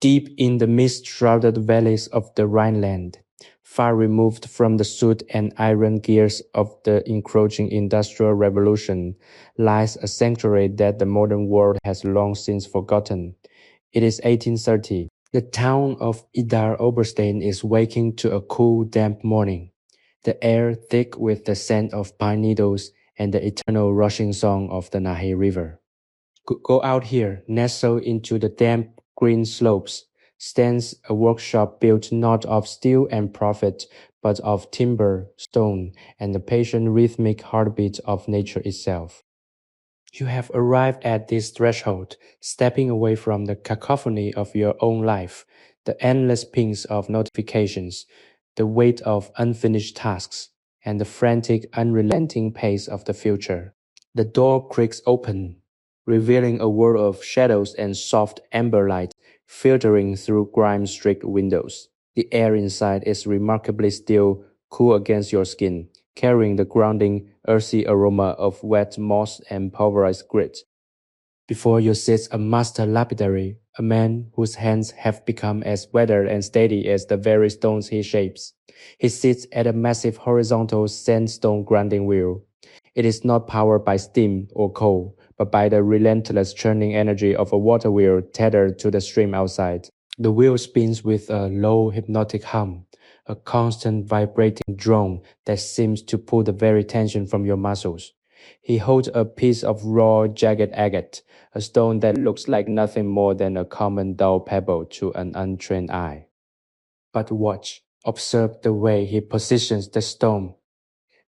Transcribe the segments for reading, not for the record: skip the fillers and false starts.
Deep in the mist-shrouded valleys of the Rhineland, far removed from the soot and iron gears of the encroaching Industrial Revolution, lies a sanctuary that the modern world has long since forgotten. It is 1830. The town of Idar-Oberstein is waking to a cool, damp morning, the air thick with the scent of pine needles and the eternal rushing song of the Nahe River. Go out here, nestled into the damp green slopes, stands a workshop built not of steel and profit, but of timber, stone, and the patient rhythmic heartbeat of nature itself. You have arrived at this threshold, stepping away from the cacophony of your own life, the endless pings of notifications, the weight of unfinished tasks, and the frantic, unrelenting pace of the future. The door creaks open, revealing a world of shadows and soft amber light filtering through grime-streaked windows. The air inside is remarkably still, cool against your skin, carrying the grounding, earthy aroma of wet moss and pulverized grit. Before you sits a master lapidary, a man whose hands have become as weathered and steady as the very stones he shapes. He sits at a massive horizontal sandstone grinding wheel. It is not powered by steam or coal, but by the relentless churning energy of a water wheel tethered to the stream outside. The wheel spins with a low hypnotic hum, a constant vibrating drone that seems to pull the very tension from your muscles. He holds a piece of raw, jagged agate, a stone that looks like nothing more than a common dull pebble to an untrained eye. But watch, observe the way he positions the stone.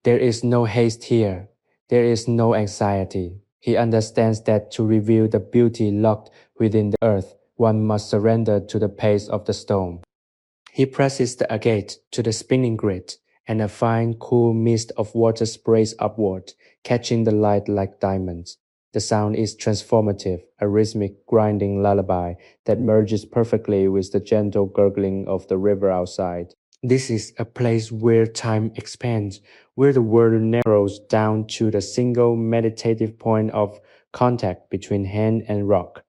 There is no haste here. There is no anxiety. He understands that to reveal the beauty locked within the earth, one must surrender to the pace of the stone. He presses the agate to the spinning grid, and a fine, cool mist of water sprays upward, catching the light like diamonds. The sound is transformative, a rhythmic, grinding lullaby that merges perfectly with the gentle gurgling of the river outside. This is a place where time expands, where the world narrows down to the single meditative point of contact between hand and rock.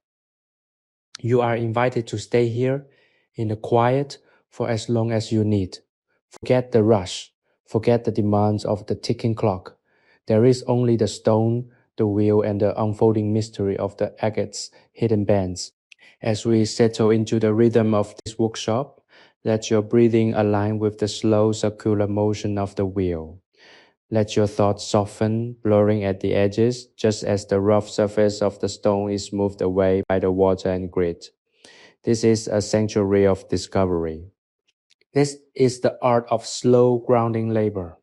You are invited to stay here in the quiet for as long as you need. Forget the rush, forget the demands of the ticking clock. There is only the stone, the wheel, and the unfolding mystery of the agate's hidden bands. As we settle into the rhythm of this workshop, let your breathing align with the slow circular motion of the wheel. Let your thoughts soften, blurring at the edges, just as the rough surface of the stone is smoothed away by the water and grit. This is a sanctuary of discovery. This is the art of slow grounding labor.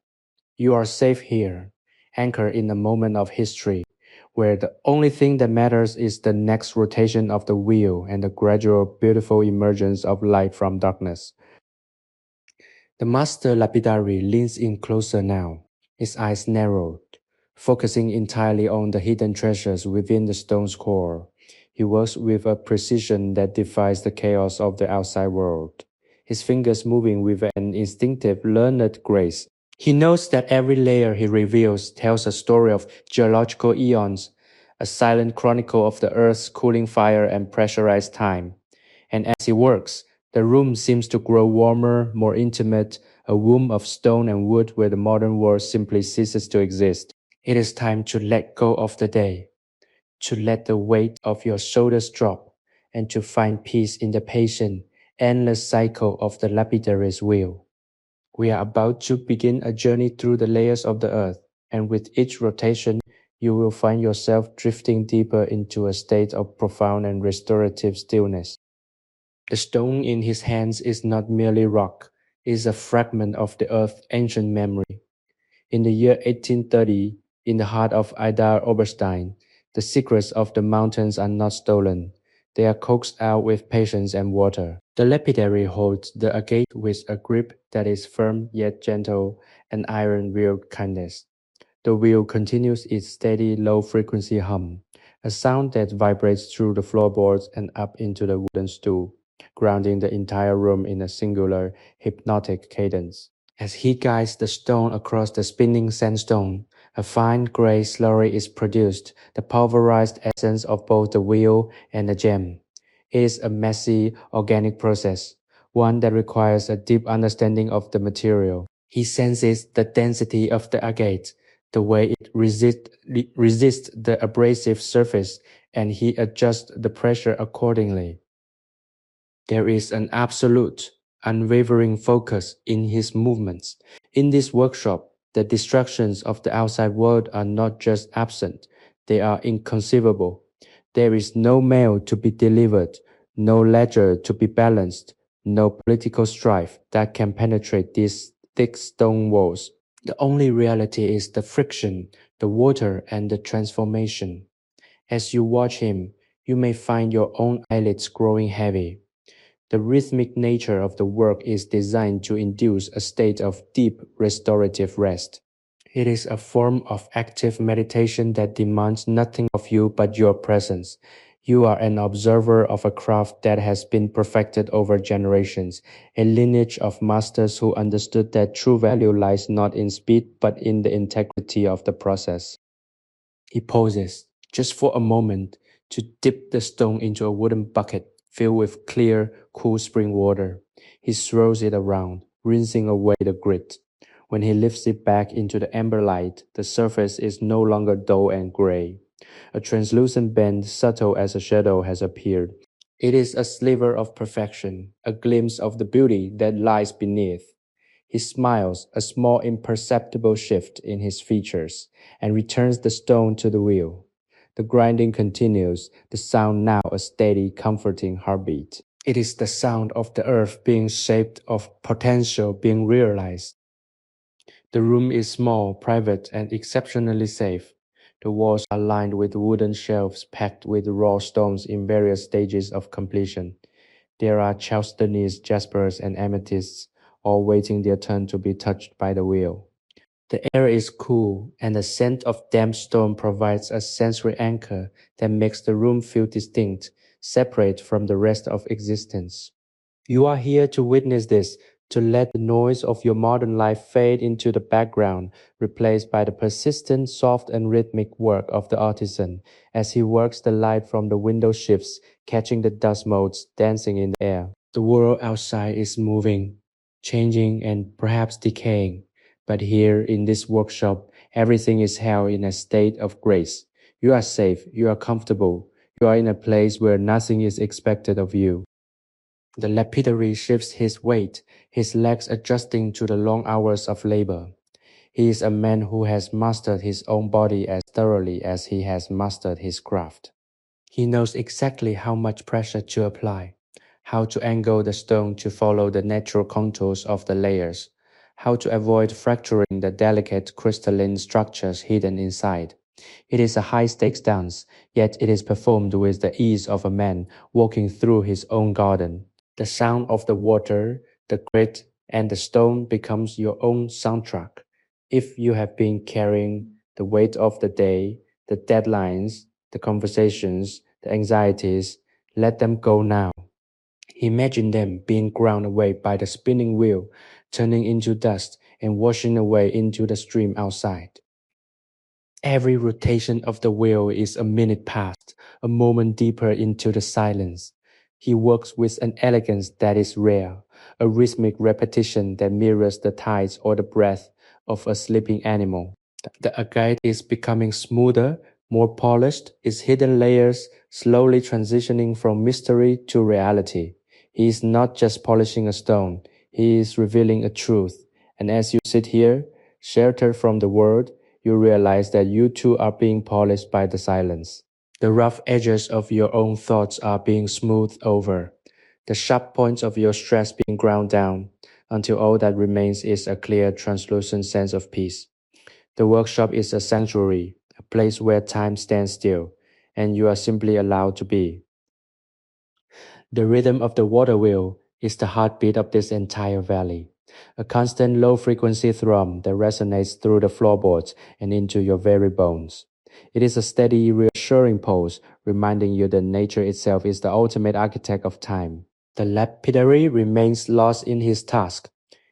You are safe here, anchored in a moment of history, where the only thing that matters is the next rotation of the wheel and the gradual beautiful emergence of light from darkness. The master lapidary leans in closer now, his eyes narrowed, focusing entirely on the hidden treasures within the stone's core. He works with a precision that defies the chaos of the outside world, his fingers moving with an instinctive, learned grace. He knows that every layer he reveals tells a story of geological eons, a silent chronicle of the Earth's cooling fire and pressurized time. And as he works, the room seems to grow warmer, more intimate, a womb of stone and wood where the modern world simply ceases to exist. It is time to let go of the day, to let the weight of your shoulders drop, and to find peace in the patient, endless cycle of the lapidary's wheel. We are about to begin a journey through the layers of the earth, and with each rotation, you will find yourself drifting deeper into a state of profound and restorative stillness. The stone in his hands is not merely rock, it is a fragment of the earth's ancient memory. In the year 1830, in the heart of Idar-Oberstein, the secrets of the mountains are not stolen. They are coaxed out with patience and water. The lapidary holds the agate with a grip that is firm yet gentle, an iron-willed kindness. The wheel continues its steady, low-frequency hum, a sound that vibrates through the floorboards and up into the wooden stool, grounding the entire room in a singular, hypnotic cadence. As he guides the stone across the spinning sandstone, a fine gray slurry is produced, the pulverized essence of both the wheel and the gem. It is a messy, organic process, one that requires a deep understanding of the material. He senses the density of the agate, the way it resists the abrasive surface, and he adjusts the pressure accordingly. There is an absolute, unwavering focus in his movements. In this workshop, the distractions of the outside world are not just absent, they are inconceivable. There is no mail to be delivered, no ledger to be balanced, no political strife that can penetrate these thick stone walls. The only reality is the friction, the water, and the transformation. As you watch him, you may find your own eyelids growing heavy. The rhythmic nature of the work is designed to induce a state of deep restorative rest. It is a form of active meditation that demands nothing of you but your presence. You are an observer of a craft that has been perfected over generations, a lineage of masters who understood that true value lies not in speed but in the integrity of the process. He pauses, just for a moment, to dip the stone into a wooden bucket filled with clear, cool spring water. He swirls it around, rinsing away the grit. When he lifts it back into the amber light, the surface is no longer dull and gray. A translucent band, subtle as a shadow, has appeared. It is a sliver of perfection, a glimpse of the beauty that lies beneath. He smiles, a small imperceptible shift in his features, and returns the stone to the wheel. The grinding continues, the sound now a steady, comforting heartbeat. It is the sound of the earth being shaped, of potential being realized. The room is small, private, and exceptionally safe. The walls are lined with wooden shelves packed with raw stones in various stages of completion. There are chalcedonies, jaspers, and amethysts, all waiting their turn to be touched by the wheel. The air is cool, and the scent of damp stone provides a sensory anchor that makes the room feel distinct, separate from the rest of existence. You are here to witness this, to let the noise of your modern life fade into the background, replaced by the persistent, soft, and rhythmic work of the artisan. As he works, the light from the window shifts, catching the dust motes dancing in the air. The world outside is moving, changing, and perhaps decaying. But here in this workshop, everything is held in a state of grace. You are safe, you are comfortable, you are in a place where nothing is expected of you. The lapidary shifts his weight, his legs adjusting to the long hours of labor. He is a man who has mastered his own body as thoroughly as he has mastered his craft. He knows exactly how much pressure to apply, how to angle the stone to follow the natural contours of the layers, how to avoid fracturing the delicate crystalline structures hidden inside. It is a high-stakes dance, yet it is performed with the ease of a man walking through his own garden. The sound of the water, the grit, and the stone becomes your own soundtrack. If you have been carrying the weight of the day, the deadlines, the conversations, the anxieties, let them go now. Imagine them being ground away by the spinning wheel, turning into dust and washing away into the stream outside. Every rotation of the wheel is a minute past, a moment deeper into the silence. He works with an elegance that is rare, a rhythmic repetition that mirrors the tides or the breath of a sleeping animal. The agate is becoming smoother, more polished, its hidden layers slowly transitioning from mystery to reality. He is not just polishing a stone, he is revealing a truth. And as you sit here, sheltered from the world, you realize that you too are being polished by the silence. The rough edges of your own thoughts are being smoothed over, the sharp points of your stress being ground down, until all that remains is a clear, translucent sense of peace. The workshop is a sanctuary, a place where time stands still, and you are simply allowed to be. The rhythm of the water wheel is the heartbeat of this entire valley, a constant low-frequency thrum that resonates through the floorboards and into your very bones. It is a steady, reassuring pulse, reminding you that nature itself is the ultimate architect of time. The lapidary remains lost in his task,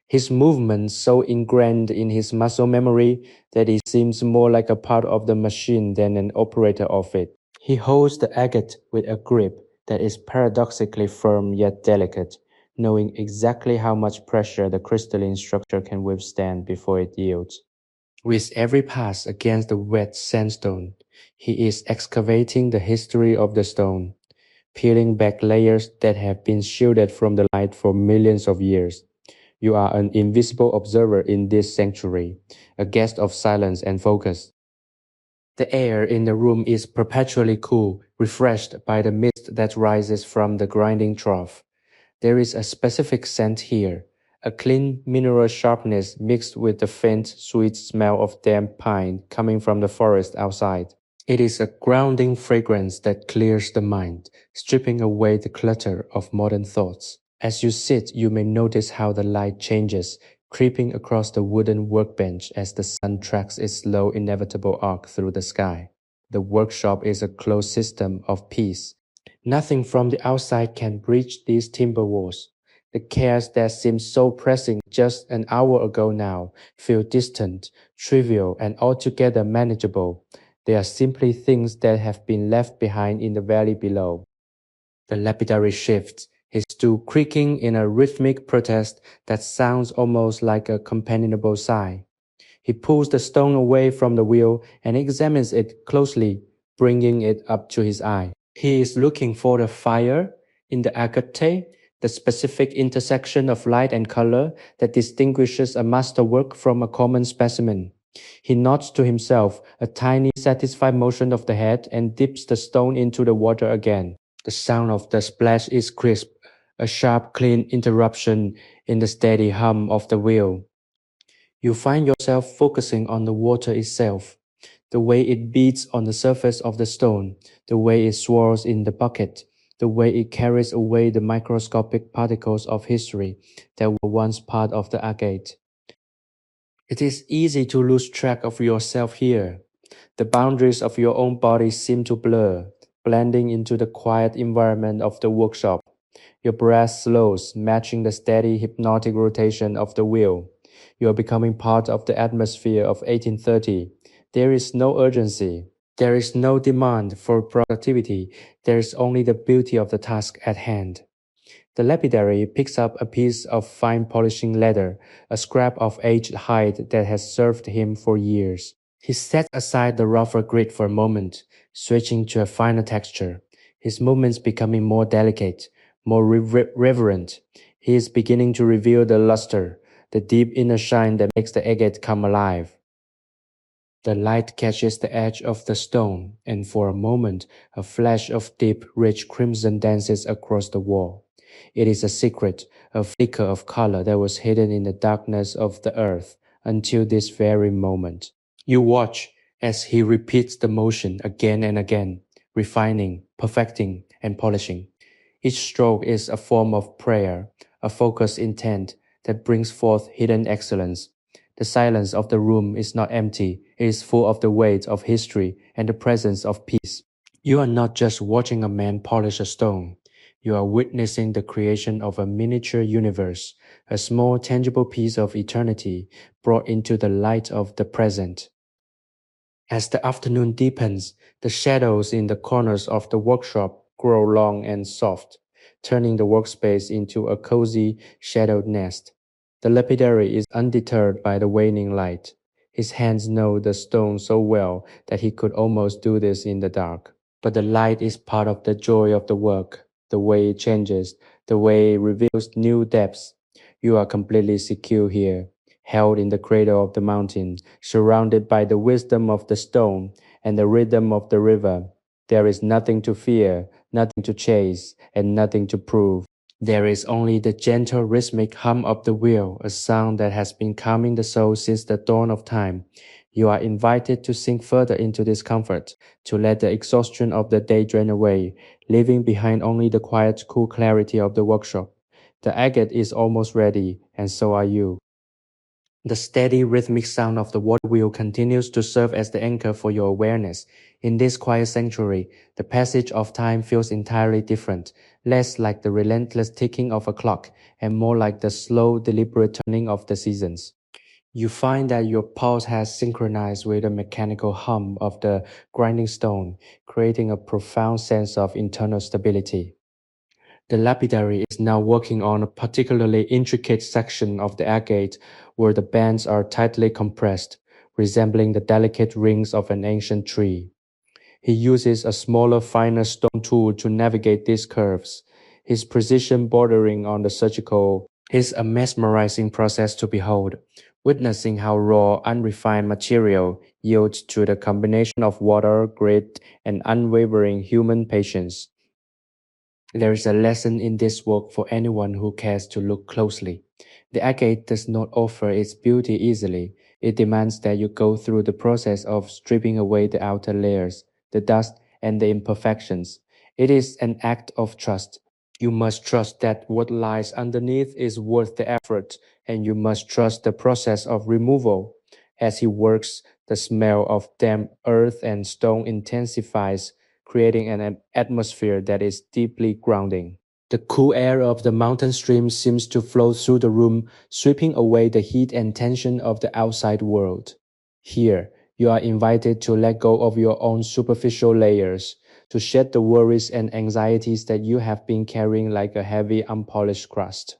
his movements so ingrained in his muscle memory that he seems more like a part of the machine than an operator of it. He holds the agate with a grip, that is paradoxically firm yet delicate, knowing exactly how much pressure the crystalline structure can withstand before it yields. With every pass against the wet sandstone, he is excavating the history of the stone, peeling back layers that have been shielded from the light for millions of years. You are an invisible observer in this sanctuary, a guest of silence and focus. The air in the room is perpetually cool, refreshed by the mist that rises from the grinding trough. There is a specific scent here, a clean mineral sharpness mixed with the faint, sweet smell of damp pine coming from the forest outside. It is a grounding fragrance that clears the mind, stripping away the clutter of modern thoughts. As you sit, you may notice how the light changes, creeping across the wooden workbench as the sun tracks its slow, inevitable arc through the sky. The workshop is a closed system of peace. Nothing from the outside can breach these timber walls. The cares that seemed so pressing just an hour ago now feel distant, trivial, and altogether manageable. They are simply things that have been left behind in the valley below. The lapidary shifts, his stool creaking in a rhythmic protest that sounds almost like a companionable sigh. He pulls the stone away from the wheel and examines it closely, bringing it up to his eye. He is looking for the fire in the agate, the specific intersection of light and color that distinguishes a masterwork from a common specimen. He nods to himself, a tiny satisfied motion of the head, and dips the stone into the water again. The sound of the splash is crisp, a sharp, clean interruption in the steady hum of the wheel. You find yourself focusing on the water itself, the way it beats on the surface of the stone, the way it swirls in the bucket, the way it carries away the microscopic particles of history that were once part of the agate. It is easy to lose track of yourself here. The boundaries of your own body seem to blur, blending into the quiet environment of the workshop. Your breath slows, matching the steady hypnotic rotation of the wheel. You are becoming part of the atmosphere of 1830. There is no urgency. There is no demand for productivity. There is only the beauty of the task at hand. The lapidary picks up a piece of fine polishing leather, a scrap of aged hide that has served him for years. He sets aside the rougher grit for a moment, switching to a finer texture, his movements becoming more delicate, more reverent. He is beginning to reveal the luster, the deep inner shine that makes the agate come alive. The light catches the edge of the stone, and for a moment, a flash of deep, rich crimson dances across the wall. It is a secret, a flicker of color that was hidden in the darkness of the earth until this very moment. You watch as he repeats the motion again and again, refining, perfecting, and polishing. Each stroke is a form of prayer, a focused intent that brings forth hidden excellence. The silence of the room is not empty, it is full of the weight of history and the presence of peace. You are not just watching a man polish a stone. You are witnessing the creation of a miniature universe, a small tangible piece of eternity brought into the light of the present. As the afternoon deepens, the shadows in the corners of the workshop grow long and soft, turning the workspace into a cozy, shadowed nest. The lapidary is undeterred by the waning light. His hands know the stone so well that he could almost do this in the dark. But the light is part of the joy of the work, the way it changes, the way it reveals new depths. You are completely secure here, held in the cradle of the mountain, surrounded by the wisdom of the stone and the rhythm of the river. There is nothing to fear, nothing to chase, and nothing to prove. There is only the gentle rhythmic hum of the wheel, a sound that has been calming the soul since the dawn of time. You are invited to sink further into this comfort, to let the exhaustion of the day drain away, leaving behind only the quiet, cool clarity of the workshop. The agate is almost ready, and so are you. The steady rhythmic sound of the water wheel continues to serve as the anchor for your awareness. In this quiet sanctuary, the passage of time feels entirely different, less like the relentless ticking of a clock and more like the slow, deliberate turning of the seasons. You find that your pulse has synchronized with the mechanical hum of the grinding stone, creating a profound sense of internal stability. The lapidary is now working on a particularly intricate section of the agate where the bends are tightly compressed, resembling the delicate rings of an ancient tree. He uses a smaller, finer stone tool to navigate these curves, his precision bordering on the surgical. Is a mesmerizing process to behold, witnessing how raw, unrefined material yields to the combination of water, grit, and unwavering human patience. There is a lesson in this work for anyone who cares to look closely. The agate does not offer its beauty easily. It demands that you go through the process of stripping away the outer layers, the dust, and the imperfections. It is an act of trust. You must trust that what lies underneath is worth the effort, and you must trust the process of removal. As he works, the smell of damp earth and stone intensifies, creating an atmosphere that is deeply grounding. The cool air of the mountain stream seems to flow through the room, sweeping away the heat and tension of the outside world. Here, you are invited to let go of your own superficial layers, to shed the worries and anxieties that you have been carrying like a heavy, unpolished crust.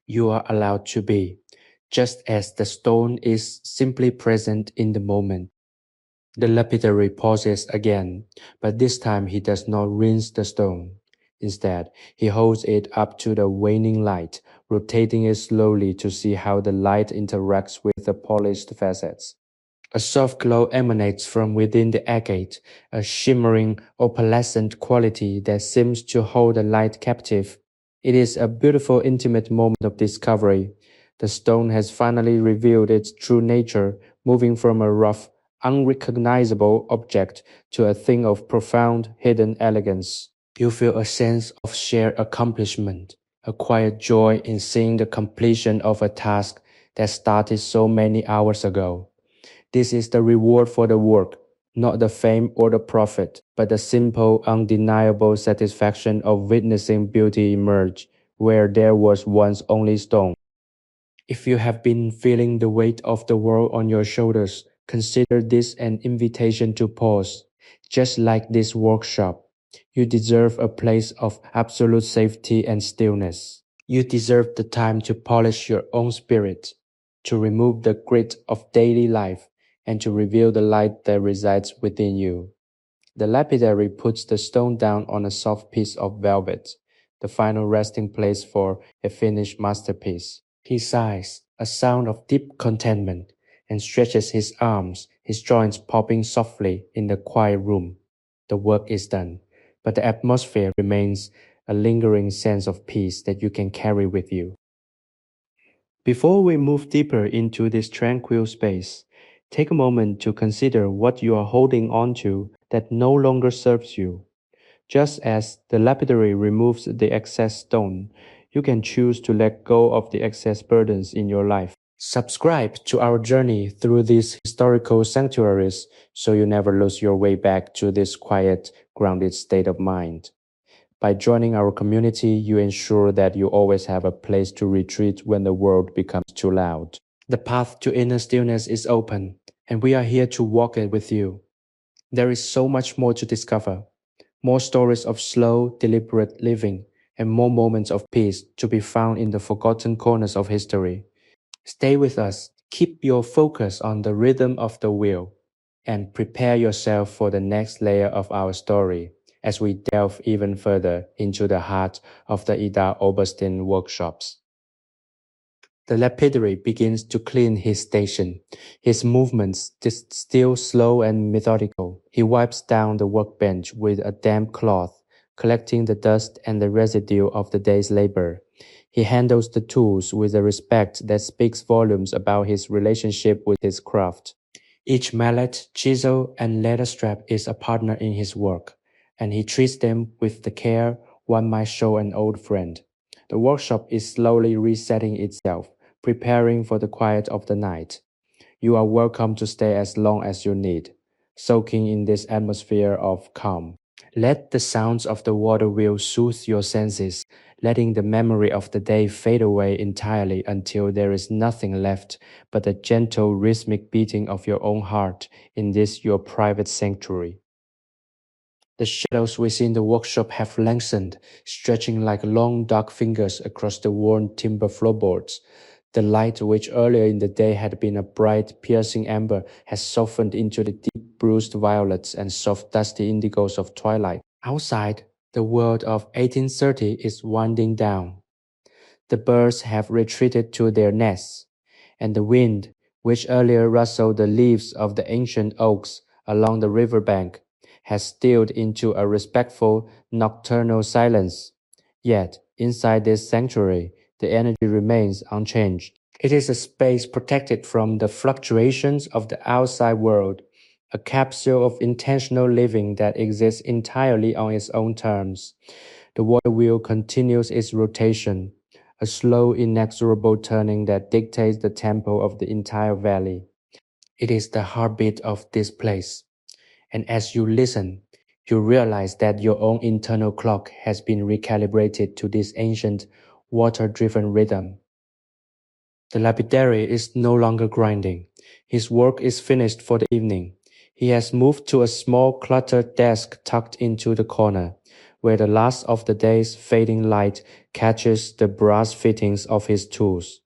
You are allowed to be, just as the stone is simply present in the moment. The lapidary pauses again, but this time he does not rinse the stone. Instead, he holds it up to the waning light, rotating it slowly to see how the light interacts with the polished facets. A soft glow emanates from within the agate, a shimmering opalescent quality that seems to hold the light captive. It is a beautiful, intimate moment of discovery. The stone has finally revealed its true nature, moving from a rough, unrecognizable object to a thing of profound, hidden elegance. You feel a sense of shared accomplishment, a quiet joy in seeing the completion of a task that started so many hours ago. This is the reward for the work, not the fame or the profit, but the simple, undeniable satisfaction of witnessing beauty emerge where there was once only stone. If you have been feeling the weight of the world on your shoulders, consider this an invitation to pause. Just like this workshop, you deserve a place of absolute safety and stillness. You deserve the time to polish your own spirit, to remove the grit of daily life, and to reveal the light that resides within you. The lapidary puts the stone down on a soft piece of velvet, the final resting place for a finished masterpiece. He sighs, a sound of deep contentment, and stretches his arms, his joints popping softly in the quiet room. The work is done, but the atmosphere remains a lingering sense of peace that you can carry with you. Before we move deeper into this tranquil space, take a moment to consider what you are holding on to that no longer serves you. Just as the lapidary removes the excess stone, you can choose to let go of the excess burdens in your life. Subscribe to our journey through these historical sanctuaries so you never lose your way back to this quiet, grounded state of mind. By joining our community, you ensure that you always have a place to retreat when the world becomes too loud. The path to inner stillness is open, and we are here to walk it with you. There is so much more to discover, more stories of slow, deliberate living, and more moments of peace to be found in the forgotten corners of history. Stay with us, keep your focus on the rhythm of the wheel, and prepare yourself for the next layer of our story as we delve even further into the heart of the Idar-Oberstein workshops. The lapidary begins to clean his station, his movements still slow and methodical. He wipes down the workbench with a damp cloth, collecting the dust and the residue of the day's labor. He handles the tools with a respect that speaks volumes about his relationship with his craft. Each mallet, chisel, and leather strap is a partner in his work, and he treats them with the care one might show an old friend. The workshop is slowly resetting itself, preparing for the quiet of the night. You are welcome to stay as long as you need, soaking in this atmosphere of calm. Let the sounds of the water wheel soothe your senses, letting the memory of the day fade away entirely until there is nothing left but the gentle rhythmic beating of your own heart in this your private sanctuary. The shadows within the workshop have lengthened, stretching like long dark fingers across the worn timber floorboards. The light, which earlier in the day had been a bright, piercing amber, has softened into the deep bruised violets and soft dusty indigos of twilight. Outside, the world of 1830 is winding down. The birds have retreated to their nests, and the wind, which earlier rustled the leaves of the ancient oaks along the river bank, has stilled into a respectful nocturnal silence. Yet, inside this sanctuary, the energy remains unchanged. It is a space protected from the fluctuations of the outside world, a capsule of intentional living that exists entirely on its own terms. The water wheel continues its rotation, a slow, inexorable turning that dictates the tempo of the entire valley. It is the heartbeat of this place. And as you listen, you realize that your own internal clock has been recalibrated to this ancient, water-driven rhythm. The lapidary is no longer grinding. His work is finished for the evening. He has moved to a small cluttered desk tucked into the corner, where the last of the day's fading light catches the brass fittings of his tools.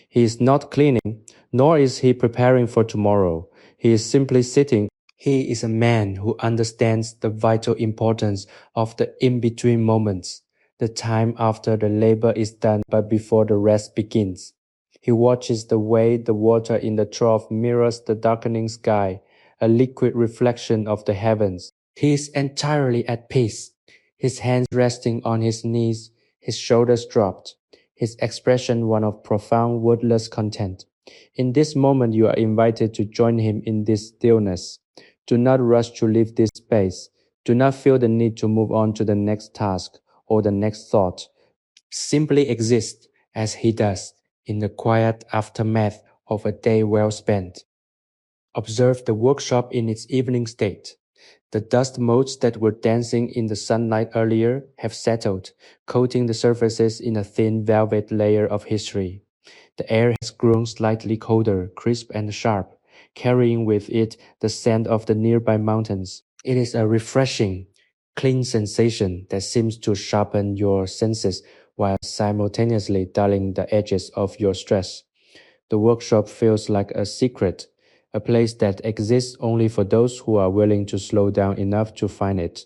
He is not cleaning, nor is he preparing for tomorrow. He is simply sitting. He is a man who understands the vital importance of the in-between moments, the time after the labor is done but before the rest begins. He watches the way the water in the trough mirrors the darkening sky, a liquid reflection of the heavens. He is entirely at peace, his hands resting on his knees, his shoulders dropped, his expression one of profound wordless content. In this moment you are invited to join him in this stillness. Do not rush to leave this space. Do not feel the need to move on to the next task or the next thought. Simply exist as he does in the quiet aftermath of a day well spent. Observe the workshop in its evening state. The dust motes that were dancing in the sunlight earlier have settled, coating the surfaces in a thin velvet layer of history. The air has grown slightly colder, crisp and sharp, carrying with it the scent of the nearby mountains. It is a refreshing, clean sensation that seems to sharpen your senses while simultaneously dulling the edges of your stress. The workshop feels like a secret, a place that exists only for those who are willing to slow down enough to find it.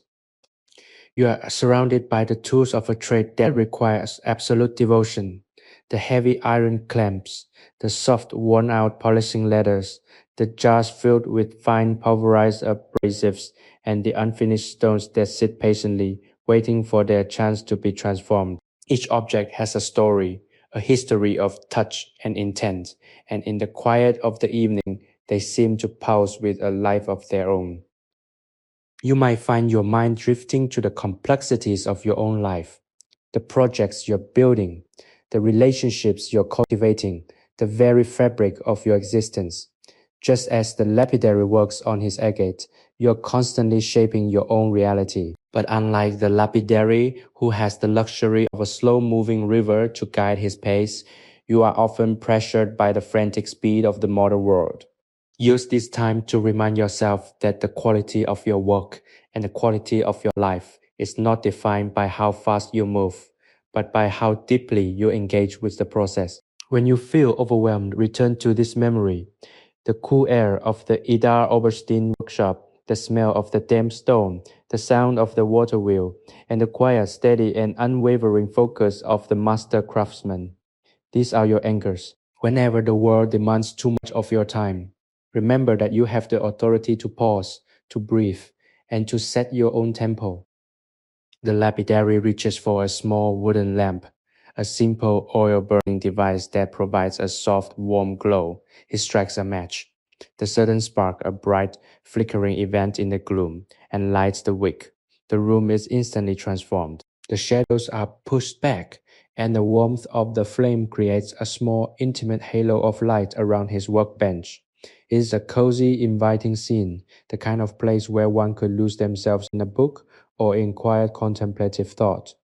You are surrounded by the tools of a trade that requires absolute devotion. The heavy iron clamps, the soft worn-out polishing leathers, the jars filled with fine pulverized abrasives, and the unfinished stones that sit patiently, waiting for their chance to be transformed. Each object has a story, a history of touch and intent, and in the quiet of the evening, they seem to pulse with a life of their own. You might find your mind drifting to the complexities of your own life, the projects you're building, the relationships you're cultivating, the very fabric of your existence. Just as the lapidary works on his agate, you're constantly shaping your own reality. But unlike the lapidary, who has the luxury of a slow-moving river to guide his pace, you are often pressured by the frantic speed of the modern world. Use this time to remind yourself that the quality of your work and the quality of your life is not defined by how fast you move, but by how deeply you engage with the process. When you feel overwhelmed, return to this memory. The cool air of the Idar-Oberstein workshop, the smell of the damp stone, the sound of the water wheel, and the quiet, steady, and unwavering focus of the master craftsman. These are your anchors. Whenever the world demands too much of your time, remember that you have the authority to pause, to breathe, and to set your own tempo. The lapidary reaches for a small wooden lamp, a simple oil-burning device that provides a soft, warm glow. He strikes a match. The sudden spark, a bright, flickering event in the gloom, and lights the wick. The room is instantly transformed. The shadows are pushed back, and the warmth of the flame creates a small, intimate halo of light around his workbench. It is a cozy, inviting scene, the kind of place where one could lose themselves in a book or in quiet contemplative thought.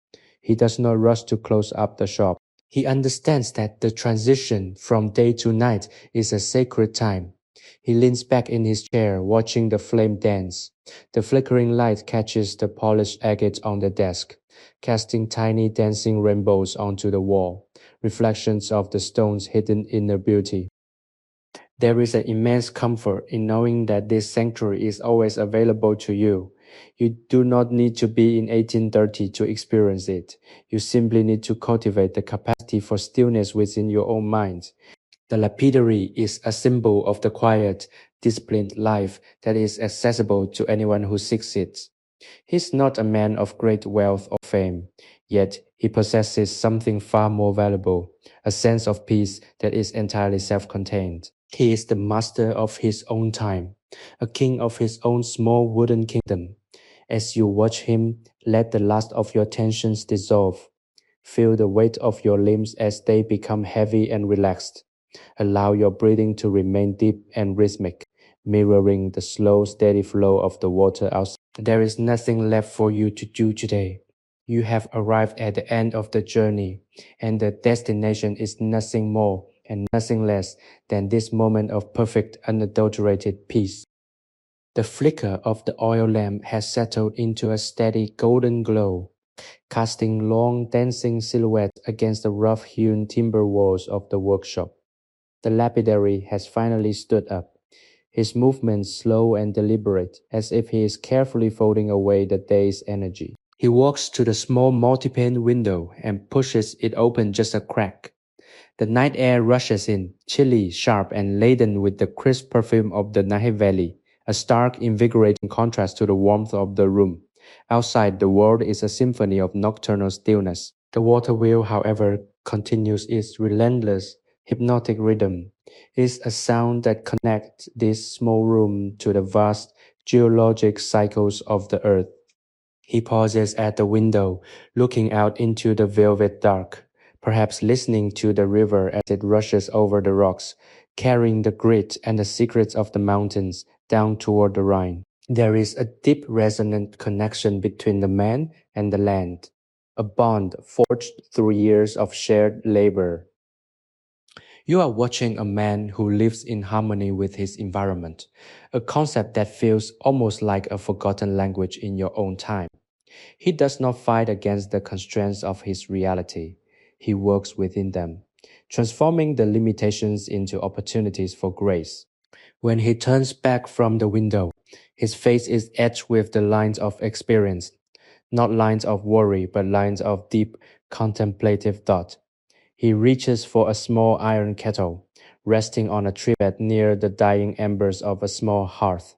He does not rush to close up the shop. He understands that the transition from day to night is a sacred time. He leans back in his chair, watching the flame dance. The flickering light catches the polished agate on the desk, casting tiny dancing rainbows onto the wall, reflections of the stone's hidden inner beauty. There is an immense comfort in knowing that this sanctuary is always available to you. You do not need to be in 1830 to experience it. You simply need to cultivate the capacity for stillness within your own mind. The lapidary is a symbol of the quiet, disciplined life that is accessible to anyone who seeks it. He's not a man of great wealth or fame, yet he possesses something far more valuable, a sense of peace that is entirely self-contained. He is the master of his own time, a king of his own small wooden kingdom. As you watch him, let the last of your tensions dissolve. Feel the weight of your limbs as they become heavy and relaxed. Allow your breathing to remain deep and rhythmic, mirroring the slow, steady flow of the water outside. There is nothing left for you to do today. You have arrived at the end of the journey, and the destination is nothing more and nothing less than this moment of perfect, unadulterated peace. The flicker of the oil lamp has settled into a steady golden glow, casting long dancing silhouettes against the rough-hewn timber walls of the workshop. The lapidary has finally stood up, his movements slow and deliberate, as if he is carefully folding away the day's energy. He walks to the small multi-pane window and pushes it open just a crack. The night air rushes in, chilly, sharp, and laden with the crisp perfume of the Nahe Valley, a stark, invigorating contrast to the warmth of the room. Outside, the world is a symphony of nocturnal stillness. The water wheel, however, continues its relentless, hypnotic rhythm. It is a sound that connects this small room to the vast geologic cycles of the earth. He pauses at the window, looking out into the velvet dark, perhaps listening to the river as it rushes over the rocks, carrying the grit and the secrets of the mountains down toward the Rhine. There is a deep resonant connection between the man and the land, a bond forged through years of shared labor. You are watching a man who lives in harmony with his environment, a concept that feels almost like a forgotten language in your own time. He does not fight against the constraints of his reality. He works within them, transforming the limitations into opportunities for grace. When he turns back from the window, his face is etched with the lines of experience, not lines of worry, but lines of deep, contemplative thought. He reaches for a small iron kettle, resting on a tree bed near the dying embers of a small hearth.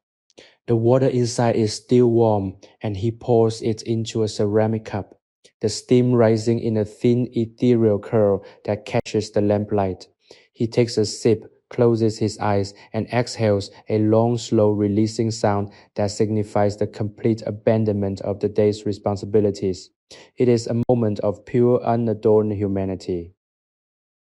The water inside is still warm, and he pours it into a ceramic cup, the steam rising in a thin, ethereal curl that catches the lamplight. He takes a sip, closes his eyes, and exhales a long, slow, releasing sound that signifies the complete abandonment of the day's responsibilities. It is a moment of pure, unadorned humanity.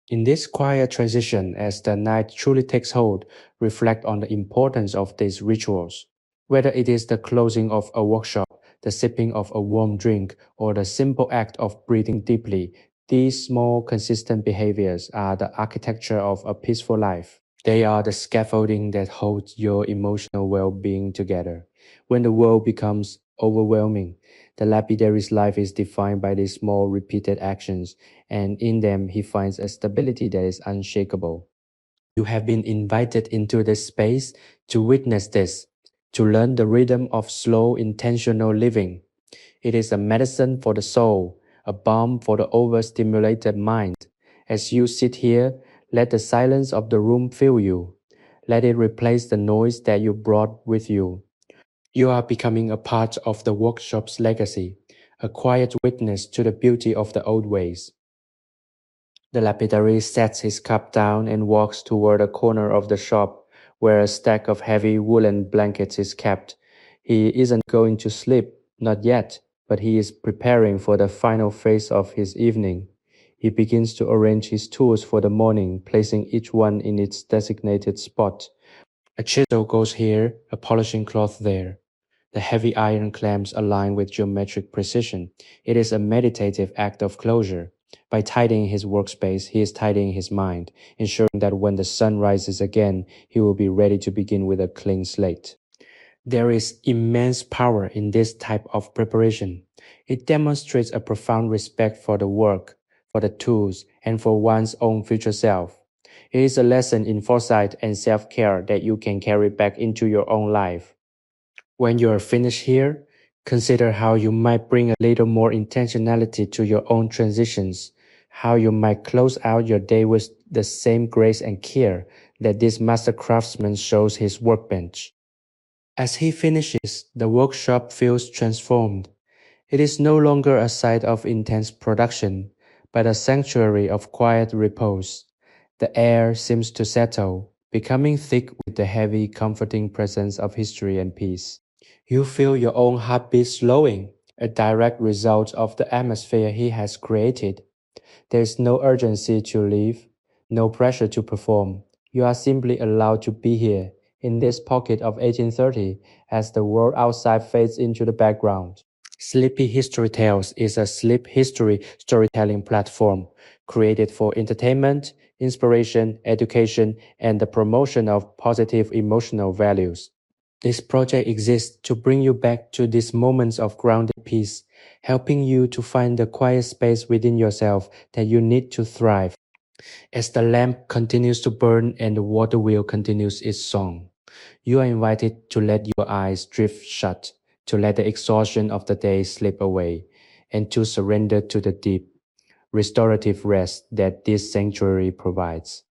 In this quiet transition, as the night truly takes hold, reflect on the importance of these rituals. Whether it is the closing of a workshop, the sipping of a warm drink, or the simple act of breathing deeply, these small, consistent behaviors are the architecture of a peaceful life. They are the scaffolding that holds your emotional well-being together. When the world becomes overwhelming, the lapidary's life is defined by these small, repeated actions, and in them he finds a stability that is unshakable. You have been invited into this space to witness this, to learn the rhythm of slow, intentional living. It is a medicine for the soul, a balm for the overstimulated mind. As you sit here, let the silence of the room fill you. Let it replace the noise that you brought with you. You are becoming a part of the workshop's legacy, a quiet witness to the beauty of the old ways. The lapidary sets his cup down and walks toward a corner of the shop where a stack of heavy woolen blankets is kept. He isn't going to sleep, not yet, but he is preparing for the final phase of his evening. He begins to arrange his tools for the morning, placing each one in its designated spot. A chisel goes here, a polishing cloth there. The heavy iron clamps align with geometric precision. It is a meditative act of closure. By tidying his workspace, he is tidying his mind, ensuring that when the sun rises again, he will be ready to begin with a clean slate. There is immense power in this type of preparation. It demonstrates a profound respect for the work, for the tools, and for one's own future self. It is a lesson in foresight and self-care that you can carry back into your own life. When you are finished here, consider how you might bring a little more intentionality to your own transitions, how you might close out your day with the same grace and care that this master craftsman shows his workbench. As he finishes, the workshop feels transformed. It is no longer a site of intense production, but a sanctuary of quiet repose. The air seems to settle, becoming thick with the heavy, comforting presence of history and peace. You feel your own heartbeat slowing, a direct result of the atmosphere he has created. There is no urgency to leave, no pressure to perform. You are simply allowed to be here, in this pocket of 1830, as the world outside fades into the background. Sleepy History Tales is a sleep history storytelling platform created for entertainment, inspiration, education, and the promotion of positive emotional values. This project exists to bring you back to these moments of grounded peace, helping you to find the quiet space within yourself that you need to thrive. As the lamp continues to burn and the water wheel continues its song, you are invited to let your eyes drift shut, to let the exhaustion of the day slip away, and to surrender to the deep, restorative rest that this sanctuary provides.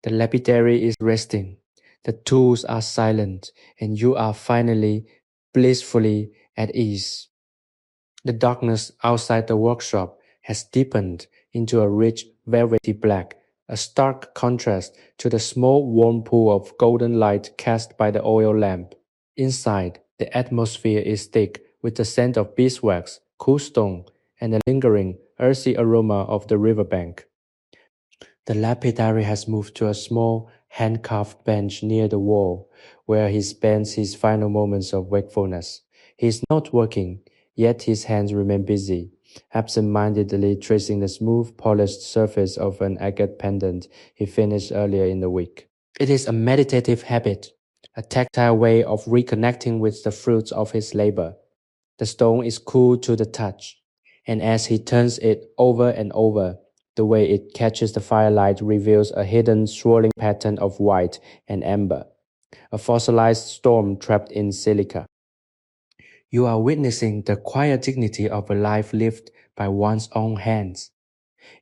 The lapidary is resting, the tools are silent, and you are finally, blissfully at ease. The darkness outside the workshop has deepened into a rich, velvety black, a stark contrast to the small, warm pool of golden light cast by the oil lamp. Inside, the atmosphere is thick with the scent of beeswax, cool stone, and the lingering, earthy aroma of the riverbank. The lapidary has moved to a small, hand-carved bench near the wall, where he spends his final moments of wakefulness. He is not working, yet his hands remain busy, absent-mindedly tracing the smooth, polished surface of an agate pendant he finished earlier in the week. It is a meditative habit, a tactile way of reconnecting with the fruits of his labor. The stone is cool to the touch, and as he turns it over and over, the way it catches the firelight reveals a hidden swirling pattern of white and amber, a fossilized storm trapped in silica. You are witnessing the quiet dignity of a life lived by one's own hands.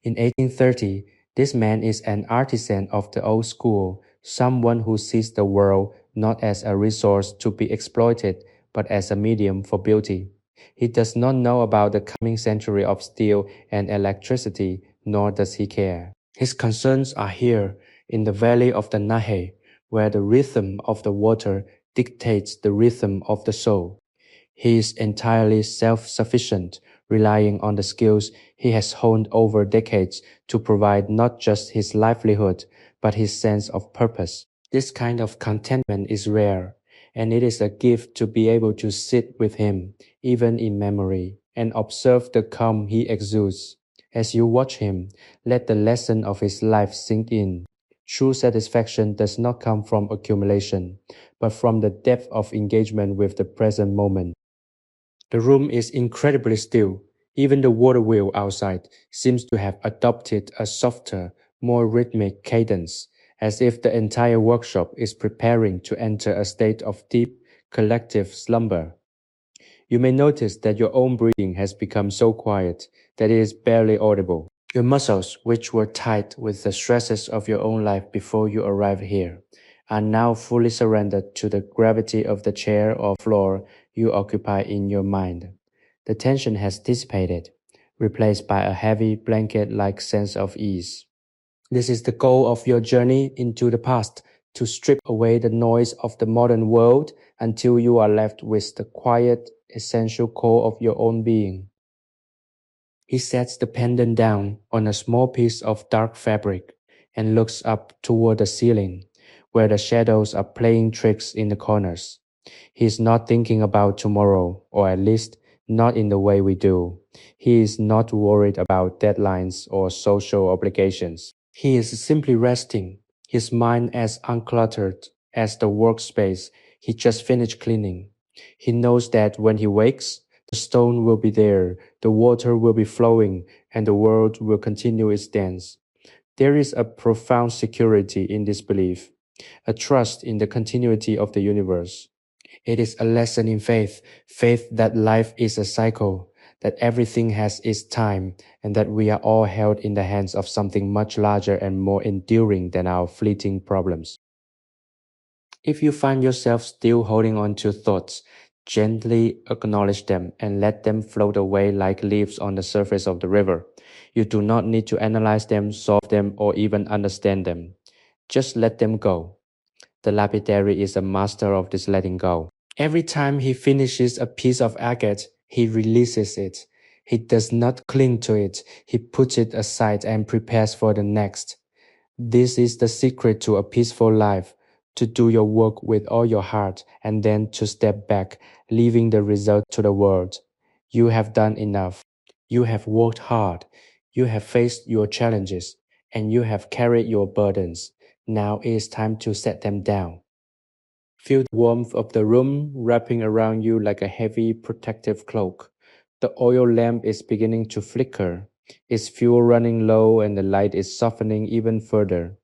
In 1830, this man is an artisan of the old school, someone who sees the world not as a resource to be exploited, but as a medium for beauty. He does not know about the coming century of steel and electricity, nor does he care. His concerns are here, in the valley of the Nahe, where the rhythm of the water dictates the rhythm of the soul. He is entirely self-sufficient, relying on the skills he has honed over decades to provide not just his livelihood, but his sense of purpose. This kind of contentment is rare, and it is a gift to be able to sit with him, even in memory, and observe the calm he exudes. As you watch him, let the lesson of his life sink in. True satisfaction does not come from accumulation, but from the depth of engagement with the present moment. The room is incredibly still. Even the water wheel outside seems to have adopted a softer, more rhythmic cadence, as if the entire workshop is preparing to enter a state of deep, collective slumber. You may notice that your own breathing has become so quiet that it is barely audible. Your muscles, which were tight with the stresses of your own life before you arrived here, are now fully surrendered to the gravity of the chair or floor you occupy in your mind. The tension has dissipated, replaced by a heavy blanket-like sense of ease. This is the goal of your journey into the past, to strip away the noise of the modern world until you are left with the quiet, essential core of your own being. He sets the pendant down on a small piece of dark fabric and looks up toward the ceiling, where the shadows are playing tricks in the corners. He is not thinking about tomorrow, or at least not in the way we do. He is not worried about deadlines or social obligations. He is simply resting, his mind as uncluttered as the workspace he just finished cleaning. He knows that when he wakes, the stone will be there, the water will be flowing, and the world will continue its dance. There is a profound security in this belief, a trust in the continuity of the universe. It is a lesson in faith, faith that life is a cycle, that everything has its time, and that we are all held in the hands of something much larger and more enduring than our fleeting problems. If you find yourself still holding on to thoughts, gently acknowledge them and let them float away like leaves on the surface of the river. You do not need to analyze them, solve them, or even understand them. Just let them go. The lapidary is a master of this letting go. Every time he finishes a piece of agate, he releases it. He does not cling to it. He puts it aside and prepares for the next. This is the secret to a peaceful life, to do your work with all your heart and then to step back, leaving the result to the world. You have done enough. You have worked hard. You have faced your challenges and you have carried your burdens. Now it is time to set them down. Feel the warmth of the room wrapping around you like a heavy protective cloak. The oil lamp is beginning to flicker, its fuel running low and the light is softening even further,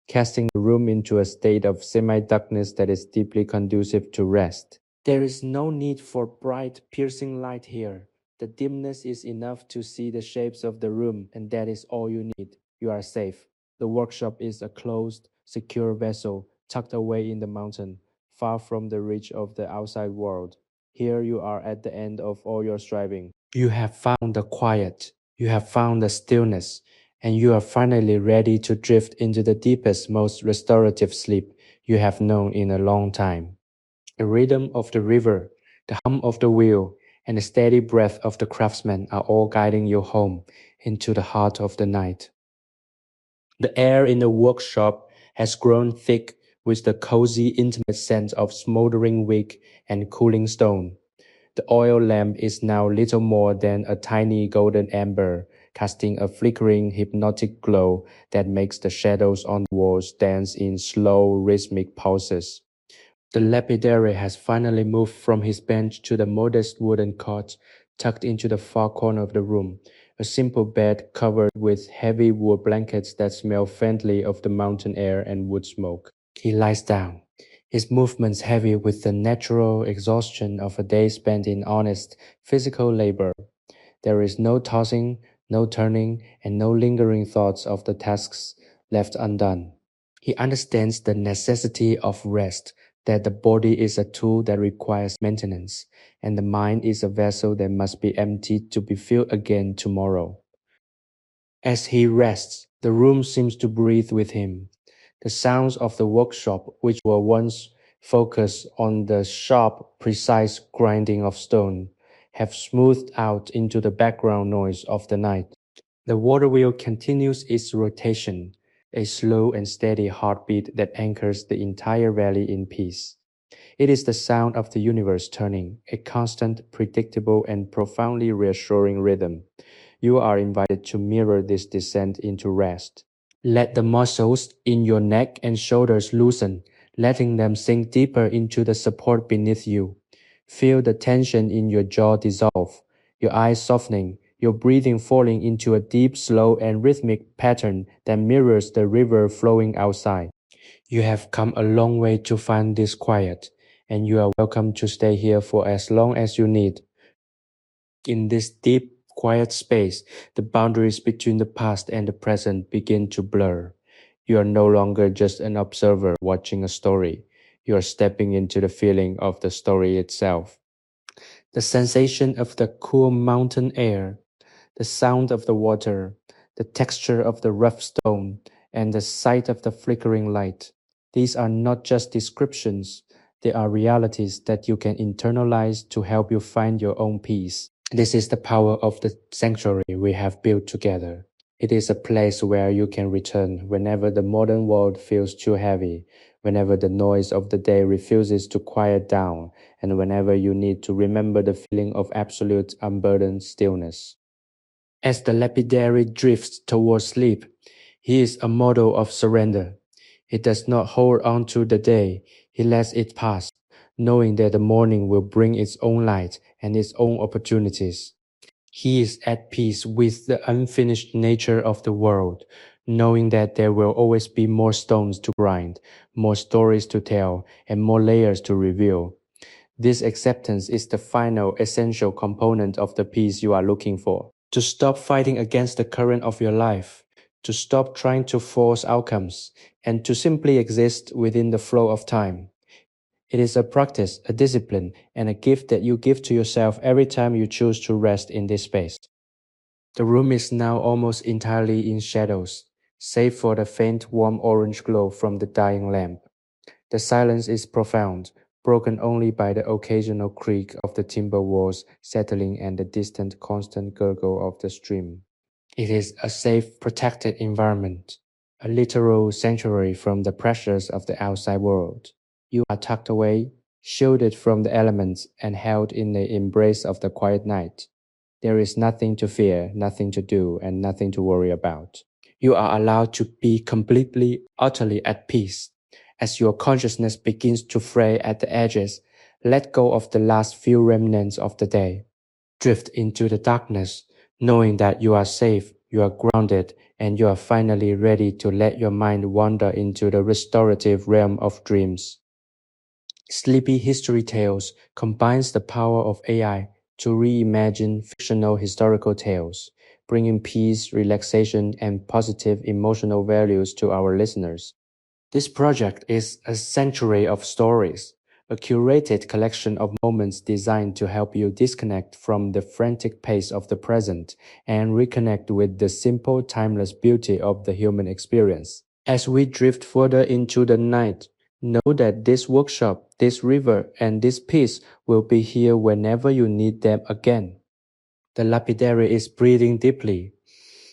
casting the room into a state of semi-darkness that is deeply conducive to rest. There is no need for bright, piercing light here. The dimness is enough to see the shapes of the room, and that is all you need. You are safe. The workshop is a closed, secure vessel tucked away in the mountain, far from the reach of the outside world. Here you are at the end of all your striving. You have found the quiet, you have found the stillness, and you are finally ready to drift into the deepest, most restorative sleep you have known in a long time. The rhythm of the river, the hum of the wheel, and the steady breath of the craftsman are all guiding you home into the heart of the night. The air in the workshop has grown thick with the cozy, intimate scent of smoldering wick and cooling stone. The oil lamp is now little more than a tiny golden ember, casting a flickering, hypnotic glow that makes the shadows on the walls dance in slow, rhythmic pulses. The lapidary has finally moved from his bench to the modest wooden cot tucked into the far corner of the room, a simple bed covered with heavy wool blankets that smell faintly of the mountain air and wood smoke. He lies down, his movements heavy with the natural exhaustion of a day spent in honest, physical labor. There is no tossing, no turning, and no lingering thoughts of the tasks left undone. He understands the necessity of rest, that the body is a tool that requires maintenance, and the mind is a vessel that must be emptied to be filled again tomorrow. As he rests, the room seems to breathe with him. The sounds of the workshop, which were once focused on the sharp, precise grinding of stone, have smoothed out into the background noise of the night. The water wheel continues its rotation, a slow and steady heartbeat that anchors the entire valley in peace. It is the sound of the universe turning, a constant, predictable, and profoundly reassuring rhythm. You are invited to mirror this descent into rest. Let the muscles in your neck and shoulders loosen, letting them sink deeper into the support beneath you. Feel the tension in your jaw dissolve, your eyes softening, your breathing falling into a deep, slow, and rhythmic pattern that mirrors the river flowing outside. You have come a long way to find this quiet, and you are welcome to stay here for as long as you need. In this deep, quiet space, the boundaries between the past and the present begin to blur. You are no longer just an observer watching a story. You are stepping into the feeling of the story itself. The sensation of the cool mountain air, the sound of the water, the texture of the rough stone, and the sight of the flickering light. These are not just descriptions, they are realities that you can internalize to help you find your own peace. This is the power of the sanctuary we have built together. It is a place where you can return whenever the modern world feels too heavy, whenever the noise of the day refuses to quiet down, and whenever you need to remember the feeling of absolute unburdened stillness. As the lapidary drifts towards sleep, he is a model of surrender. He does not hold on to the day, he lets it pass, knowing that the morning will bring its own light and its own opportunities. He is at peace with the unfinished nature of the world, knowing that there will always be more stones to grind, more stories to tell, and more layers to reveal. This acceptance is the final essential component of the peace you are looking for. To stop fighting against the current of your life, to stop trying to force outcomes, and to simply exist within the flow of time. It is a practice, a discipline, and a gift that you give to yourself every time you choose to rest in this space. The room is now almost entirely in shadows, save for the faint warm orange glow from the dying lamp. The silence is profound, broken only by the occasional creak of the timber walls settling and the distant constant gurgle of the stream. It is a safe, protected environment, a literal sanctuary from the pressures of the outside world. You are tucked away, shielded from the elements, and held in the embrace of the quiet night. There is nothing to fear, nothing to do, and nothing to worry about. You are allowed to be completely, utterly at peace. As your consciousness begins to fray at the edges, let go of the last few remnants of the day. Drift into the darkness, knowing that you are safe, you are grounded, and you are finally ready to let your mind wander into the restorative realm of dreams. Sleepy History Tales combines the power of AI to reimagine fictional historical tales, bringing peace, relaxation, and positive emotional values to our listeners. This project is a sanctuary of stories, a curated collection of moments designed to help you disconnect from the frantic pace of the present and reconnect with the simple, timeless beauty of the human experience. As we drift further into the night, know that this workshop, this river, and this peace will be here whenever you need them again. The lapidary is breathing deeply,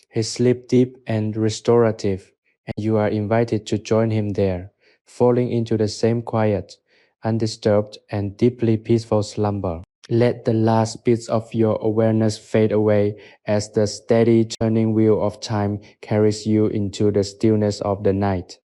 his sleep deep and restorative, and you are invited to join him there, falling into the same quiet, undisturbed, and deeply peaceful slumber. Let the last bits of your awareness fade away as the steady turning wheel of time carries you into the stillness of the night.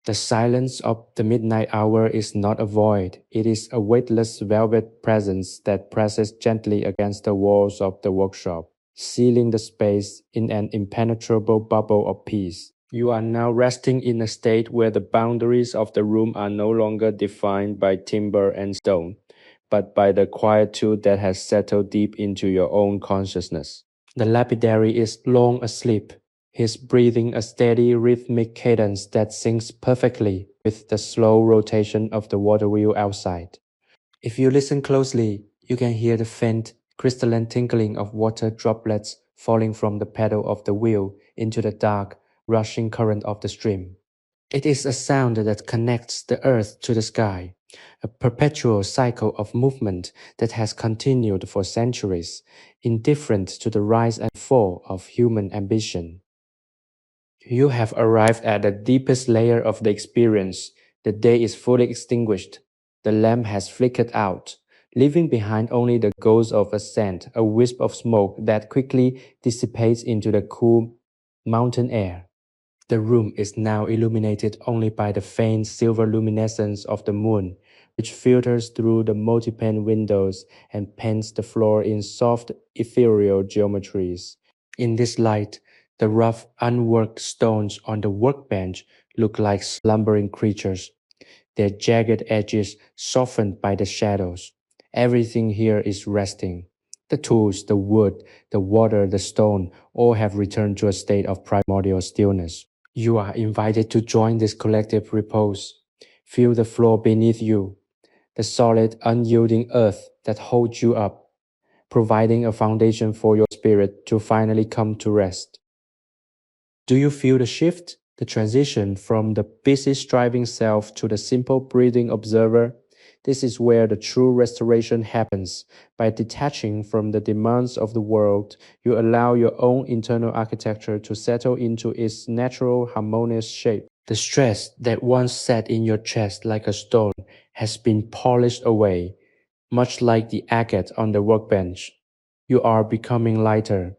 The silence of the midnight hour is not a void, it is a weightless velvet presence that presses gently against the walls of the workshop, sealing the space in an impenetrable bubble of peace. You are now resting in a state where the boundaries of the room are no longer defined by timber and stone, but by the quietude that has settled deep into your own consciousness. The lapidary is long asleep, his breathing a steady rhythmic cadence that syncs perfectly with the slow rotation of the water wheel outside. If you listen closely, you can hear the faint, crystalline tinkling of water droplets falling from the pedal of the wheel into the dark, rushing current of the stream. It is a sound that connects the earth to the sky, a perpetual cycle of movement that has continued for centuries, indifferent to the rise and fall of human ambition. You have arrived at the deepest layer of the experience. The day is fully extinguished. The lamp has flickered out, leaving behind only the ghost of a scent, a wisp of smoke that quickly dissipates into the cool mountain air. The room is now illuminated only by the faint silver luminescence of the moon, which filters through the multi-pane windows and paints the floor in soft, ethereal geometries. In this light, the rough, unworked stones on the workbench look like slumbering creatures, their jagged edges softened by the shadows. Everything here is resting. The tools, the wood, the water, the stone all have returned to a state of primordial stillness. You are invited to join this collective repose. Feel the floor beneath you, the solid, unyielding earth that holds you up, providing a foundation for your spirit to finally come to rest. Do you feel the shift, the transition from the busy striving self to the simple breathing observer? This is where the true restoration happens. By detaching from the demands of the world, you allow your own internal architecture to settle into its natural harmonious shape. The stress that once sat in your chest like a stone has been polished away, much like the agate on the workbench. You are becoming lighter,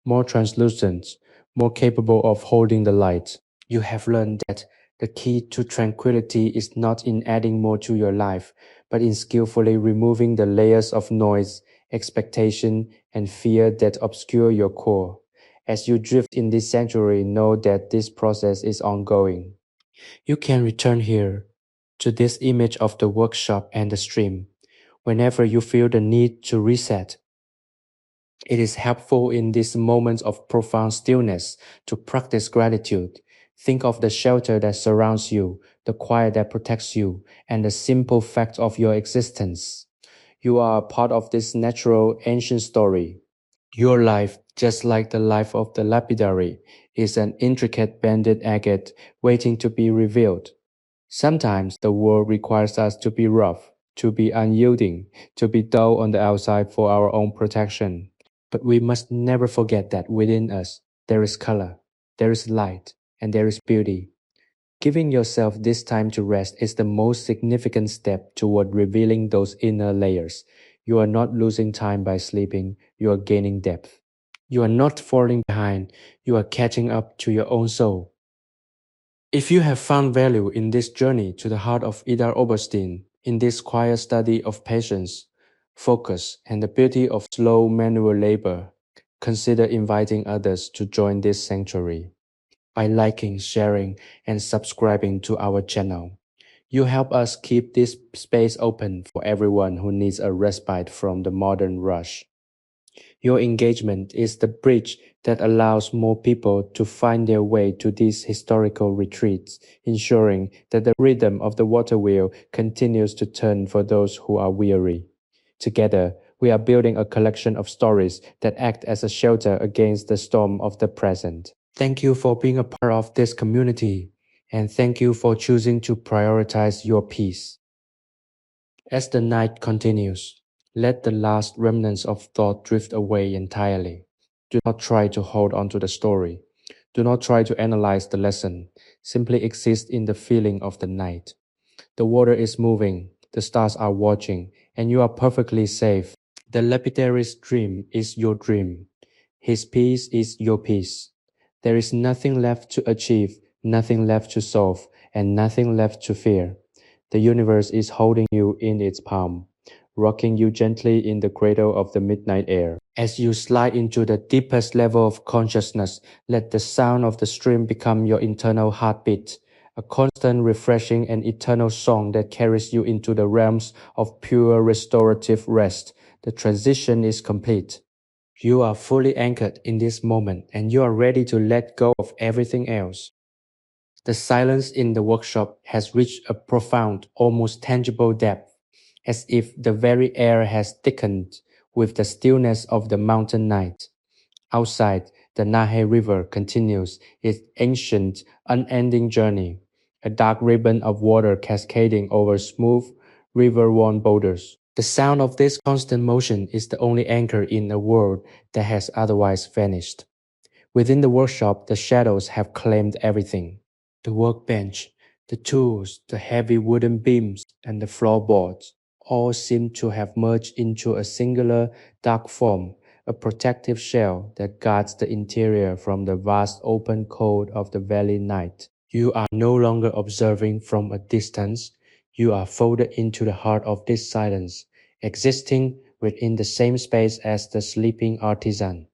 more translucent, more capable of holding the light. You have learned that the key to tranquility is not in adding more to your life, but in skillfully removing the layers of noise, expectation, and fear that obscure your core. As you drift in this sanctuary, know that this process is ongoing. You can return here to this image of the workshop and the stream whenever you feel the need to reset. It is helpful in these moments of profound stillness to practice gratitude. Think of the shelter that surrounds you, the quiet that protects you, and the simple fact of your existence. You are a part of this natural ancient story. Your life, just like the life of the lapidary, is an intricate banded agate waiting to be revealed. Sometimes the world requires us to be rough, to be unyielding, to be dull on the outside for our own protection. But we must never forget that within us there is color, there is light, and there is beauty. Giving yourself this time to rest is the most significant step toward revealing those inner layers. You are not losing time by sleeping, you are gaining depth. You are not falling behind, you are catching up to your own soul. If you have found value in this journey to the heart of Idar-Oberstein, in this quiet study of patience, focus, and the beauty of slow manual labor, consider inviting others to join this sanctuary by liking, sharing, and subscribing to our channel. You help us keep this space open for everyone who needs a respite from the modern rush. Your engagement is the bridge that allows more people to find their way to these historical retreats, ensuring that the rhythm of the water wheel continues to turn for those who are weary. Together, we are building a collection of stories that act as a shelter against the storm of the present. Thank you for being a part of this community, and thank you for choosing to prioritize your peace. As the night continues, let the last remnants of thought drift away entirely. Do not try to hold on to the story. Do not try to analyze the lesson. Simply exist in the feeling of the night. The water is moving, the stars are watching, and you are perfectly safe. The lapidary's dream is your dream. His peace is your peace. There is nothing left to achieve, nothing left to solve, and nothing left to fear. The universe is holding you in its palm, rocking you gently in the cradle of the midnight air. As you slide into the deepest level of consciousness, let the sound of the stream become your internal heartbeat, a constant, refreshing, and eternal song that carries you into the realms of pure restorative rest. The transition is complete. You are fully anchored in this moment and you are ready to let go of everything else. The silence in the workshop has reached a profound, almost tangible depth, as if the very air has thickened with the stillness of the mountain night. Outside, the Nahe River continues its ancient, unending journey, a dark ribbon of water cascading over smooth, river-worn boulders. The sound of this constant motion is the only anchor in a world that has otherwise vanished. Within the workshop, the shadows have claimed everything. The workbench, the tools, the heavy wooden beams, and the floorboards all seem to have merged into a singular dark form, a protective shell that guards the interior from the vast open cold of the valley night. You are no longer observing from a distance. You are folded into the heart of this silence, existing within the same space as the sleeping artisan.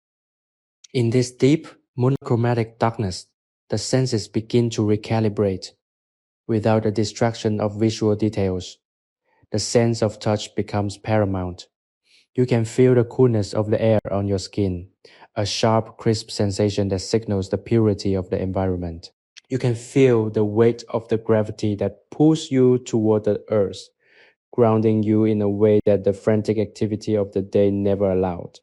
In this deep, monochromatic darkness, the senses begin to recalibrate. Without the distraction of visual details, the sense of touch becomes paramount. You can feel the coolness of the air on your skin, a sharp, crisp sensation that signals the purity of the environment. You can feel the weight of the gravity that pulls you toward the earth, grounding you in a way that the frantic activity of the day never allowed.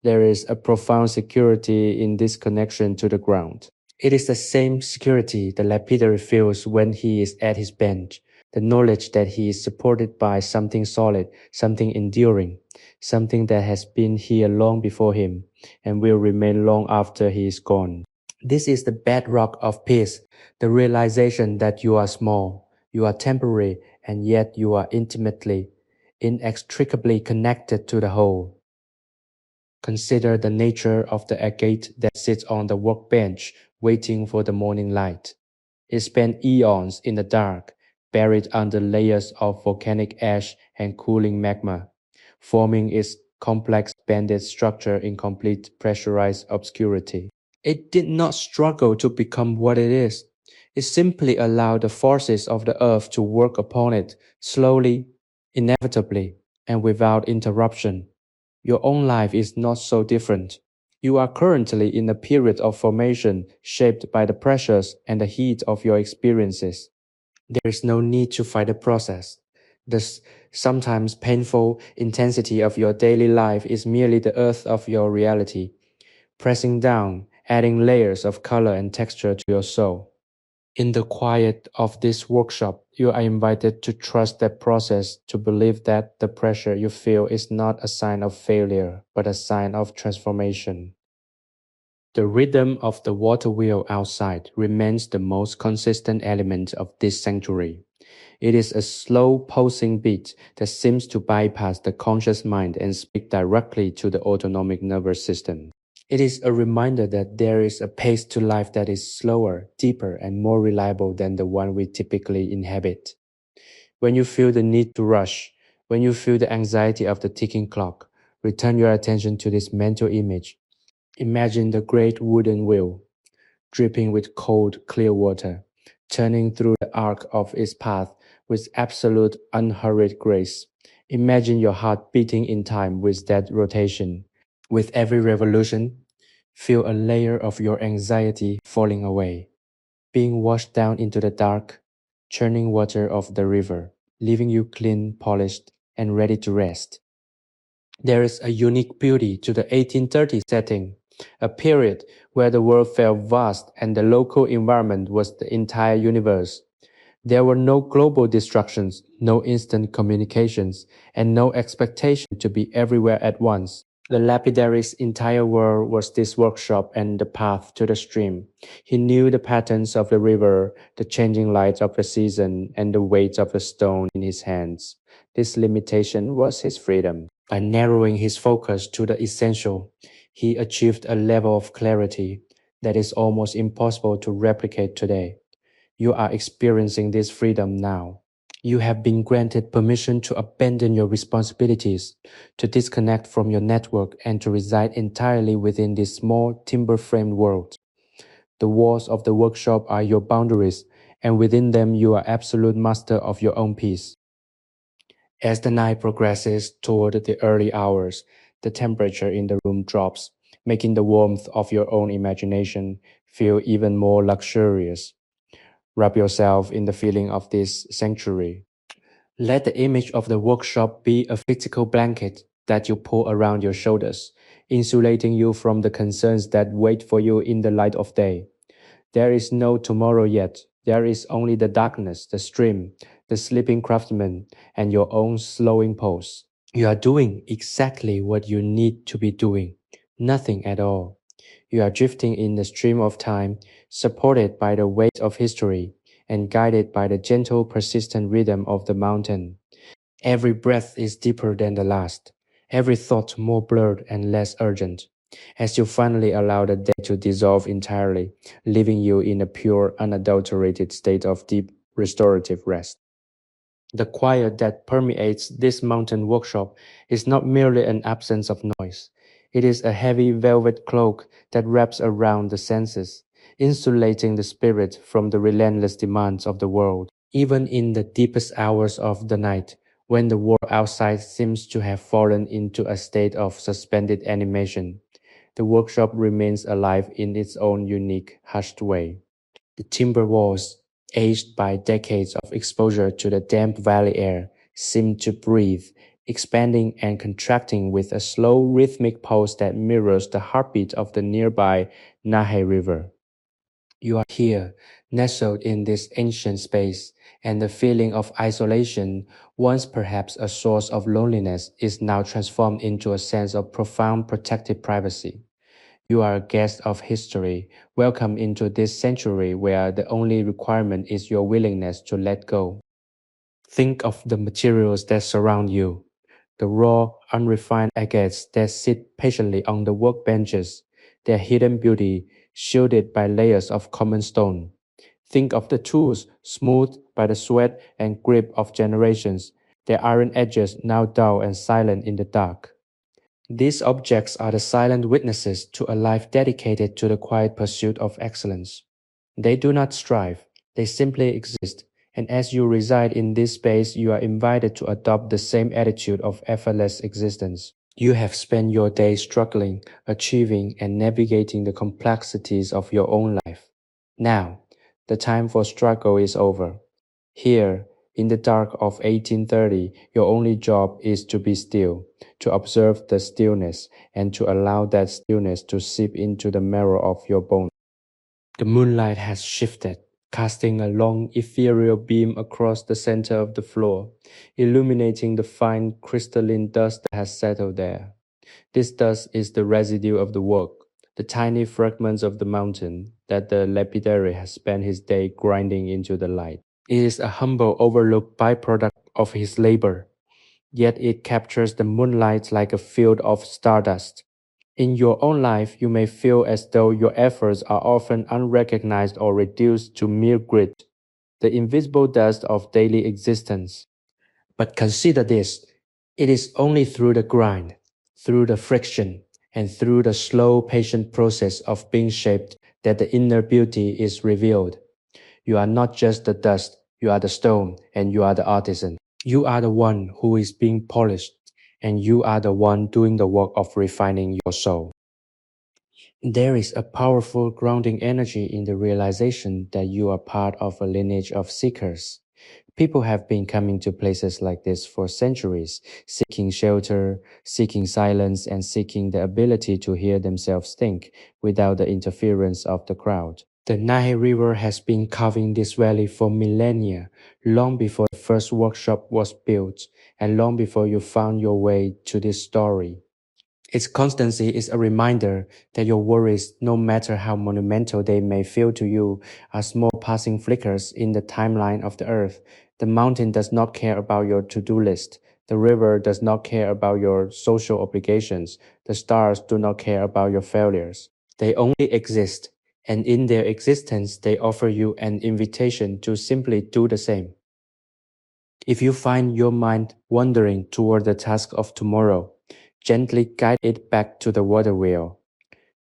There is a profound security in this connection to the ground. It is the same security the lapidary feels when he is at his bench, the knowledge that he is supported by something solid, something enduring, something that has been here long before him and will remain long after he is gone. This is the bedrock of peace, the realization that you are small, you are temporary, and yet you are intimately, inextricably connected to the whole. Consider the nature of the agate that sits on the workbench waiting for the morning light. It spent eons in the dark, buried under layers of volcanic ash and cooling magma, forming its complex banded structure in complete pressurized obscurity. It did not struggle to become what it is. It simply allowed the forces of the earth to work upon it slowly, inevitably, and without interruption. Your own life is not so different. You are currently in a period of formation shaped by the pressures and the heat of your experiences. There is no need to fight the process. The sometimes painful intensity of your daily life is merely the earth of your reality, pressing down, adding layers of color and texture to your soul. In the quiet of this workshop, you are invited to trust that process, to believe that the pressure you feel is not a sign of failure, but a sign of transformation. The rhythm of the water wheel outside remains the most consistent element of this sanctuary. It is a slow pulsing beat that seems to bypass the conscious mind and speak directly to the autonomic nervous system. It is a reminder that there is a pace to life that is slower, deeper, and more reliable than the one we typically inhabit. When you feel the need to rush, when you feel the anxiety of the ticking clock, return your attention to this mental image. Imagine the great wooden wheel, dripping with cold, clear water, turning through the arc of its path with absolute unhurried grace. Imagine your heart beating in time with that rotation. With every revolution, feel a layer of your anxiety falling away, being washed down into the dark, churning water of the river, leaving you clean, polished, and ready to rest. There is a unique beauty to the 1830 setting, a period where the world felt vast and the local environment was the entire universe. There were no global distractions, no instant communications, and no expectation to be everywhere at once. The lapidary's entire world was this workshop and the path to the stream. He knew the patterns of the river, the changing light of the season, and the weight of the stone in his hands. This limitation was his freedom. By narrowing his focus to the essential, he achieved a level of clarity that is almost impossible to replicate today. You are experiencing this freedom now. You have been granted permission to abandon your responsibilities, to disconnect from your network, and to reside entirely within this small timber-framed world. The walls of the workshop are your boundaries, and within them you are absolute master of your own peace. As the night progresses toward the early hours, the temperature in the room drops, making the warmth of your own imagination feel even more luxurious. Wrap yourself in the feeling of this sanctuary. Let the image of the workshop be a physical blanket that you pull around your shoulders, insulating you from the concerns that wait for you in the light of day. There is no tomorrow yet. There is only the darkness, the stream, the sleeping craftsman, and your own slowing pulse. You are doing exactly what you need to be doing, nothing at all. You are drifting in the stream of time, supported by the weight of history, and guided by the gentle, persistent rhythm of the mountain. Every breath is deeper than the last, every thought more blurred and less urgent. As you finally allow the day to dissolve entirely, leaving you in a pure, unadulterated state of deep, restorative rest. The quiet that permeates this mountain workshop is not merely an absence of noise. It is a heavy velvet cloak that wraps around the senses, insulating the spirit from the relentless demands of the world. Even in the deepest hours of the night, when the world outside seems to have fallen into a state of suspended animation, the workshop remains alive in its own unique, hushed way. The timber walls, aged by decades of exposure to the damp valley air, seem to breathe, expanding and contracting with a slow rhythmic pulse that mirrors the heartbeat of the nearby Nahe River. You are here, nestled in this ancient space, and the feeling of isolation, once perhaps a source of loneliness, is now transformed into a sense of profound protective privacy. You are a guest of history, welcome into this sanctuary where the only requirement is your willingness to let go. Think of the materials that surround you, the raw, unrefined agates that sit patiently on the workbenches, their hidden beauty shielded by layers of common stone. Think of the tools smoothed by the sweat and grip of generations, their iron edges now dull and silent in the dark. These objects are the silent witnesses to a life dedicated to the quiet pursuit of excellence. They do not strive, they simply exist, and as you reside in this space, you are invited to adopt the same attitude of effortless existence. You have spent your day struggling, achieving, and navigating the complexities of your own life. Now, the time for struggle is over. Here, in the dark of 1830, your only job is to be still, to observe the stillness, and to allow that stillness to seep into the marrow of your bones. The moonlight has shifted, casting a long, ethereal beam across the center of the floor, illuminating the fine crystalline dust that has settled there. This dust is the residue of the work, the tiny fragments of the mountain that the lapidary has spent his day grinding into the light. It is a humble, overlooked byproduct of his labor, yet it captures the moonlight like a field of stardust. In your own life, you may feel as though your efforts are often unrecognized or reduced to mere grit, the invisible dust of daily existence. But consider this, it is only through the grind, through the friction, and through the slow, patient process of being shaped that the inner beauty is revealed. You are not just the dust, you are the stone, and you are the artisan. You are the one who is being polished, and you are the one doing the work of refining your soul. There is a powerful grounding energy in the realization that you are part of a lineage of seekers. People have been coming to places like this for centuries, seeking shelter, seeking silence, and seeking the ability to hear themselves think without the interference of the crowd. The Nile River has been carving this valley for millennia, long before the first workshop was built, and long before you found your way to this story. Its constancy is a reminder that your worries, no matter how monumental they may feel to you, are small passing flickers in the timeline of the earth. The mountain does not care about your to-do list. The river does not care about your social obligations. The stars do not care about your failures. They only exist, and in their existence, they offer you an invitation to simply do the same. If you find your mind wandering toward the task of tomorrow, gently guide it back to the water wheel.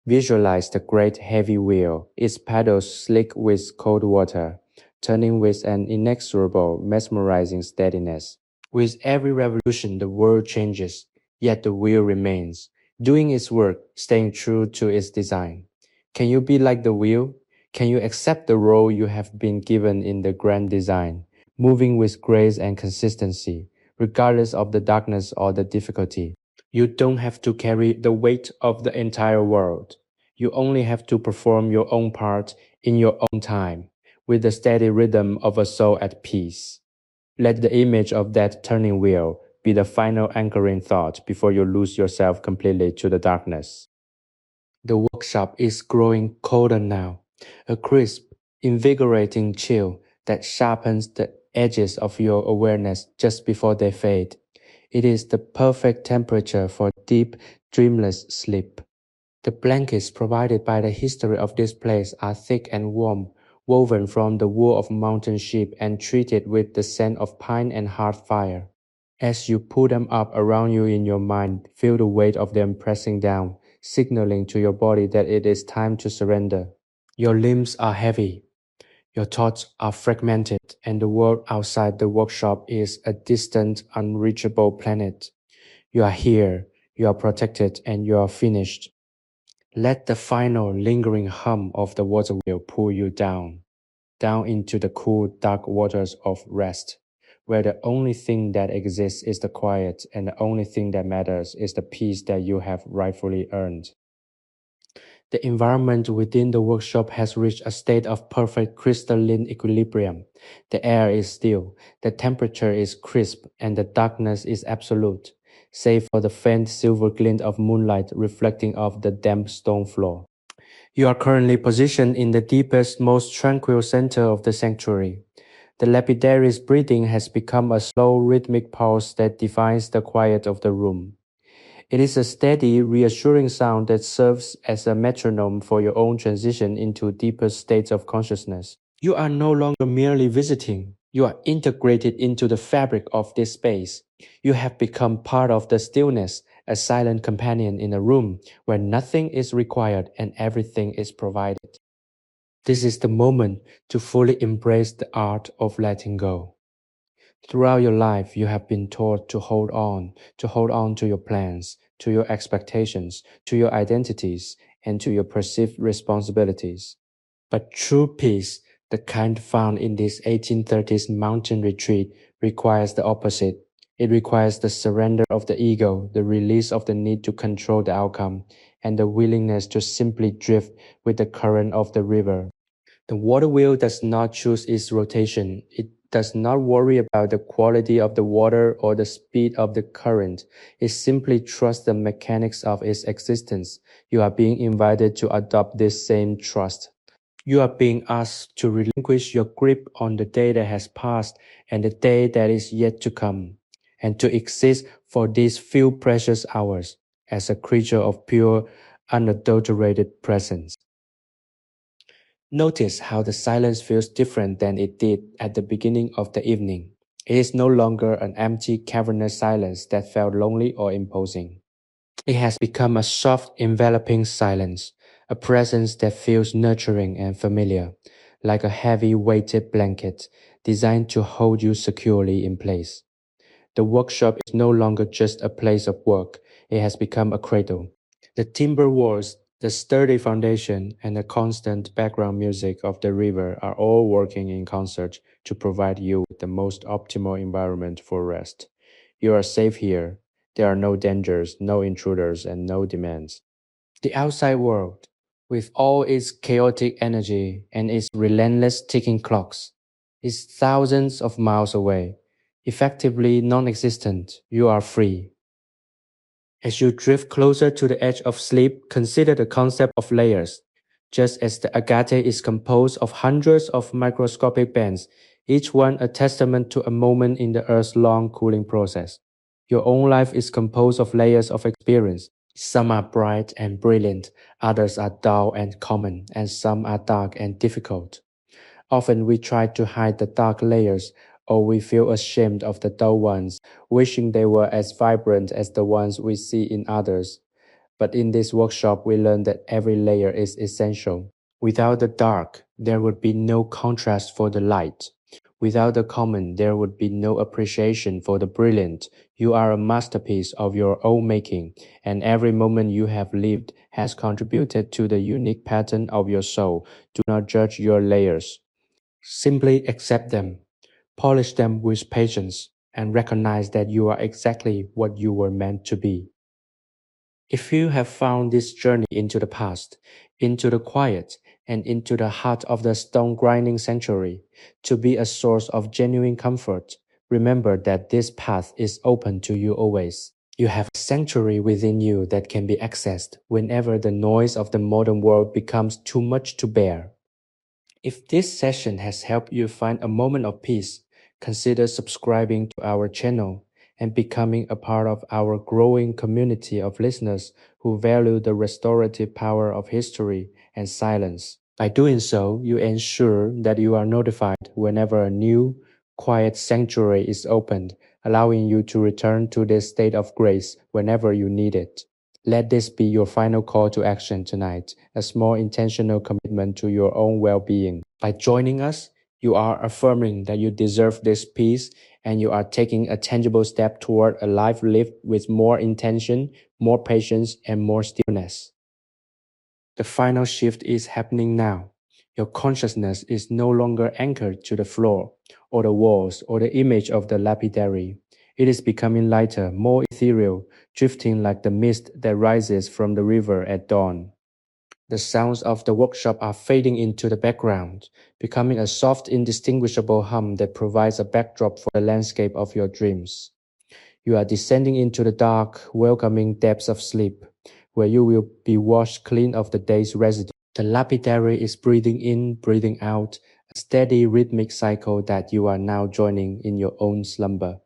Visualize the great heavy wheel, its paddles slick with cold water, turning with an inexorable, mesmerizing steadiness. With every revolution, the world changes, yet the wheel remains, doing its work, staying true to its design. Can you be like the wheel? Can you accept the role you have been given in the grand design, moving with grace and consistency, regardless of the darkness or the difficulty? You don't have to carry the weight of the entire world. You only have to perform your own part in your own time, with the steady rhythm of a soul at peace. Let the image of that turning wheel be the final anchoring thought before you lose yourself completely to the darkness. The workshop is growing colder now, a crisp, invigorating chill that sharpens the edges of your awareness just before they fade. It is the perfect temperature for deep, dreamless sleep. The blankets provided by the history of this place are thick and warm, woven from the wool of mountain sheep and treated with the scent of pine and hard fire. As you pull them up around you in your mind, feel the weight of them pressing down, signaling to your body that it is time to surrender. Your limbs are heavy, your thoughts are fragmented, and the world outside the workshop is a distant, unreachable planet. You are here, you are protected, and you are finished. Let the final lingering hum of the water wheel pull you down into the cool, dark waters of rest, where the only thing that exists is the quiet, and the only thing that matters is the peace that you have rightfully earned. The environment within the workshop has reached a state of perfect crystalline equilibrium. The air is still, the temperature is crisp, and the darkness is absolute, save for the faint silver glint of moonlight reflecting off the damp stone floor. You are currently positioned in the deepest, most tranquil center of the sanctuary. The lapidary's breathing has become a slow, rhythmic pulse that defines the quiet of the room. It is a steady, reassuring sound that serves as a metronome for your own transition into deeper states of consciousness. You are no longer merely visiting. You are integrated into the fabric of this space. You have become part of the stillness, a silent companion in a room where nothing is required and everything is provided. This is the moment to fully embrace the art of letting go. Throughout your life, you have been taught to hold on to your plans, to your expectations, to your identities, and to your perceived responsibilities. But true peace, the kind found in this 1830s mountain retreat, requires the opposite. It requires the surrender of the ego, the release of the need to control the outcome, and the willingness to simply drift with the current of the river. The water wheel does not choose its rotation. It does not worry about the quality of the water or the speed of the current. It simply trusts the mechanics of its existence. You are being invited to adopt this same trust. You are being asked to relinquish your grip on the day that has passed and the day that is yet to come, and to exist for these few precious hours as a creature of pure, unadulterated presence. Notice how the silence feels different than it did at the beginning of the evening. It is no longer an empty, cavernous silence that felt lonely or imposing. It has become a soft, enveloping silence, a presence that feels nurturing and familiar, like a heavy, weighted blanket designed to hold you securely in place. The workshop is no longer just a place of work, it has become a cradle. The timber walls, the sturdy foundation, and the constant background music of the river are all working in concert to provide you with the most optimal environment for rest. You are safe here. There are no dangers, no intruders, and no demands. The outside world, with all its chaotic energy and its relentless ticking clocks, is thousands of miles away. Effectively non existent, you are free. As you drift closer to the edge of sleep, consider the concept of layers. Just as the agate is composed of hundreds of microscopic bands, each one a testament to a moment in the Earth's long cooling process. Your own life is composed of layers of experience. Some are bright and brilliant, others are dull and common, and some are dark and difficult. Often we try to hide the dark layers, or we feel ashamed of the dull ones, wishing they were as vibrant as the ones we see in others. But in this workshop, we learn that every layer is essential. Without the dark, there would be no contrast for the light. Without the common, there would be no appreciation for the brilliant. You are a masterpiece of your own making, and every moment you have lived has contributed to the unique pattern of your soul. Do not judge your layers. Simply accept them, polish them with patience, and recognize that you are exactly what you were meant to be. If you have found this journey into the past, into the quiet, and into the heart of the stone grinding sanctuary to be a source of genuine comfort, remember that this path is open to you always. You have a sanctuary within you that can be accessed whenever the noise of the modern world becomes too much to bear. If this session has helped you find a moment of peace, consider subscribing to our channel and becoming a part of our growing community of listeners who value the restorative power of history and silence. By doing so, you ensure that you are notified whenever a new, quiet sanctuary is opened, allowing you to return to this state of grace whenever you need it. Let this be your final call to action tonight, a small intentional commitment to your own well-being. By joining us, you are affirming that you deserve this peace and you are taking a tangible step toward a life lived with more intention, more patience, and more stillness. The final shift is happening now. Your consciousness is no longer anchored to the floor, or the walls, or the image of the lapidary. It is becoming lighter, more ethereal, drifting like the mist that rises from the river at dawn. The sounds of the workshop are fading into the background, becoming a soft, indistinguishable hum that provides a backdrop for the landscape of your dreams. You are descending into the dark, welcoming depths of sleep, where you will be washed clean of the day's residue. The lapidary is breathing in, breathing out, a steady rhythmic cycle that you are now joining in your own slumber.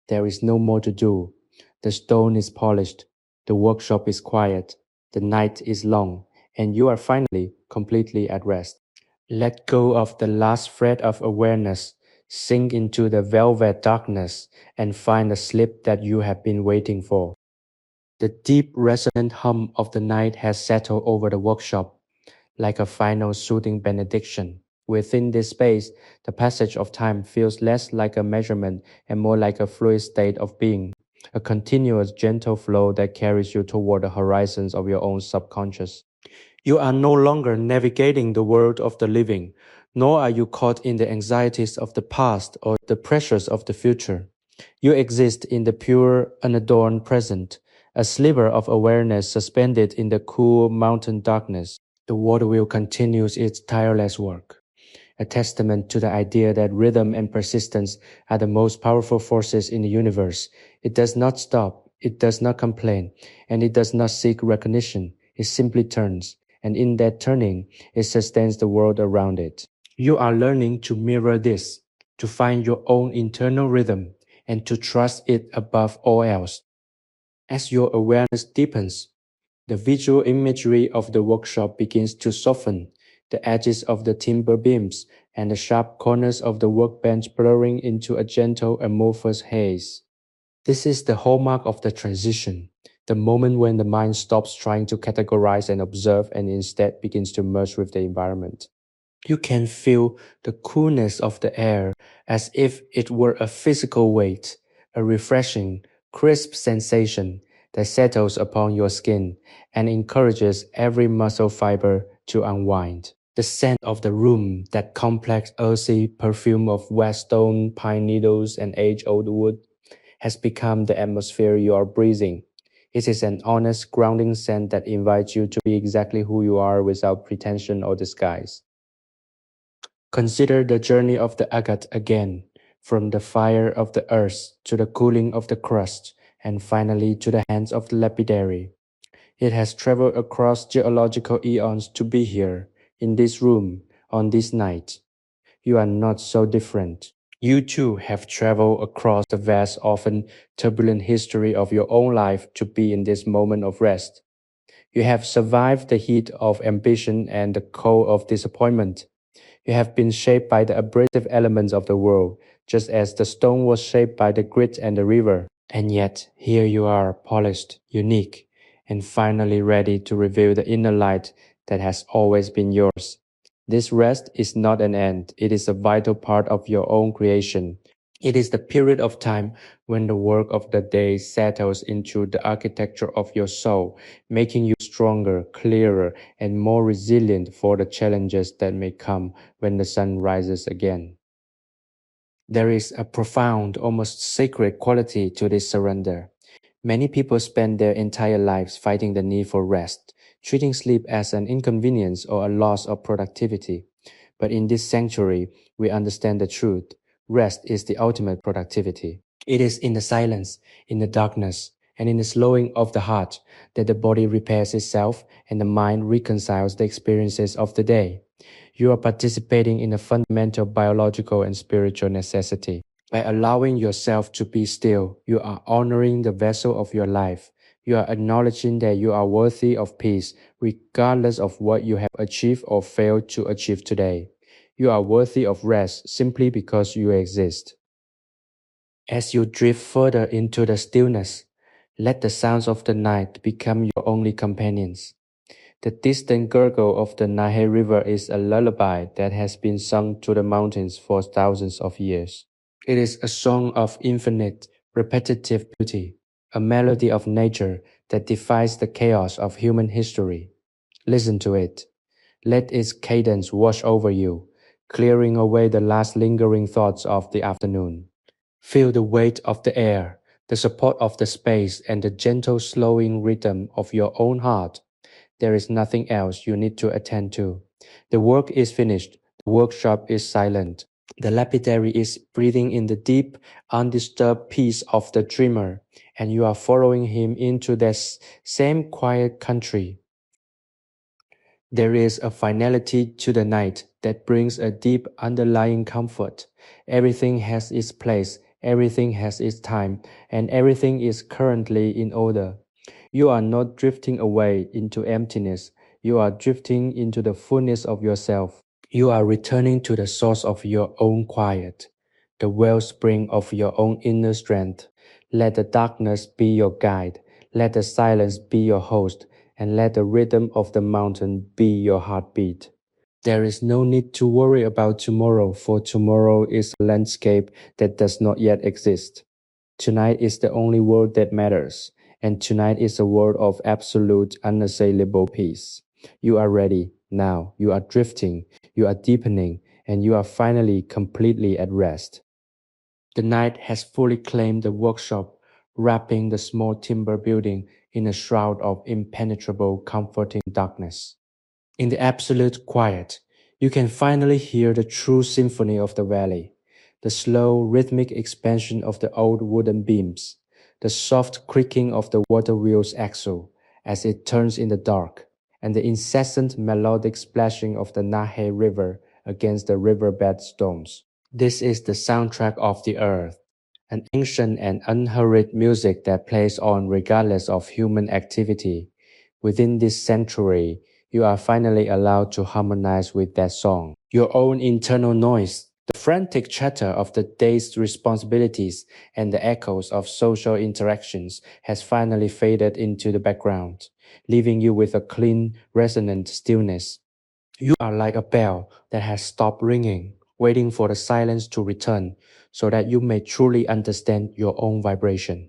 There is no more to do. The stone is polished, the workshop is quiet, the night is long, and you are finally completely at rest. Let go of the last thread of awareness, sink into the velvet darkness, and find the sleep that you have been waiting for. The deep resonant hum of the night has settled over the workshop, like a final soothing benediction. Within this space, the passage of time feels less like a measurement and more like a fluid state of being, a continuous gentle flow that carries you toward the horizons of your own subconscious. You are no longer navigating the world of the living, nor are you caught in the anxieties of the past or the pressures of the future. You exist in the pure, unadorned present, a sliver of awareness suspended in the cool mountain darkness. The water wheel continues its tireless work, a testament to the idea that rhythm and persistence are the most powerful forces in the universe. It does not stop, it does not complain, and it does not seek recognition. It simply turns, and in that turning, it sustains the world around it. You are learning to mirror this, to find your own internal rhythm, and to trust it above all else. As your awareness deepens, the visual imagery of the workshop begins to soften, the edges of the timber beams and the sharp corners of the workbench blurring into a gentle amorphous haze. This is the hallmark of the transition, the moment when the mind stops trying to categorize and observe and instead begins to merge with the environment. You can feel the coolness of the air as if it were a physical weight, a refreshing, crisp sensation that settles upon your skin and encourages every muscle fiber to unwind. The scent of the room, that complex, earthy perfume of wet stone, pine needles, and age-old wood, has become the atmosphere you are breathing. It is an honest, grounding scent that invites you to be exactly who you are without pretension or disguise. Consider the journey of the agate again, from the fire of the earth to the cooling of the crust, and finally to the hands of the lapidary. It has traveled across geological eons to be here, in this room, on this night. You are not so different. You too have traveled across the vast, often turbulent history of your own life to be in this moment of rest. You have survived the heat of ambition and the cold of disappointment. You have been shaped by the abrasive elements of the world, just as the stone was shaped by the grit and the river. And yet, here you are, polished, unique, and finally ready to reveal the inner light that has always been yours. This rest is not an end, it is a vital part of your own creation. It is the period of time when the work of the day settles into the architecture of your soul, making you stronger, clearer, and more resilient for the challenges that may come when the sun rises again. There is a profound, almost sacred quality to this surrender. Many people spend their entire lives fighting the need for rest, treating sleep as an inconvenience or a loss of productivity. But in this sanctuary, we understand the truth. Rest is the ultimate productivity. It is in the silence, in the darkness, and in the slowing of the heart that the body repairs itself and the mind reconciles the experiences of the day. You are participating in a fundamental biological and spiritual necessity. By allowing yourself to be still, you are honoring the vessel of your life. You are acknowledging that you are worthy of peace, regardless of what you have achieved or failed to achieve today. You are worthy of rest simply because you exist. As you drift further into the stillness, let the sounds of the night become your only companions. The distant gurgle of the Nahe River is a lullaby that has been sung to the mountains for thousands of years. It is a song of infinite, repetitive beauty, a melody of nature that defies the chaos of human history. Listen to it. Let its cadence wash over you, clearing away the last lingering thoughts of the afternoon. Feel the weight of the air, the support of the space, and the gentle slowing rhythm of your own heart. There is nothing else you need to attend to. The work is finished. The workshop is silent. The lapidary is breathing in the deep, undisturbed peace of the dreamer, and you are following him into that same quiet country. There is a finality to the night that brings a deep underlying comfort. Everything has its place, everything has its time, and everything is currently in order. You are not drifting away into emptiness, you are drifting into the fullness of yourself. You are returning to the source of your own quiet, the wellspring of your own inner strength. Let the darkness be your guide, let the silence be your host, and let the rhythm of the mountain be your heartbeat. There is no need to worry about tomorrow, for tomorrow is a landscape that does not yet exist. Tonight is the only world that matters, and tonight is a world of absolute, unassailable peace. You are ready now, you are drifting, you are deepening, and you are finally completely at rest. The night has fully claimed the workshop, wrapping the small timber building in a shroud of impenetrable, comforting darkness. In the absolute quiet, you can finally hear the true symphony of the valley, the slow, rhythmic expansion of the old wooden beams, the soft creaking of the water wheel's axle as it turns in the dark, and the incessant melodic splashing of the Nahe River against the riverbed stones. This is the soundtrack of the earth, an ancient and unhurried music that plays on regardless of human activity. Within this sanctuary, you are finally allowed to harmonize with that song. Your own internal noise, the frantic chatter of the day's responsibilities, and the echoes of social interactions has finally faded into the background, leaving you with a clean, resonant stillness. You are like a bell that has stopped ringing, waiting for the silence to return so that you may truly understand your own vibration.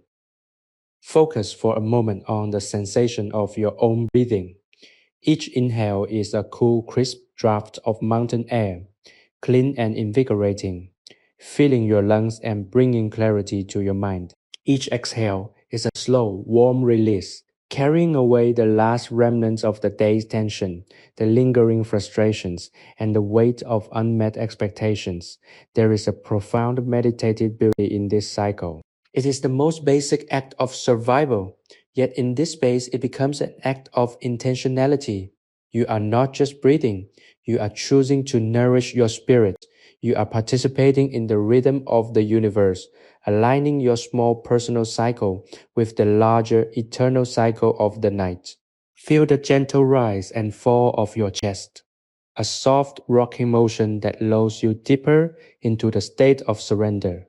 Focus for a moment on the sensation of your own breathing. Each inhale is a cool, crisp draft of mountain air, clean and invigorating, filling your lungs and bringing clarity to your mind. Each exhale is a slow, warm release, carrying away the last remnants of the day's tension, the lingering frustrations, and the weight of unmet expectations. There is a profound meditative beauty in this cycle. It is the most basic act of survival, yet in this space it becomes an act of intentionality. You are not just breathing, you are choosing to nourish your spirit. You are participating in the rhythm of the universe, aligning your small personal cycle with the larger eternal cycle of the night. Feel the gentle rise and fall of your chest, a soft rocking motion that lulls you deeper into the state of surrender.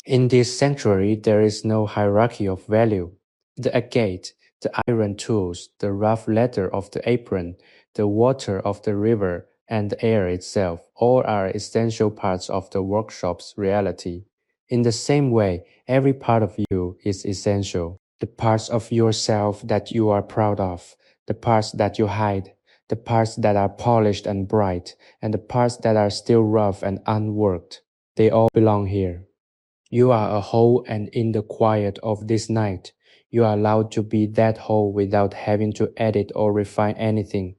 In this sanctuary, there is no hierarchy of value. The agate, the iron tools, the rough leather of the apron, the water of the river, and the air itself all are essential parts of the workshop's reality. In the same way, every part of you is essential. The parts of yourself that you are proud of, the parts that you hide, the parts that are polished and bright, and the parts that are still rough and unworked. They all belong here. You are a whole, and in the quiet of this night, you are allowed to be that whole without having to edit or refine anything.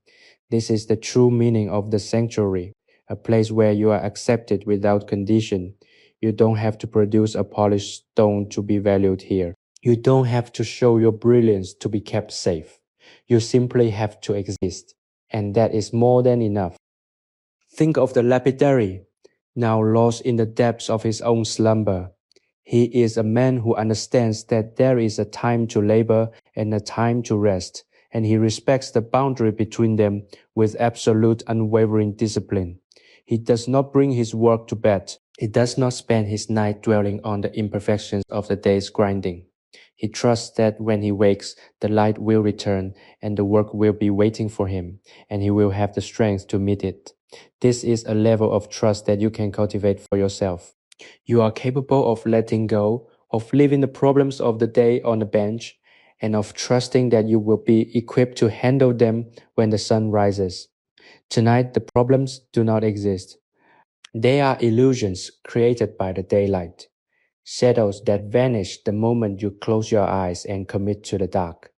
This is the true meaning of the sanctuary, a place where you are accepted without condition. You don't have to produce a polished stone to be valued here. You don't have to show your brilliance to be kept safe. You simply have to exist, and that is more than enough. Think of the lapidary, now lost in the depths of his own slumber. He is a man who understands that there is a time to labor and a time to rest, and he respects the boundary between them with absolute unwavering discipline. He does not bring his work to bed. He does not spend his night dwelling on the imperfections of the day's grinding. He trusts that when he wakes, the light will return and the work will be waiting for him, and he will have the strength to meet it. This is a level of trust that you can cultivate for yourself. You are capable of letting go, of leaving the problems of the day on the bench, and of trusting that you will be equipped to handle them when the sun rises. Tonight, the problems do not exist. They are illusions created by the daylight, shadows that vanish the moment you close your eyes and commit to the dark.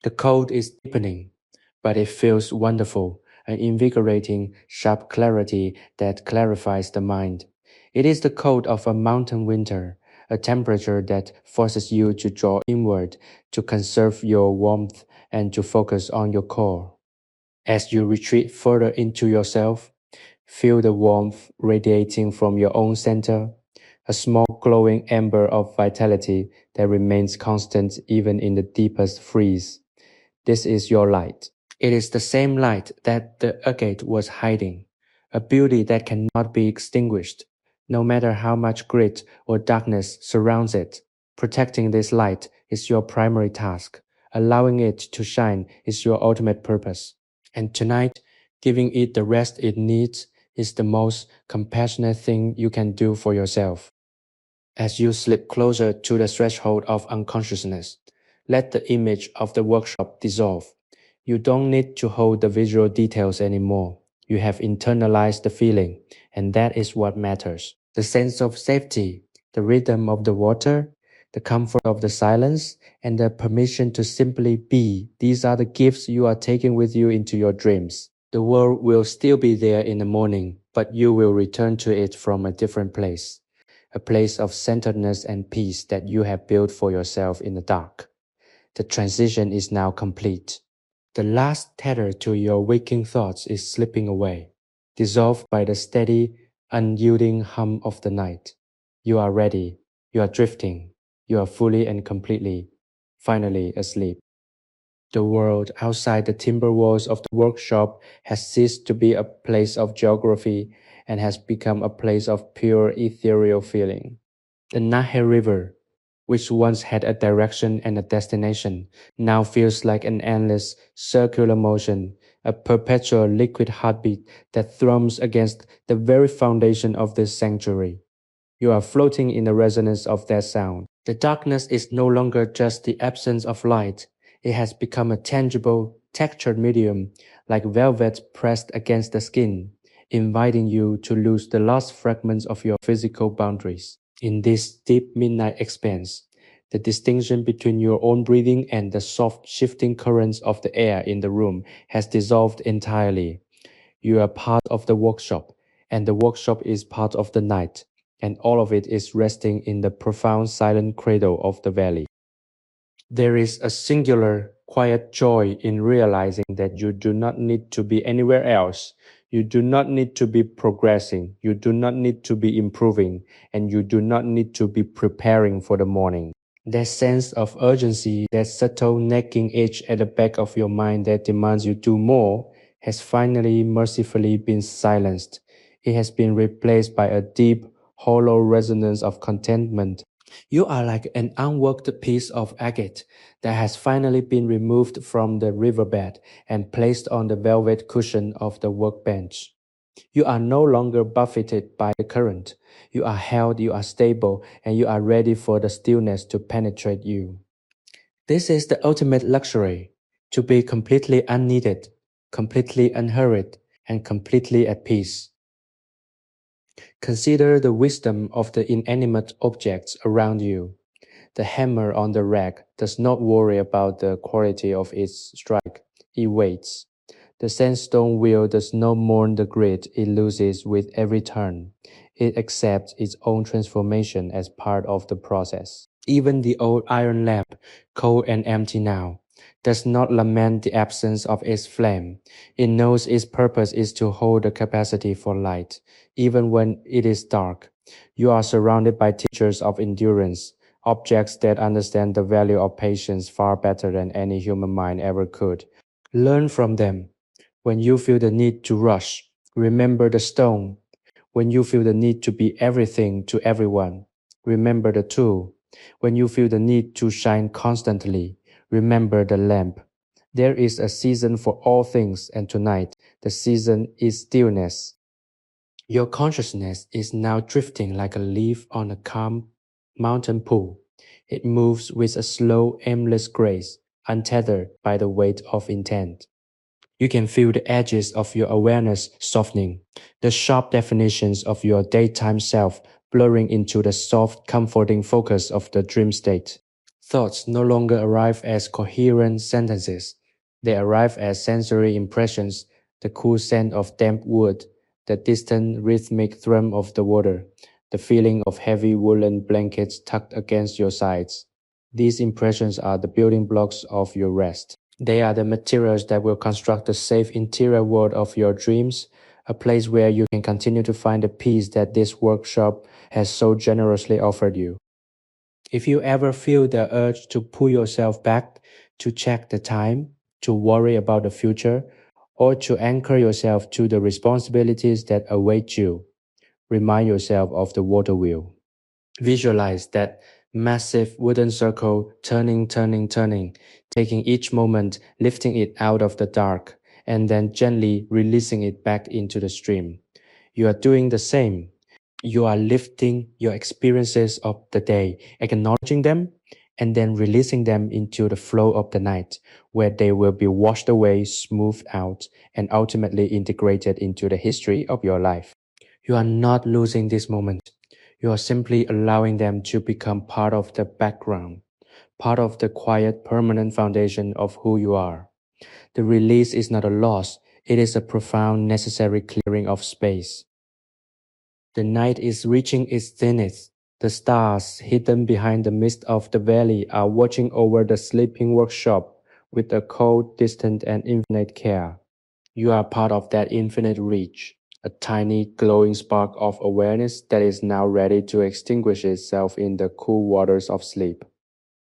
The cold is deepening, but it feels wonderful, an invigorating, sharp clarity that clarifies the mind. It is the cold of a mountain winter, a temperature that forces you to draw inward, to conserve your warmth, and to focus on your core. As you retreat further into yourself, feel the warmth radiating from your own center, a small glowing ember of vitality that remains constant even in the deepest freeze. This is your light. It is the same light that the agate was hiding, a beauty that cannot be extinguished, no matter how much grit or darkness surrounds it. Protecting this light is your primary task. Allowing it to shine is your ultimate purpose. And tonight, giving it the rest it needs is the most compassionate thing you can do for yourself. As you slip closer to the threshold of unconsciousness, let the image of the workshop dissolve. You don't need to hold the visual details anymore. You have internalized the feeling, and that is what matters. The sense of safety, the rhythm of the water, the comfort of the silence, and the permission to simply be. These are the gifts you are taking with you into your dreams. The world will still be there in the morning, but you will return to it from a different place. A place of centeredness and peace that you have built for yourself in the dark. The transition is now complete. The last tether to your waking thoughts is slipping away, dissolved by the steady, unyielding hum of the night. You are ready. You are drifting. You are fully and completely, finally asleep. The world outside the timber walls of the workshop has ceased to be a place of geography and has become a place of pure ethereal feeling. The Nahe River, which once had a direction and a destination, now feels like an endless circular motion, a perpetual liquid heartbeat that thrums against the very foundation of this sanctuary. You are floating in the resonance of that sound. The darkness is no longer just the absence of light. It has become a tangible, textured medium, like velvet pressed against the skin, inviting you to lose the last fragments of your physical boundaries. In this deep midnight expanse, the distinction between your own breathing and the soft shifting currents of the air in the room has dissolved entirely. You are part of the workshop, and the workshop is part of the night, and all of it is resting in the profound silent cradle of the valley. There is a singular, quiet joy in realizing that you do not need to be anywhere else. You do not need to be progressing. You do not need to be improving. And you do not need to be preparing for the morning. That sense of urgency, that subtle nagging itch at the back of your mind that demands you do more, has finally mercifully been silenced. It has been replaced by a deep, hollow resonance of contentment. You are like an unworked piece of agate that has finally been removed from the riverbed and placed on the velvet cushion of the workbench. You are no longer buffeted by the current. You are held, you are stable, and you are ready for the stillness to penetrate you. This is the ultimate luxury, to be completely unneeded, completely unhurried, and completely at peace. Consider the wisdom of the inanimate objects around you. The hammer on the rack does not worry about the quality of its strike. It waits. The sandstone wheel does not mourn the grit it loses with every turn. It accepts its own transformation as part of the process. Even the old iron lamp, cold and empty now, does not lament the absence of its flame. It knows its purpose is to hold the capacity for light, even when it is dark. You are surrounded by teachers of endurance, objects that understand the value of patience far better than any human mind ever could. Learn from them. When you feel the need to rush, remember the stone. When you feel the need to be everything to everyone, remember the tool. When you feel the need to shine constantly, remember the lamp. There is a season for all things, and tonight, the season is stillness. Your consciousness is now drifting like a leaf on a calm mountain pool. It moves with a slow, aimless grace, untethered by the weight of intent. You can feel the edges of your awareness softening, the sharp definitions of your daytime self blurring into the soft, comforting focus of the dream state. Thoughts no longer arrive as coherent sentences. They arrive as sensory impressions, the cool scent of damp wood, the distant rhythmic thrum of the water, the feeling of heavy woolen blankets tucked against your sides. These impressions are the building blocks of your rest. They are the materials that will construct the safe interior world of your dreams, a place where you can continue to find the peace that this workshop has so generously offered you. If you ever feel the urge to pull yourself back, to check the time, to worry about the future, or to anchor yourself to the responsibilities that await you, remind yourself of the water wheel. Visualize that massive wooden circle turning, taking each moment, lifting it out of the dark, and then gently releasing it back into the stream. You are doing the same. You are lifting your experiences of the day, acknowledging them, and then releasing them into the flow of the night, where they will be washed away, smoothed out, and ultimately integrated into the history of your life. You are not losing this moment. You are simply allowing them to become part of the background, part of the quiet, permanent foundation of who you are. The release is not a loss, it is a profound, necessary clearing of space. The night is reaching its zenith. The stars, hidden behind the mist of the valley, are watching over the sleeping workshop with a cold, distant, and infinite care. You are part of that infinite reach, a tiny, glowing spark of awareness that is now ready to extinguish itself in the cool waters of sleep.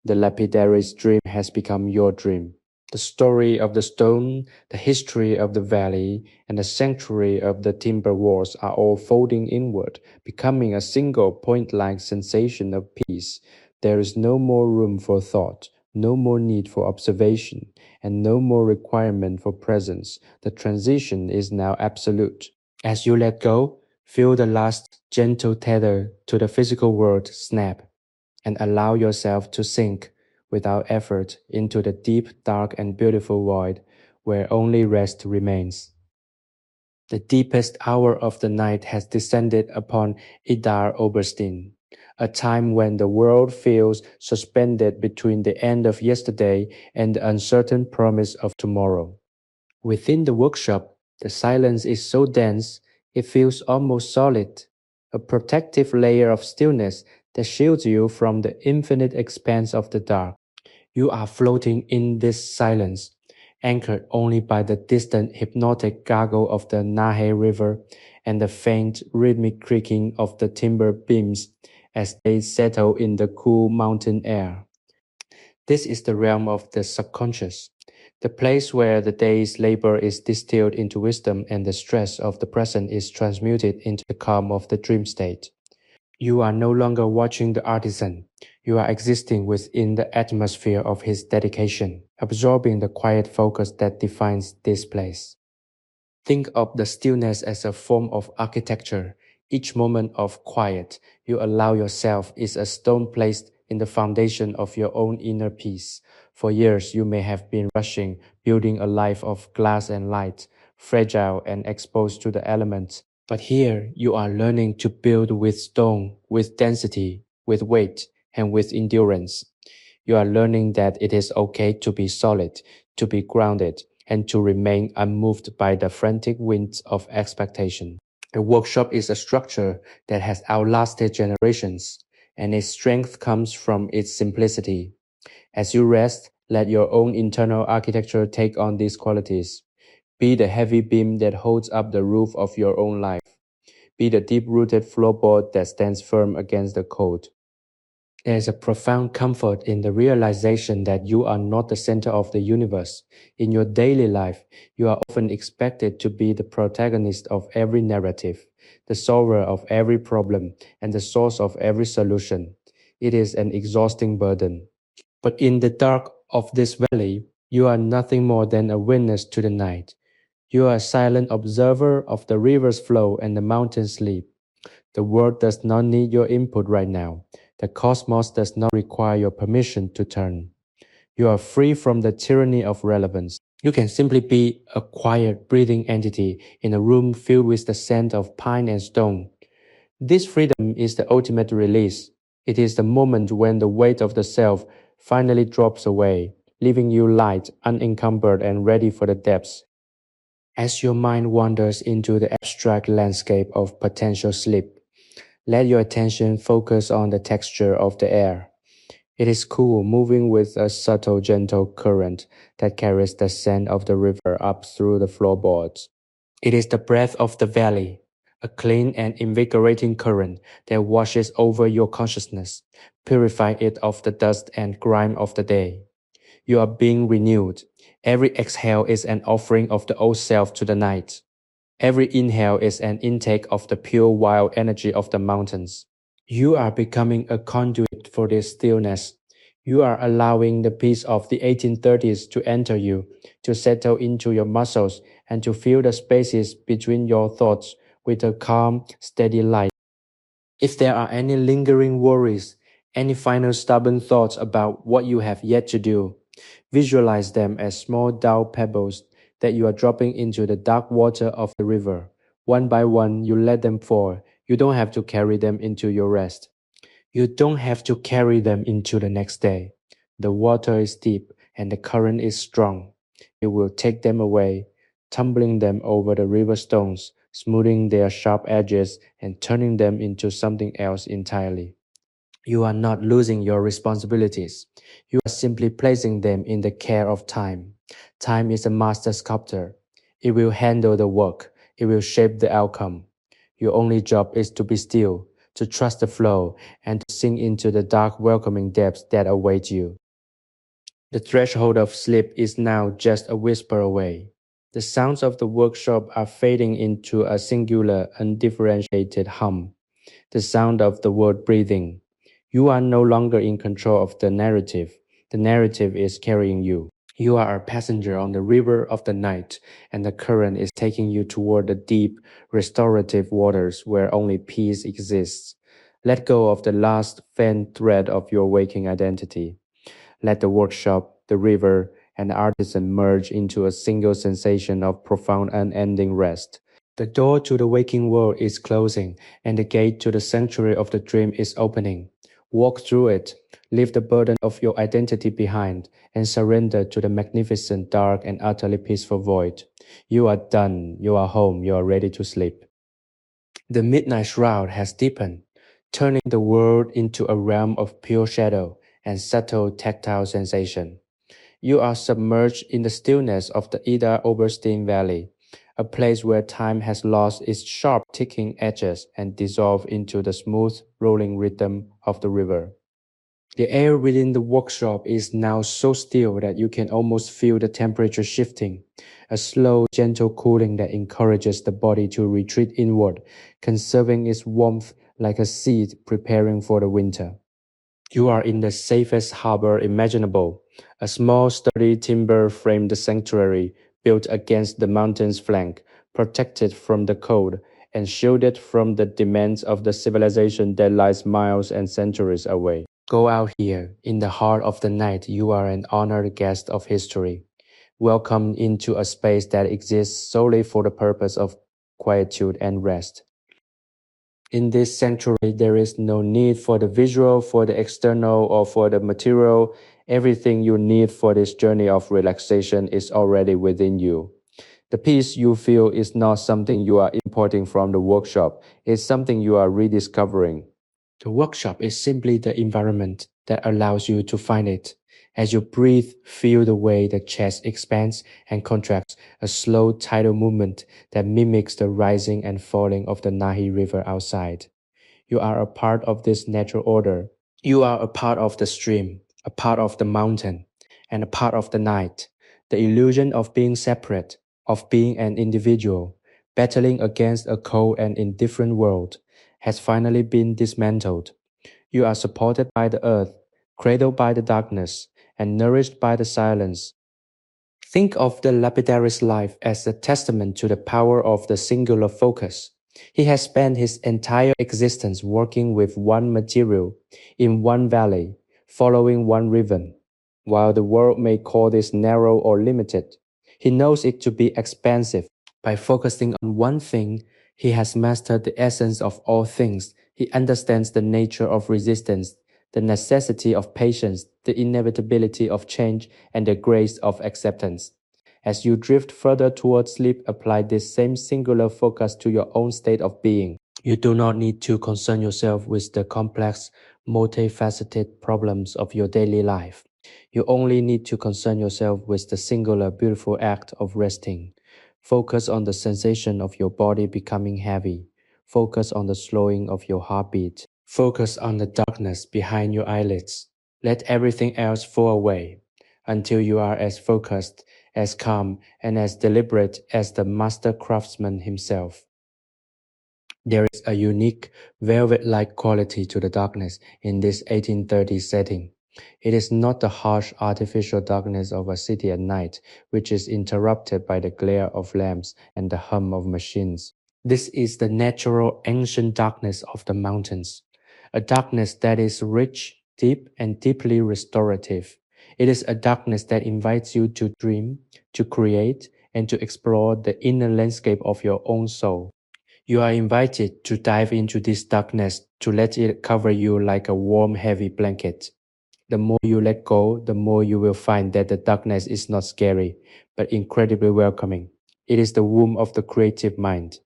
The lapidary's dream has become your dream. The story of the stone, the history of the valley, and the sanctuary of the timber walls are all folding inward, becoming a single point-like sensation of peace. There is no more room for thought, no more need for observation, and no more requirement for presence. The transition is now absolute. As you let go, feel the last gentle tether to the physical world snap, and allow yourself to sink without effort into the deep, dark, and beautiful void where only rest remains. The deepest hour of the night has descended upon Idar-Oberstein, a time when the world feels suspended between the end of yesterday and the uncertain promise of tomorrow. Within the workshop, the silence is so dense it feels almost solid, a protective layer of stillness that shields you from the infinite expanse of the dark. You are floating in this silence, anchored only by the distant hypnotic gargle of the Nahe River and the faint rhythmic creaking of the timber beams as they settle in the cool mountain air. This is the realm of the subconscious, the place where the day's labor is distilled into wisdom and the stress of the present is transmuted into the calm of the dream state. You are no longer watching the artisan. You are existing within the atmosphere of his dedication, absorbing the quiet focus that defines this place. Think of the stillness as a form of architecture. Each moment of quiet you allow yourself is a stone placed in the foundation of your own inner peace. For years you may have been rushing, building a life of glass and light, fragile and exposed to the elements. But here you are learning to build with stone, with density, with weight, and with endurance. You are learning that it is okay to be solid, to be grounded, and to remain unmoved by the frantic winds of expectation. The workshop is a structure that has outlasted generations, and its strength comes from its simplicity. As you rest, let your own internal architecture take on these qualities. Be the heavy beam that holds up the roof of your own life. Be the deep-rooted floorboard that stands firm against the cold. There is a profound comfort in the realization that you are not the center of the universe. In your daily life, you are often expected to be the protagonist of every narrative, the solver of every problem, and the source of every solution. It is an exhausting burden. But in the dark of this valley, you are nothing more than a witness to the night. You are a silent observer of the river's flow and the mountain's sleep. The world does not need your input right now. The cosmos does not require your permission to turn. You are free from the tyranny of relevance. You can simply be a quiet, breathing entity in a room filled with the scent of pine and stone. This freedom is the ultimate release. It is the moment when the weight of the self finally drops away, leaving you light, unencumbered, and ready for the depths. As your mind wanders into the abstract landscape of potential sleep, let your attention focus on the texture of the air. It is cool, moving with a subtle, gentle current that carries the scent of the river up through the floorboards. It is the breath of the valley, a clean and invigorating current that washes over your consciousness, purifying it of the dust and grime of the day. You are being renewed. Every exhale is an offering of the old self to the night. Every inhale is an intake of the pure wild energy of the mountains. You are becoming a conduit for this stillness. You are allowing the peace of the 1830s to enter you, to settle into your muscles, and to fill the spaces between your thoughts with a calm, steady light. If there are any lingering worries, any final stubborn thoughts about what you have yet to do, visualize them as small dull pebbles that you are dropping into the dark water of the river. One by one, you let them fall. You don't have to carry them into your rest. You don't have to carry them into the next day. The water is deep and the current is strong. You will take them away, tumbling them over the river stones, smoothing their sharp edges and turning them into something else entirely. You are not losing your responsibilities. You are simply placing them in the care of time. Time is a master sculptor. It will handle the work. It will shape the outcome. Your only job is to be still, to trust the flow, and to sink into the dark, welcoming depths that await you. The threshold of sleep is now just a whisper away. The sounds of the workshop are fading into a singular, undifferentiated hum, the sound of the word breathing. You are no longer in control of the narrative. The narrative is carrying you. You are a passenger on the river of the night, and the current is taking you toward the deep, restorative waters where only peace exists. Let go of the last faint thread of your waking identity. Let the workshop, the river, and the artisan merge into a single sensation of profound unending rest. The door to the waking world is closing, and the gate to the sanctuary of the dream is opening. Walk through it, leave the burden of your identity behind, and surrender to the magnificent, dark, and utterly peaceful void. You are done, you are home, you are ready to sleep. The midnight shroud has deepened, turning the world into a realm of pure shadow and subtle tactile sensation. You are submerged in the stillness of the Idar-Oberstein Valley, a place where time has lost its sharp ticking edges and dissolved into the smooth, rolling rhythm of the river. The air within the workshop is now so still that you can almost feel the temperature shifting, a slow, gentle cooling that encourages the body to retreat inward, conserving its warmth like a seed preparing for the winter. You are in the safest harbor imaginable, a small, sturdy timber-framed sanctuary built against the mountain's flank, protected from the cold and shielded from the demands of the civilization that lies miles and centuries away. Go out here. In the heart of the night, you are an honored guest of history, welcomed into a space that exists solely for the purpose of quietude and rest. In this sanctuary, there is no need for the visual, for the external, or for the material. Everything you need for this journey of relaxation is already within you. The peace you feel is not something you are importing from the workshop, it's something you are rediscovering. The workshop is simply the environment that allows you to find it. As you breathe, feel the way the chest expands and contracts, a slow tidal movement that mimics the rising and falling of the Nahi River outside. You are a part of this natural order. You are a part of the stream, a part of the mountain, and a part of the night. The illusion of being separate, of being an individual, battling against a cold and indifferent world, has finally been dismantled. You are supported by the earth, cradled by the darkness, and nourished by the silence. Think of the lapidary's life as a testament to the power of the singular focus. He has spent his entire existence working with one material, in one valley, following one rhythm. While the world may call this narrow or limited, he knows it to be expansive. By focusing on one thing, he has mastered the essence of all things. He understands the nature of resistance, the necessity of patience, the inevitability of change, and the grace of acceptance. As you drift further towards sleep, apply this same singular focus to your own state of being. You do not need to concern yourself with the complex, multifaceted problems of your daily life. You only need to concern yourself with the singular beautiful act of resting. Focus on the sensation of your body becoming heavy. Focus on the slowing of your heartbeat. Focus on the darkness behind your eyelids. Let everything else fall away until you are as focused, as calm, and as deliberate as the master craftsman himself. There is a unique velvet-like quality to the darkness in this 1830s setting. It is not the harsh artificial darkness of a city at night, which is interrupted by the glare of lamps and the hum of machines. This is the natural ancient darkness of the mountains, a darkness that is rich, deep, and deeply restorative. It is a darkness that invites you to dream, to create, and to explore the inner landscape of your own soul. You are invited to dive into this darkness, to let it cover you like a warm, heavy blanket. The more you let go, the more you will find that the darkness is not scary, but incredibly welcoming. It is the womb of the creative mind.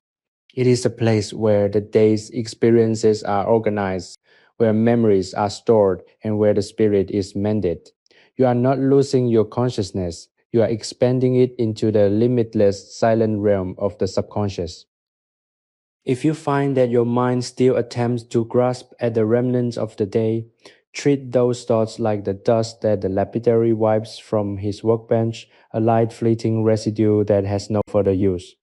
It is a place where the day's experiences are organized, where memories are stored, and where the spirit is mended. You are not losing your consciousness, you are expanding it into the limitless silent realm of the subconscious. If you find that your mind still attempts to grasp at the remnants of the day, treat those thoughts like the dust that the lapidary wipes from his workbench, a light fleeting residue that has no further use.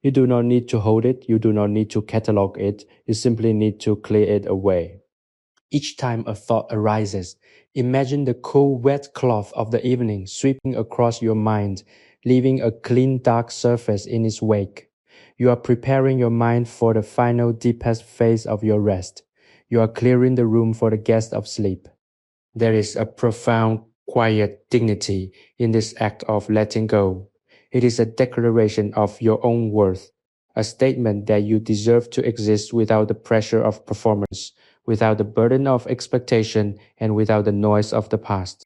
You do not need to hold it, you do not need to catalog it, you simply need to clear it away. Each time a thought arises, imagine the cool, wet cloth of the evening sweeping across your mind, leaving a clean, dark surface in its wake. You are preparing your mind for the final, deepest phase of your rest. You are clearing the room for the guest of sleep. There is a profound, quiet dignity in this act of letting go. It is a declaration of your own worth, a statement that you deserve to exist without the pressure of performance, without the burden of expectation, and without the noise of the past.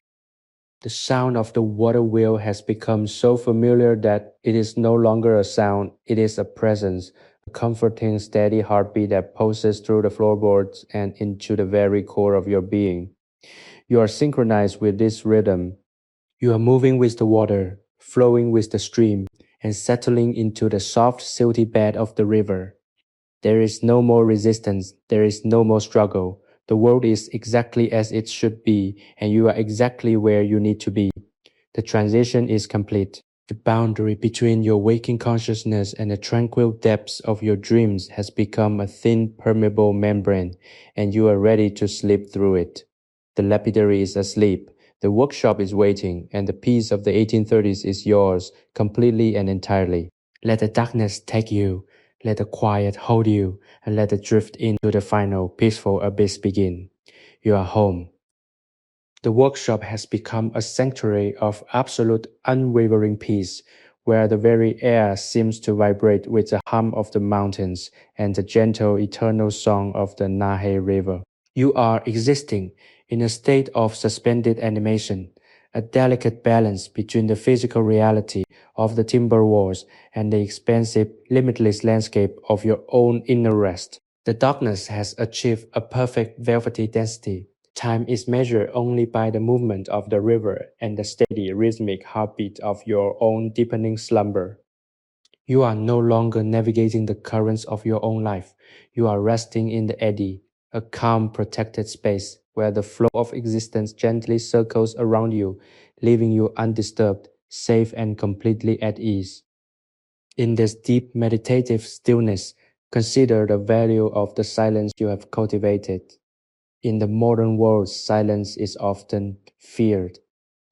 The sound of the water wheel has become so familiar that it is no longer a sound, it is a presence, a comforting, steady heartbeat that pulses through the floorboards and into the very core of your being. You are synchronized with this rhythm. You are moving with the water, flowing with the stream, and settling into the soft, silty bed of the river. There is no more resistance, there is no more struggle. The world is exactly as it should be, and you are exactly where you need to be. The transition is complete. The boundary between your waking consciousness and the tranquil depths of your dreams has become a thin, permeable membrane, and you are ready to slip through it. The lapidary is asleep, the workshop is waiting, and the peace of the 1830s is yours, completely and entirely. Let the darkness take you, let the quiet hold you, and let the drift into the final, peaceful abyss begin. You are home. The workshop has become a sanctuary of absolute unwavering peace, where the very air seems to vibrate with the hum of the mountains and the gentle eternal song of the Nahe River. You are existing in a state of suspended animation, a delicate balance between the physical reality of the timber walls and the expansive, limitless landscape of your own inner rest. The darkness has achieved a perfect velvety density. Time is measured only by the movement of the river and the steady rhythmic heartbeat of your own deepening slumber. You are no longer navigating the currents of your own life. You are resting in the eddy, a calm, protected space where the flow of existence gently circles around you, leaving you undisturbed, safe, and completely at ease. In this deep meditative stillness, consider the value of the silence you have cultivated. In the modern world, silence is often feared.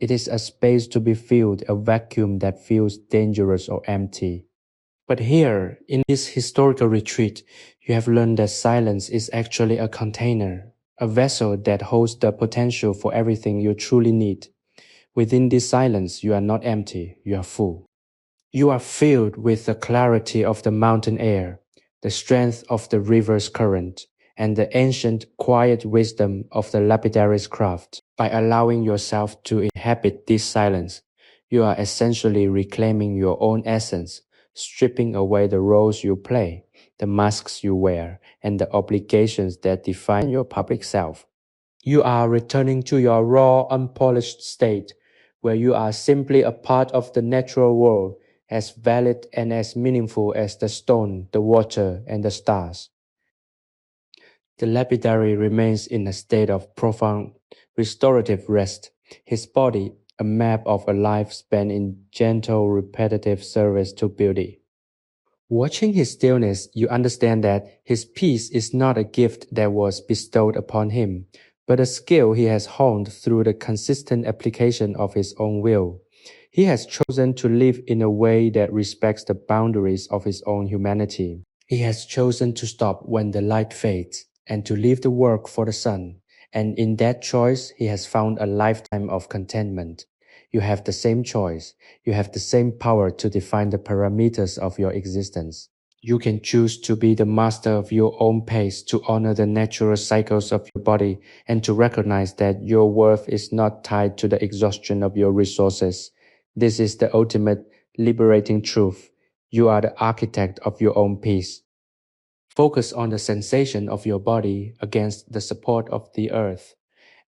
It is a space to be filled, a vacuum that feels dangerous or empty. But here, in this historical retreat, you have learned that silence is actually a container, a vessel that holds the potential for everything you truly need. Within this silence, you are not empty, you are full. You are filled with the clarity of the mountain air, the strength of the river's current, and the ancient, quiet wisdom of the lapidary's craft. By allowing yourself to inhabit this silence, you are essentially reclaiming your own essence, stripping away the roles you play, the masks you wear, and the obligations that define your public self. You are returning to your raw, unpolished state, where you are simply a part of the natural world, as valid and as meaningful as the stone, the water, and the stars. The lapidary remains in a state of profound restorative rest, his body a map of a life spent in gentle, repetitive service to beauty. Watching his stillness, you understand that his peace is not a gift that was bestowed upon him, but a skill he has honed through the consistent application of his own will. He has chosen to live in a way that respects the boundaries of his own humanity. He has chosen to stop when the light fades and to leave the work for the sun. And in that choice, he has found a lifetime of contentment. You have the same choice. You have the same power to define the parameters of your existence. You can choose to be the master of your own pace, to honor the natural cycles of your body, and to recognize that your worth is not tied to the exhaustion of your resources. This is the ultimate liberating truth. You are the architect of your own peace. Focus on the sensation of your body against the support of the earth.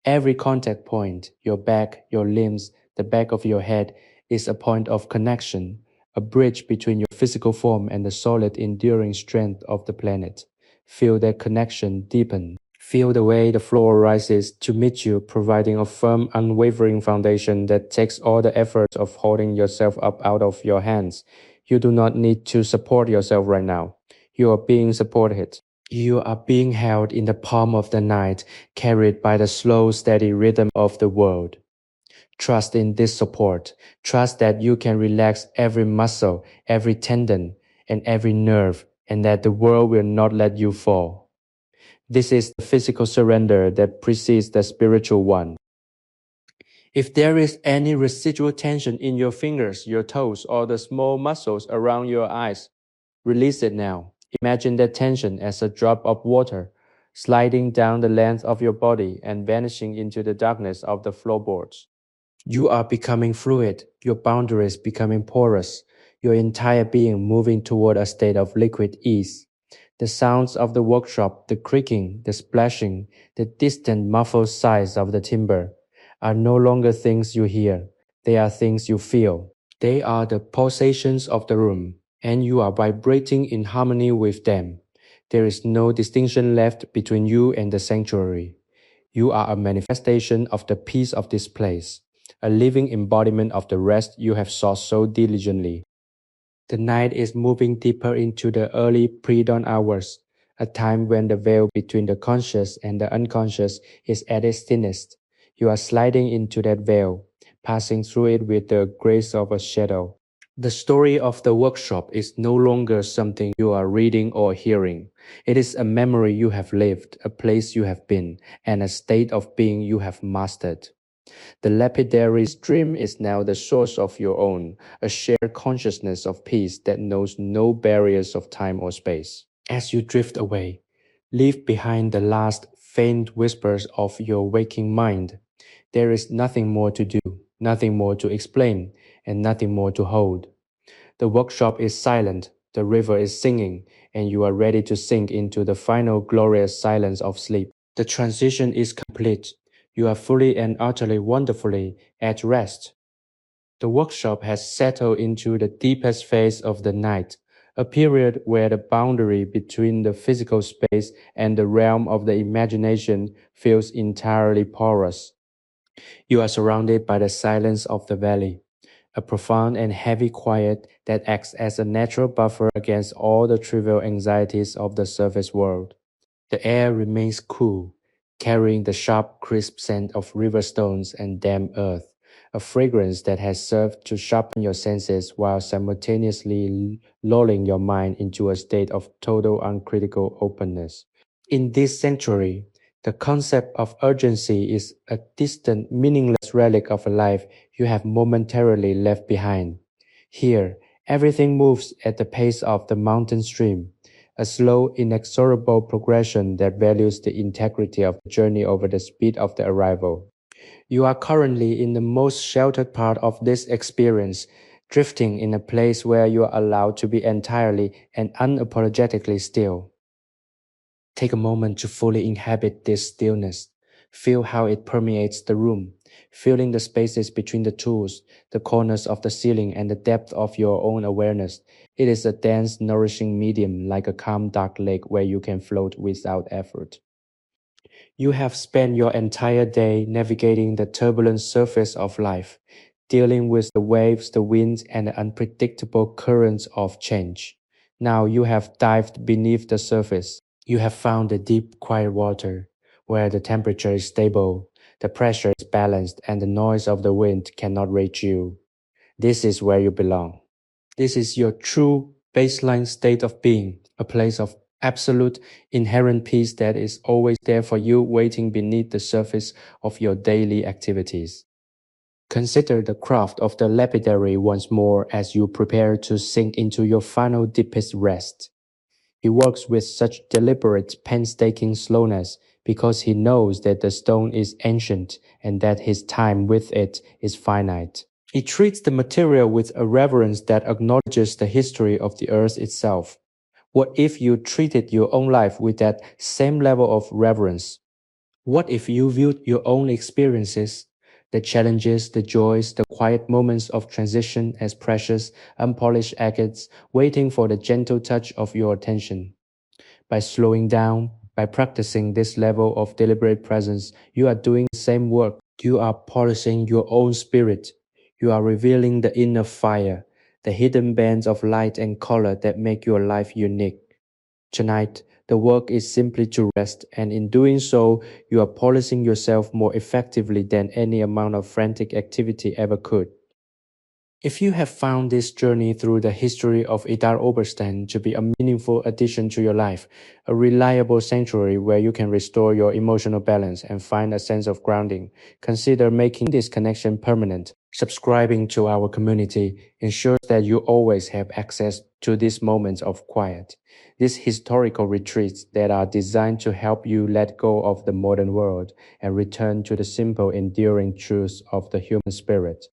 Every contact point, your back, your limbs, the back of your head, is a point of connection, a bridge between your physical form and the solid, enduring strength of the planet. Feel that connection deepen. Feel the way the floor rises to meet you, providing a firm, unwavering foundation that takes all the effort of holding yourself up out of your hands. You do not need to support yourself right now. You are being supported. You are being held in the palm of the night, carried by the slow, steady rhythm of the world. Trust in this support. Trust that you can relax every muscle, every tendon, and every nerve, and that the world will not let you fall. This is the physical surrender that precedes the spiritual one. If there is any residual tension in your fingers, your toes, or the small muscles around your eyes, release it now. Imagine that tension as a drop of water, sliding down the length of your body and vanishing into the darkness of the floorboards. You are becoming fluid, your boundaries becoming porous, your entire being moving toward a state of liquid ease. The sounds of the workshop, the creaking, the splashing, the distant muffled sighs of the timber are no longer things you hear. They are things you feel. They are the pulsations of the room, and you are vibrating in harmony with them. There is no distinction left between you and the sanctuary. You are a manifestation of the peace of this place, a living embodiment of the rest you have sought so diligently. The night is moving deeper into the early pre-dawn hours, a time when the veil between the conscious and the unconscious is at its thinnest. You are sliding into that veil, passing through it with the grace of a shadow. The story of the workshop is no longer something you are reading or hearing. It is a memory you have lived, a place you have been, and a state of being you have mastered. The lapidary's dream is now the source of your own, a shared consciousness of peace that knows no barriers of time or space. As you drift away, leave behind the last faint whispers of your waking mind. There is nothing more to do, nothing more to explain, and nothing more to hold. The workshop is silent, the river is singing, and you are ready to sink into the final glorious silence of sleep. The transition is complete. You are fully and utterly wonderfully at rest. The workshop has settled into the deepest phase of the night, a period where the boundary between the physical space and the realm of the imagination feels entirely porous. You are surrounded by the silence of the valley, a profound and heavy quiet that acts as a natural buffer against all the trivial anxieties of the surface world. The air remains cool, carrying the sharp, crisp scent of river stones and damp earth, a fragrance that has served to sharpen your senses while simultaneously lulling your mind into a state of total uncritical openness. In this sanctuary, the concept of urgency is a distant, meaningless relic of a life you have momentarily left behind. Here, everything moves at the pace of the mountain stream, a slow, inexorable progression that values the integrity of the journey over the speed of the arrival. You are currently in the most sheltered part of this experience, drifting in a place where you are allowed to be entirely and unapologetically still. Take a moment to fully inhabit this stillness. Feel how it permeates the room, filling the spaces between the tools, the corners of the ceiling, and the depth of your own awareness. It is a dense, nourishing medium like a calm, dark lake where you can float without effort. You have spent your entire day navigating the turbulent surface of life, dealing with the waves, the winds, and the unpredictable currents of change. Now you have dived beneath the surface. You have found the deep, quiet water, where the temperature is stable, the pressure is balanced, and the noise of the wind cannot reach you. This is where you belong. This is your true baseline state of being, a place of absolute inherent peace that is always there for you, waiting beneath the surface of your daily activities. Consider the craft of the lapidary once more as you prepare to sink into your final deepest rest. He works with such deliberate, painstaking slowness because he knows that the stone is ancient and that his time with it is finite. He treats the material with a reverence that acknowledges the history of the earth itself. What if you treated your own life with that same level of reverence? What if you viewed your own experiences, the challenges, the joys, the quiet moments of transition as precious, unpolished agates waiting for the gentle touch of your attention? By slowing down, by practicing this level of deliberate presence, you are doing the same work. You are polishing your own spirit. You are revealing the inner fire, the hidden bands of light and color that make your life unique. Tonight, the work is simply to rest, and in doing so, you are polishing yourself more effectively than any amount of frantic activity ever could. If you have found this journey through the history of Idar-Oberstein to be a meaningful addition to your life, a reliable sanctuary where you can restore your emotional balance and find a sense of grounding, consider making this connection permanent. Subscribing to our community ensures that you always have access to these moments of quiet, these historical retreats that are designed to help you let go of the modern world and return to the simple, enduring truths of the human spirit.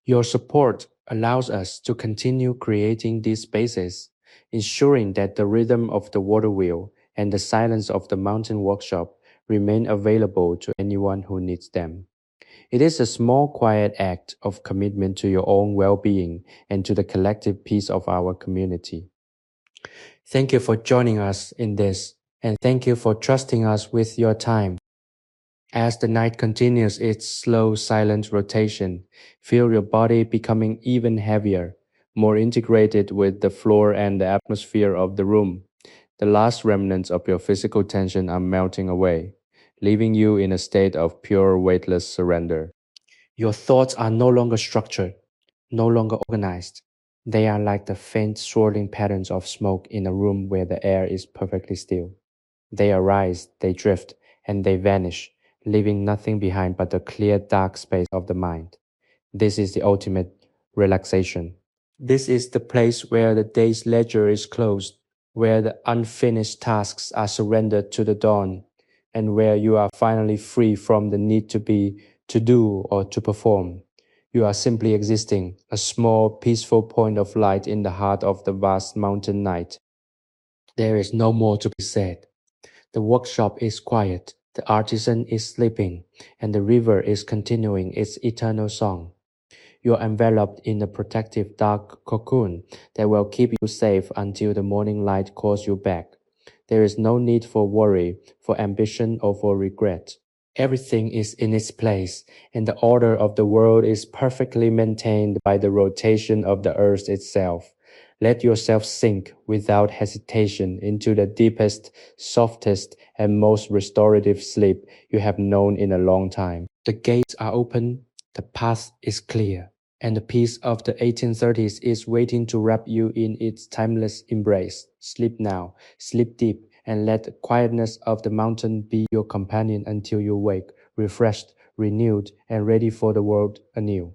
Your support allows us to continue creating these spaces, ensuring that the rhythm of the water wheel and the silence of the mountain workshop remain available to anyone who needs them. It is a small, quiet act of commitment to your own well-being and to the collective peace of our community. Thank you for joining us in this, and thank you for trusting us with your time. As the night continues its slow, silent rotation, feel your body becoming even heavier, more integrated with the floor and the atmosphere of the room. The last remnants of your physical tension are melting away, leaving you in a state of pure, weightless surrender. Your thoughts are no longer structured, no longer organized. They are like the faint, swirling patterns of smoke in a room where the air is perfectly still. They arise, they drift, and they vanish, leaving nothing behind but the clear, dark space of the mind. This is the ultimate relaxation. This is the place where the day's ledger is closed, where the unfinished tasks are surrendered to the dawn, and where you are finally free from the need to be, to do, or to perform. You are simply existing, a small, peaceful point of light in the heart of the vast mountain night. There is no more to be said. The workshop is quiet, the artisan is sleeping, and the river is continuing its eternal song. You are enveloped in a protective dark cocoon that will keep you safe until the morning light calls you back. There is no need for worry, for ambition, or for regret. Everything is in its place, and the order of the world is perfectly maintained by the rotation of the earth itself. Let yourself sink without hesitation into the deepest, softest, and most restorative sleep you have known in a long time. The gates are open, the path is clear, and the peace of the 1830s is waiting to wrap you in its timeless embrace. Sleep now, sleep deep, and let the quietness of the mountain be your companion until you wake, refreshed, renewed, and ready for the world anew.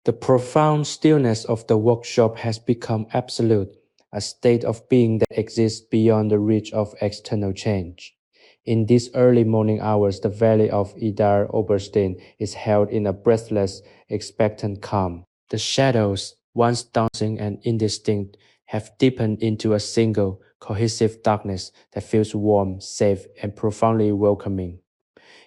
The profound stillness of the workshop has become absolute, a state of being that exists beyond the reach of external change. In these early morning hours, the valley of Idar-Oberstein is held in a breathless, expectant calm. The shadows, once dancing and indistinct, have deepened into a single, cohesive darkness that feels warm, safe, and profoundly welcoming.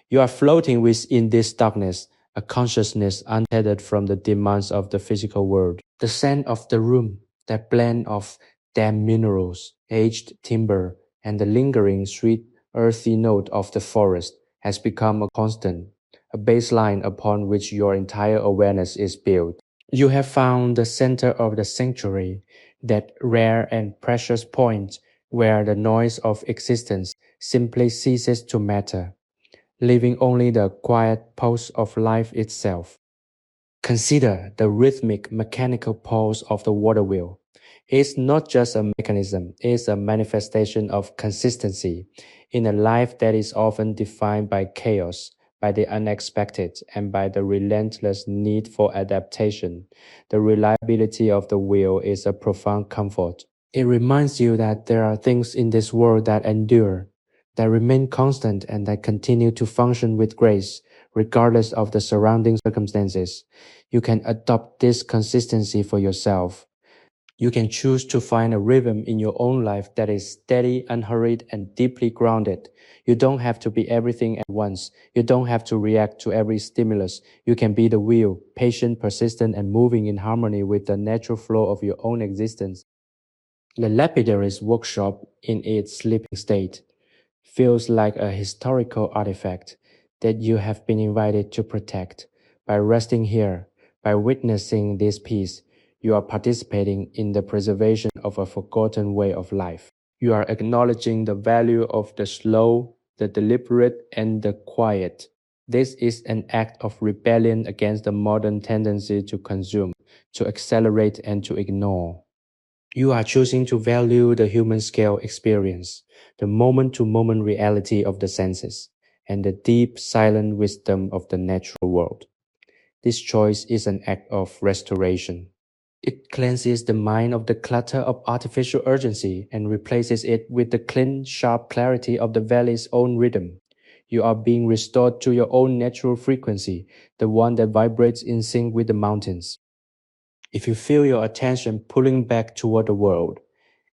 You are floating within this darkness, a consciousness untethered from the demands of the physical world. The scent of the room, that blend of damp minerals, aged timber, and the lingering sweet earthy note of the forest has become a constant, a baseline upon which your entire awareness is built. You have found the center of the sanctuary, that rare and precious point where the noise of existence simply ceases to matter, leaving only the quiet pulse of life itself. Consider the rhythmic mechanical pulse of the water wheel. It's not just a mechanism, it's a manifestation of consistency in a life that is often defined by chaos, by the unexpected, and by the relentless need for adaptation. The reliability of the wheel is a profound comfort. It reminds you that there are things in this world that endure, that remain constant, and that continue to function with grace, regardless of the surrounding circumstances. You can adopt this consistency for yourself. You can choose to find a rhythm in your own life that is steady, unhurried, and deeply grounded. You don't have to be everything at once. You don't have to react to every stimulus. You can be the wheel, patient, persistent, and moving in harmony with the natural flow of your own existence. The Lapidary's workshop, in its sleeping state, feels like a historical artifact that you have been invited to protect. By resting here, by witnessing this piece, you are participating in the preservation of a forgotten way of life. You are acknowledging the value of the slow, the deliberate, and the quiet. This is an act of rebellion against the modern tendency to consume, to accelerate, and to ignore. You are choosing to value the human scale experience, the moment to moment reality of the senses, and the deep, silent wisdom of the natural world. This choice is an act of restoration. It cleanses the mind of the clutter of artificial urgency and replaces it with the clean, sharp clarity of the valley's own rhythm. You are being restored to your own natural frequency, the one that vibrates in sync with the mountains. If you feel your attention pulling back toward the world,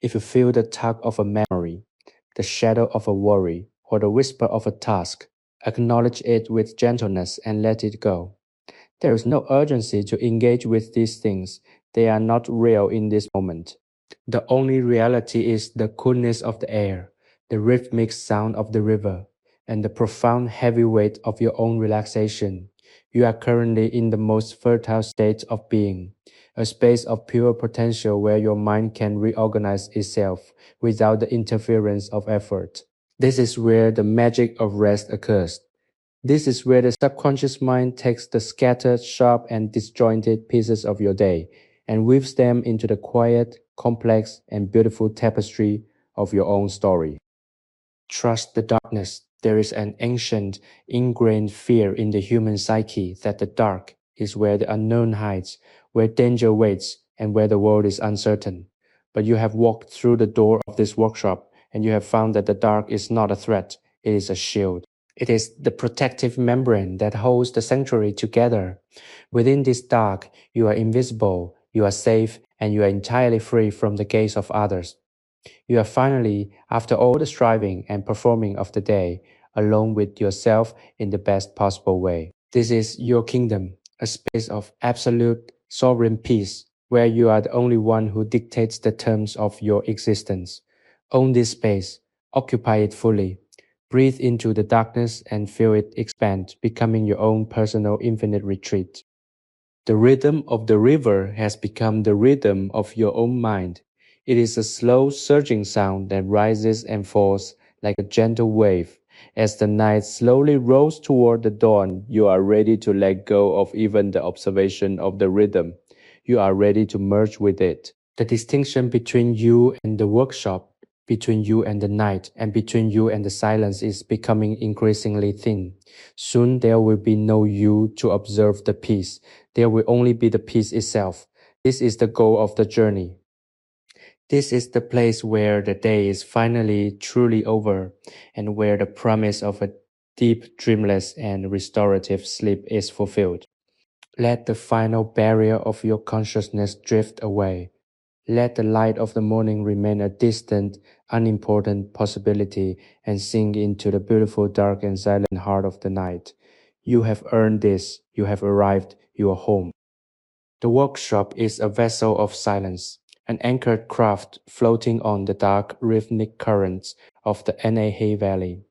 if you feel the tug of a memory, the shadow of a worry, or the whisper of a task, acknowledge it with gentleness and let it go. There is no urgency to engage with these things. They are not real in this moment. The only reality is the coolness of the air, the rhythmic sound of the river, and the profound heavy weight of your own relaxation. You are currently in the most fertile state of being, a space of pure potential where your mind can reorganize itself without the interference of effort. This is where the magic of rest occurs. This is where the subconscious mind takes the scattered, sharp, and disjointed pieces of your day and weaves them into the quiet, complex, and beautiful tapestry of your own story. Trust the darkness. There is an ancient, ingrained fear in the human psyche that the dark is where the unknown hides, where danger waits, and where the world is uncertain. But you have walked through the door of this workshop, and you have found that the dark is not a threat, it is a shield. It is the protective membrane that holds the sanctuary together. Within this dark, you are invisible, you are safe, and you are entirely free from the gaze of others. You are finally, after all the striving and performing of the day, alone with yourself in the best possible way. This is your kingdom, a space of absolute sovereign peace, where you are the only one who dictates the terms of your existence. Own this space, occupy it fully. Breathe into the darkness and feel it expand, becoming your own personal infinite retreat. The rhythm of the river has become the rhythm of your own mind. It is a slow, surging sound that rises and falls like a gentle wave. As the night slowly rolls toward the dawn, you are ready to let go of even the observation of the rhythm. You are ready to merge with it. The distinction between you and the workshop, between you and the night, and between you and the silence is becoming increasingly thin. Soon there will be no you to observe the peace. There will only be the peace itself. This is the goal of the journey. This is the place where the day is finally truly over and where the promise of a deep, dreamless, and restorative sleep is fulfilled. Let the final barrier of your consciousness drift away. Let the light of the morning remain a distant, unimportant possibility and sink into the beautiful dark and silent heart of the night. You have earned this. You have arrived. You are home. The workshop is a vessel of silence, an anchored craft floating on the dark, rhythmic currents of the Nahe Valley.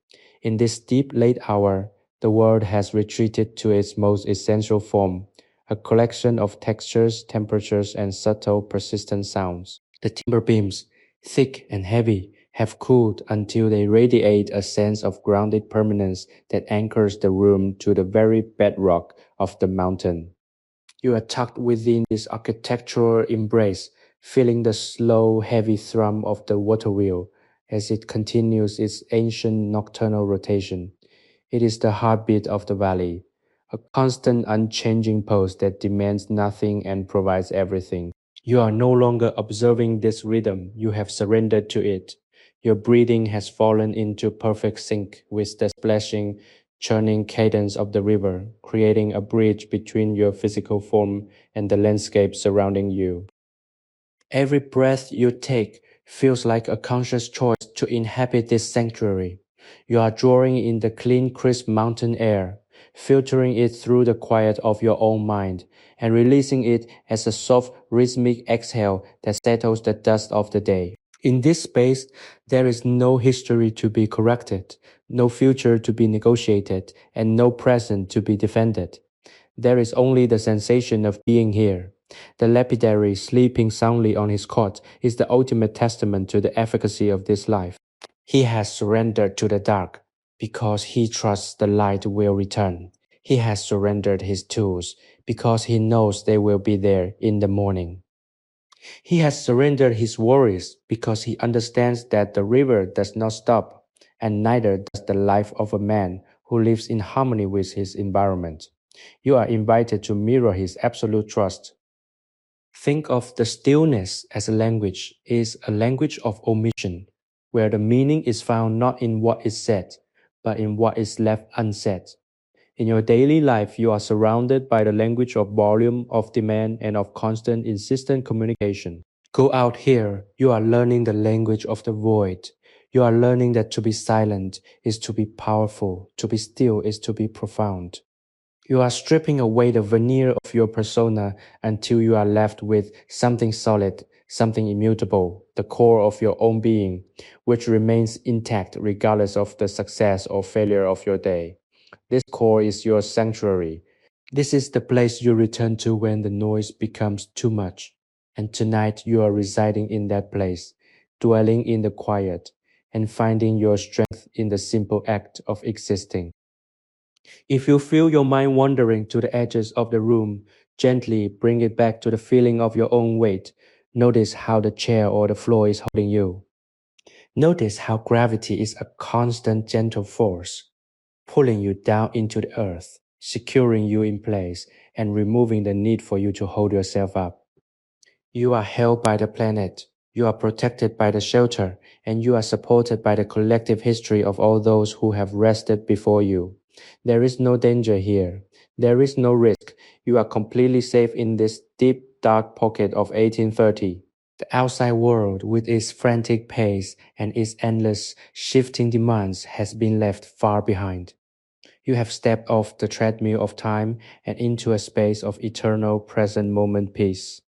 In this deep late hour, the world has retreated to its most essential form, a collection of textures, temperatures, and subtle, persistent sounds. The timber beams, thick and heavy, have cooled until they radiate a sense of grounded permanence that anchors the room to the very bedrock of the mountain. You are tucked within this architectural embrace, feeling the slow, heavy thrum of the water wheel as it continues its ancient nocturnal rotation. It is the heartbeat of the valley, a constant, unchanging pulse that demands nothing and provides everything. You are no longer observing this rhythm, you have surrendered to it. Your breathing has fallen into perfect sync with the splashing, churning cadence of the river, creating a bridge between your physical form and the landscape surrounding you. Every breath you take feels like a conscious choice to inhabit this sanctuary. You are drawing in the clean, crisp mountain air, filtering it through the quiet of your own mind, and releasing it as a soft, rhythmic exhale that settles the dust of the day. In this space, there is no history to be corrected, no future to be negotiated, and no present to be defended. There is only the sensation of being here. The lapidary sleeping soundly on his cot is the ultimate testament to the efficacy of this life. He has surrendered to the dark because he trusts the light will return. He has surrendered his tools because he knows they will be there in the morning. He has surrendered his worries because he understands that the river does not stop, and neither does the life of a man who lives in harmony with his environment. You are invited to mirror his absolute trust. Think of the stillness as a language, is a language of omission, where the meaning is found not in what is said, but in what is left unsaid. In your daily life, you are surrounded by the language of volume, of demand, and of constant, insistent communication. Go out here, you are learning the language of the void. You are learning that to be silent is to be powerful, to be still is to be profound. You are stripping away the veneer of your persona until you are left with something solid, something immutable, the core of your own being, which remains intact regardless of the success or failure of your day. This core is your sanctuary. This is the place you return to when the noise becomes too much. And tonight you are residing in that place, dwelling in the quiet, and finding your strength in the simple act of existing. If you feel your mind wandering to the edges of the room, gently bring it back to the feeling of your own weight. Notice how the chair or the floor is holding you. Notice how gravity is a constant gentle force, pulling you down into the earth, securing you in place, and removing the need for you to hold yourself up. You are held by the planet, you are protected by the shelter, and you are supported by the collective history of all those who have rested before you. There is no danger here. There is no risk. You are completely safe in this deep, dark pocket of 1830. The outside world, with its frantic pace and its endless, shifting demands, has been left far behind. You have stepped off the treadmill of time and into a space of eternal present moment peace.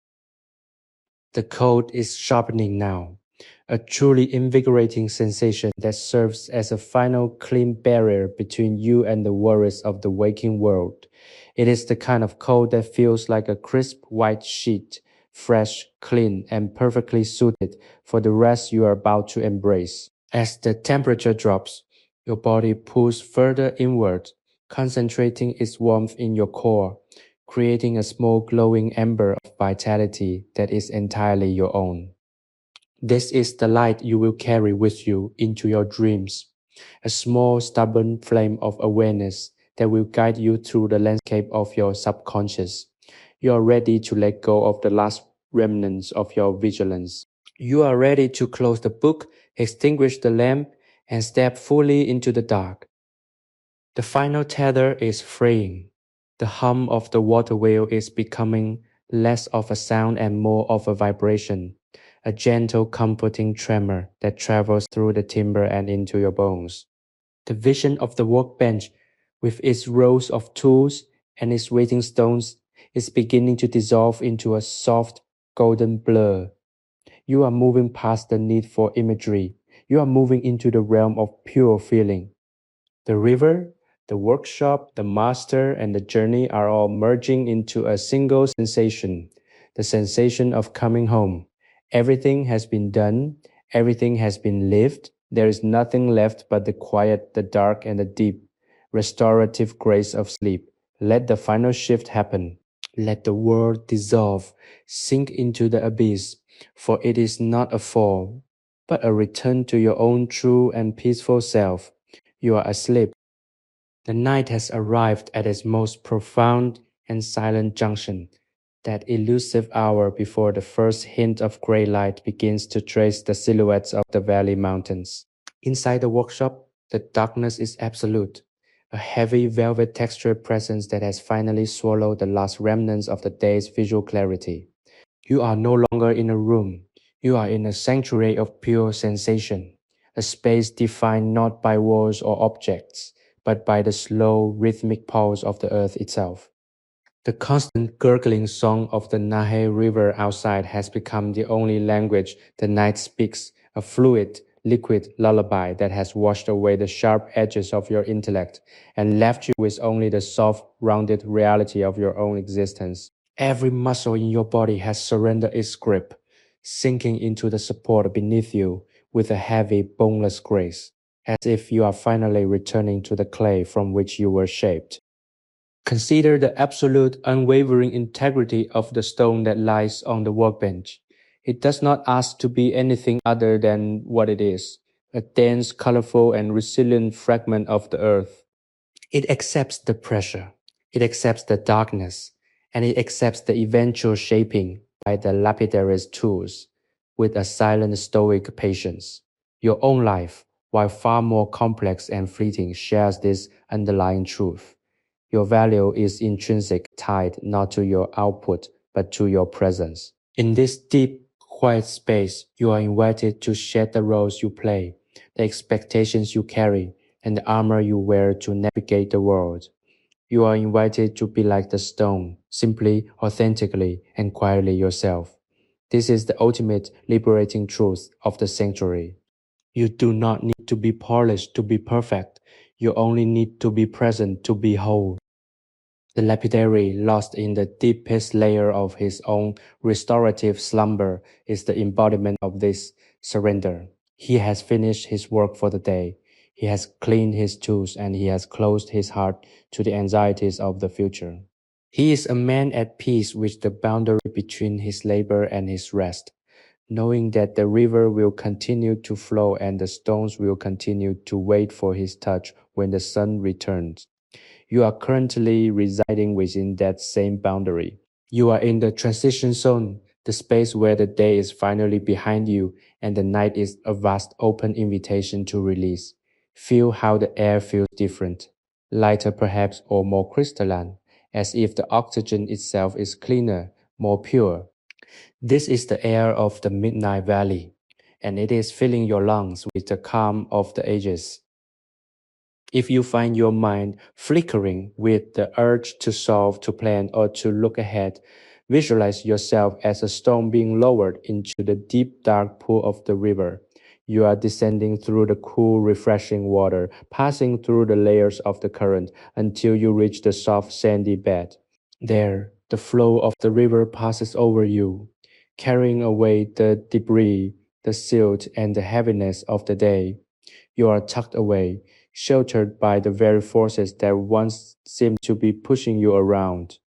The cold is sharpening now, a truly invigorating sensation that serves as a final clean barrier between you and the worries of the waking world. It is the kind of cold that feels like a crisp white sheet, fresh, clean, and perfectly suited for the rest you are about to embrace. As the temperature drops, your body pulls further inward, concentrating its warmth in your core, creating a small glowing ember of vitality that is entirely your own. This is the light you will carry with you into your dreams, a small stubborn flame of awareness that will guide you through the landscape of your subconscious. You are ready to let go of the last remnants of your vigilance. You are ready to close the book, extinguish the lamp, and step fully into the dark. The final tether is fraying. The hum of the water wheel is becoming less of a sound and more of a vibration. a gentle, comforting tremor that travels through the timber and into your bones. The vision of the workbench, with its rows of tools and its waiting stones, is beginning to dissolve into a soft, golden blur. You are moving past the need for imagery. You are moving into the realm of pure feeling. The river, the workshop, the master, and the journey are all merging into a single sensation, the sensation of coming home. Everything has been done, everything has been lived. There is nothing left but the quiet, the dark, and the deep, restorative grace of sleep. Let the final shift happen. Let the world dissolve, sink into the abyss, for it is not a fall, but a return to your own true and peaceful self. You are asleep. The night has arrived at its most profound and silent junction, that elusive hour before the first hint of gray light begins to trace the silhouettes of the valley mountains. Inside the workshop, the darkness is absolute, a heavy velvet textured presence that has finally swallowed the last remnants of the day's visual clarity. You are no longer in a room. You are in a sanctuary of pure sensation, a space defined not by walls or objects, but by the slow, rhythmic pulse of the earth itself. The constant gurgling song of the Nahe River outside has become the only language the night speaks, a fluid, liquid lullaby that has washed away the sharp edges of your intellect and left you with only the soft, rounded reality of your own existence. Every muscle in your body has surrendered its grip, sinking into the support beneath you with a heavy, boneless grace, as if you are finally returning to the clay from which you were shaped. Consider the absolute, unwavering integrity of the stone that lies on the workbench. It does not ask to be anything other than what it is, a dense, colorful, and resilient fragment of the earth. It accepts the pressure, it accepts the darkness, and it accepts the eventual shaping by the lapidary's tools with a silent, stoic patience. Your own life, while far more complex and fleeting, shares this underlying truth. Your value is intrinsic, tied not to your output, but to your presence. In this deep, quiet space, you are invited to shed the roles you play, the expectations you carry, and the armor you wear to navigate the world. You are invited to be like the stone, simply, authentically, and quietly yourself. This is the ultimate liberating truth of the sanctuary. You do not need to be polished to be perfect. You only need to be present to be whole. The lapidary, lost in the deepest layer of his own restorative slumber, is the embodiment of this surrender. He has finished his work for the day. He has cleaned his tools and he has closed his heart to the anxieties of the future. He is a man at peace with the boundary between his labor and his rest, knowing that the river will continue to flow and the stones will continue to wait for his touch when the sun returns. You are currently residing within that same boundary. You are in the transition zone, the space where the day is finally behind you and the night is a vast open invitation to release. Feel how the air feels different, lighter perhaps or more crystalline, as if the oxygen itself is cleaner, more pure. This is the air of the Midnight Valley, and it is filling your lungs with the calm of the ages. If you find your mind flickering with the urge to solve, to plan, or to look ahead, visualize yourself as a stone being lowered into the deep, dark pool of the river. You are descending through the cool, refreshing water, passing through the layers of the current until you reach the soft, sandy bed. There, the flow of the river passes over you, carrying away the debris, the silt, and the heaviness of the day. You are tucked away, sheltered by the very forces that once seemed to be pushing you around.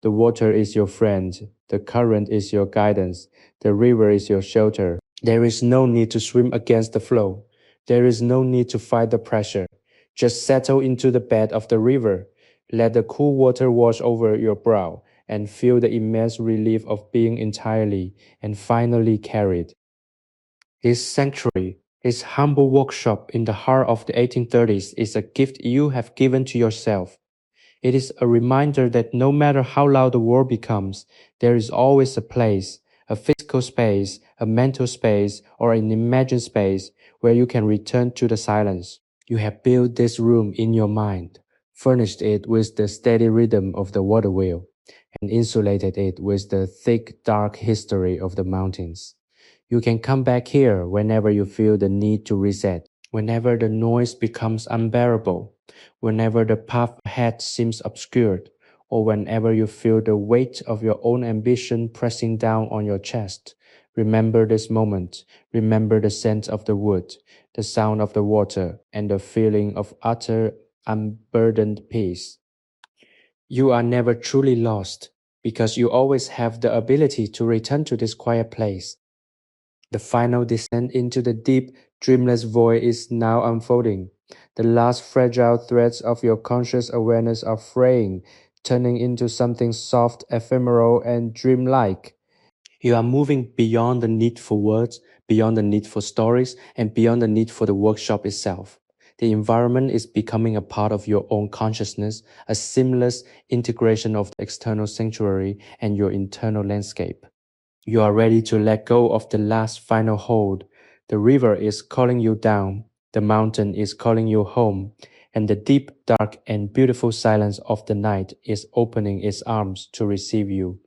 The water is your friend, the current is your guidance, the river is your shelter. There is no need to swim against the flow. There is no need to fight the pressure. Just settle into the bed of the river. Let the cool water wash over your brow and feel the immense relief of being entirely and finally carried. His sanctuary, his humble workshop in the heart of the 1830s is a gift you have given to yourself. It is a reminder that no matter how loud the world becomes, there is always a place, a physical space, a mental space, or an imagined space where you can return to the silence. You have built this room in your mind, furnished it with the steady rhythm of the water wheel, and insulated it with the thick, dark history of the mountains. You can come back here whenever you feel the need to reset, whenever the noise becomes unbearable, whenever the path ahead seems obscured, or whenever you feel the weight of your own ambition pressing down on your chest. Remember this moment. Remember the scent of the wood, the sound of the water, and the feeling of utter, unburdened peace. You are never truly lost because you always have the ability to return to this quiet place. The final descent into the deep, dreamless void is now unfolding. The last fragile threads of your conscious awareness are fraying, turning into something soft, ephemeral, and dreamlike. You are moving beyond the need for words, beyond the need for stories, and beyond the need for the workshop itself. The environment is becoming a part of your own consciousness, a seamless integration of the external sanctuary and your internal landscape. You are ready to let go of the last final hold. The river is calling you down, the mountain is calling you home, and the deep, dark, and beautiful silence of the night is opening its arms to receive you.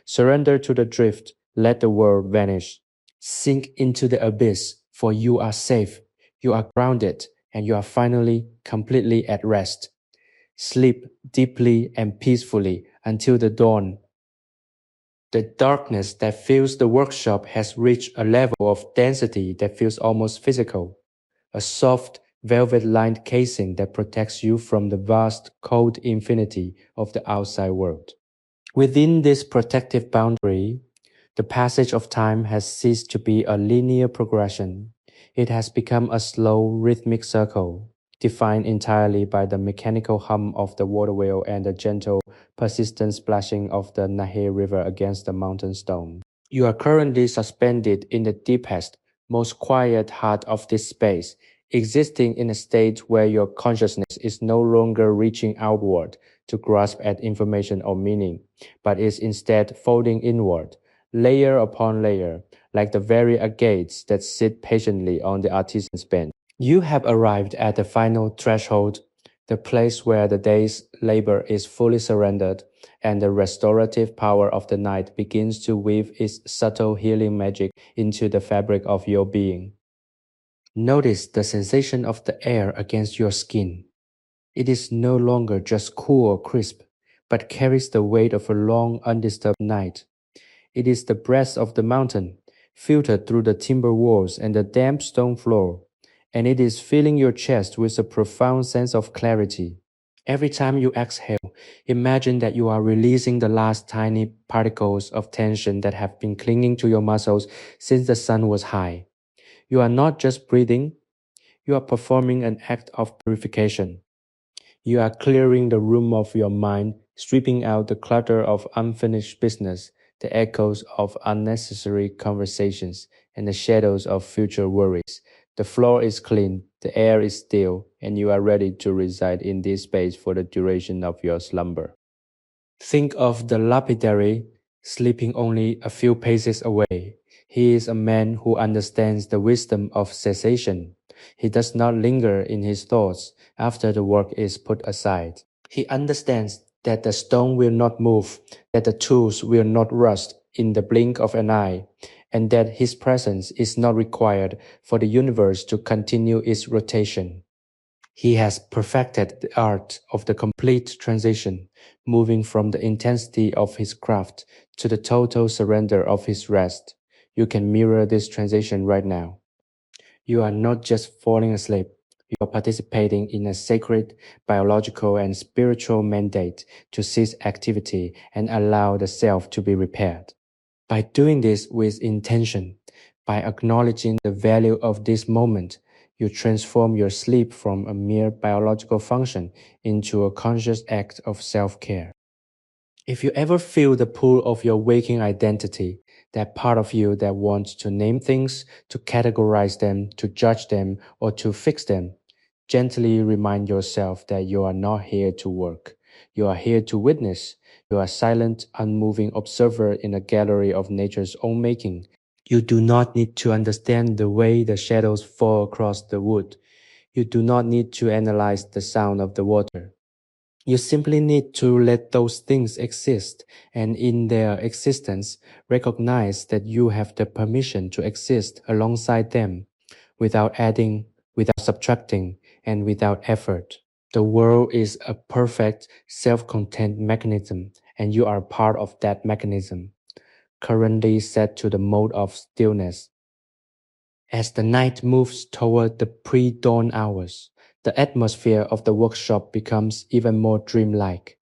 Surrender to the drift, let the world vanish. Sink into the abyss, for you are safe, you are grounded, and you are finally completely at rest. Sleep deeply and peacefully until the dawn. The darkness that fills the workshop has reached a level of density that feels almost physical, a soft, velvet-lined casing that protects you from the vast, cold infinity of the outside world. Within this protective boundary, the passage of time has ceased to be a linear progression. It has become a slow, rhythmic circle, defined entirely by the mechanical hum of the water wheel and the gentle, persistent splashing of the Nahe River against the mountain stone. You are currently suspended in the deepest, most quiet heart of this space, existing in a state where your consciousness is no longer reaching outward to grasp at information or meaning, but is instead folding inward, layer upon layer, like the very agates that sit patiently on the artisan's bench. You have arrived at the final threshold, the place where the day's labor is fully surrendered and the restorative power of the night begins to weave its subtle healing magic into the fabric of your being. Notice the sensation of the air against your skin. It is no longer just cool or crisp, but carries the weight of a long, undisturbed night. It is the breath of the mountain, filtered through the timber walls and the damp stone floor, and it is filling your chest with a profound sense of clarity. Every time you exhale, imagine that you are releasing the last tiny particles of tension that have been clinging to your muscles since the sun was high. You are not just breathing, you are performing an act of purification. You are clearing the room of your mind, stripping out the clutter of unfinished business, the echoes of unnecessary conversations, and the shadows of future worries. The floor is clean, the air is still, and you are ready to reside in this space for the duration of your slumber. Think of the lapidary sleeping only a few paces away. He is a man who understands the wisdom of cessation. He does not linger in his thoughts after the work is put aside. He understands that the stone will not move, that the tools will not rust in the blink of an eye, and that his presence is not required for the universe to continue its rotation. He has perfected the art of the complete transition, moving from the intensity of his craft to the total surrender of his rest. You can mirror this transition right now. You are not just falling asleep, you are participating in a sacred biological and spiritual mandate to cease activity and allow the self to be repaired. By doing this with intention, by acknowledging the value of this moment, you transform your sleep from a mere biological function into a conscious act of self-care. If you ever feel the pull of your waking identity, that part of you that wants to name things, to categorize them, to judge them, or to fix them, gently remind yourself that you are not here to work. You are here to witness. You are a silent, unmoving observer in a gallery of nature's own making. You do not need to understand the way the shadows fall across the wood. You do not need to analyze the sound of the water. You simply need to let those things exist, and in their existence, recognize that you have the permission to exist alongside them, without adding, without subtracting, and without effort. The world is a perfect, self-contained mechanism, and you are part of that mechanism, currently set to the mode of stillness. As the night moves toward the pre-dawn hours, the atmosphere of the workshop becomes even more dreamlike.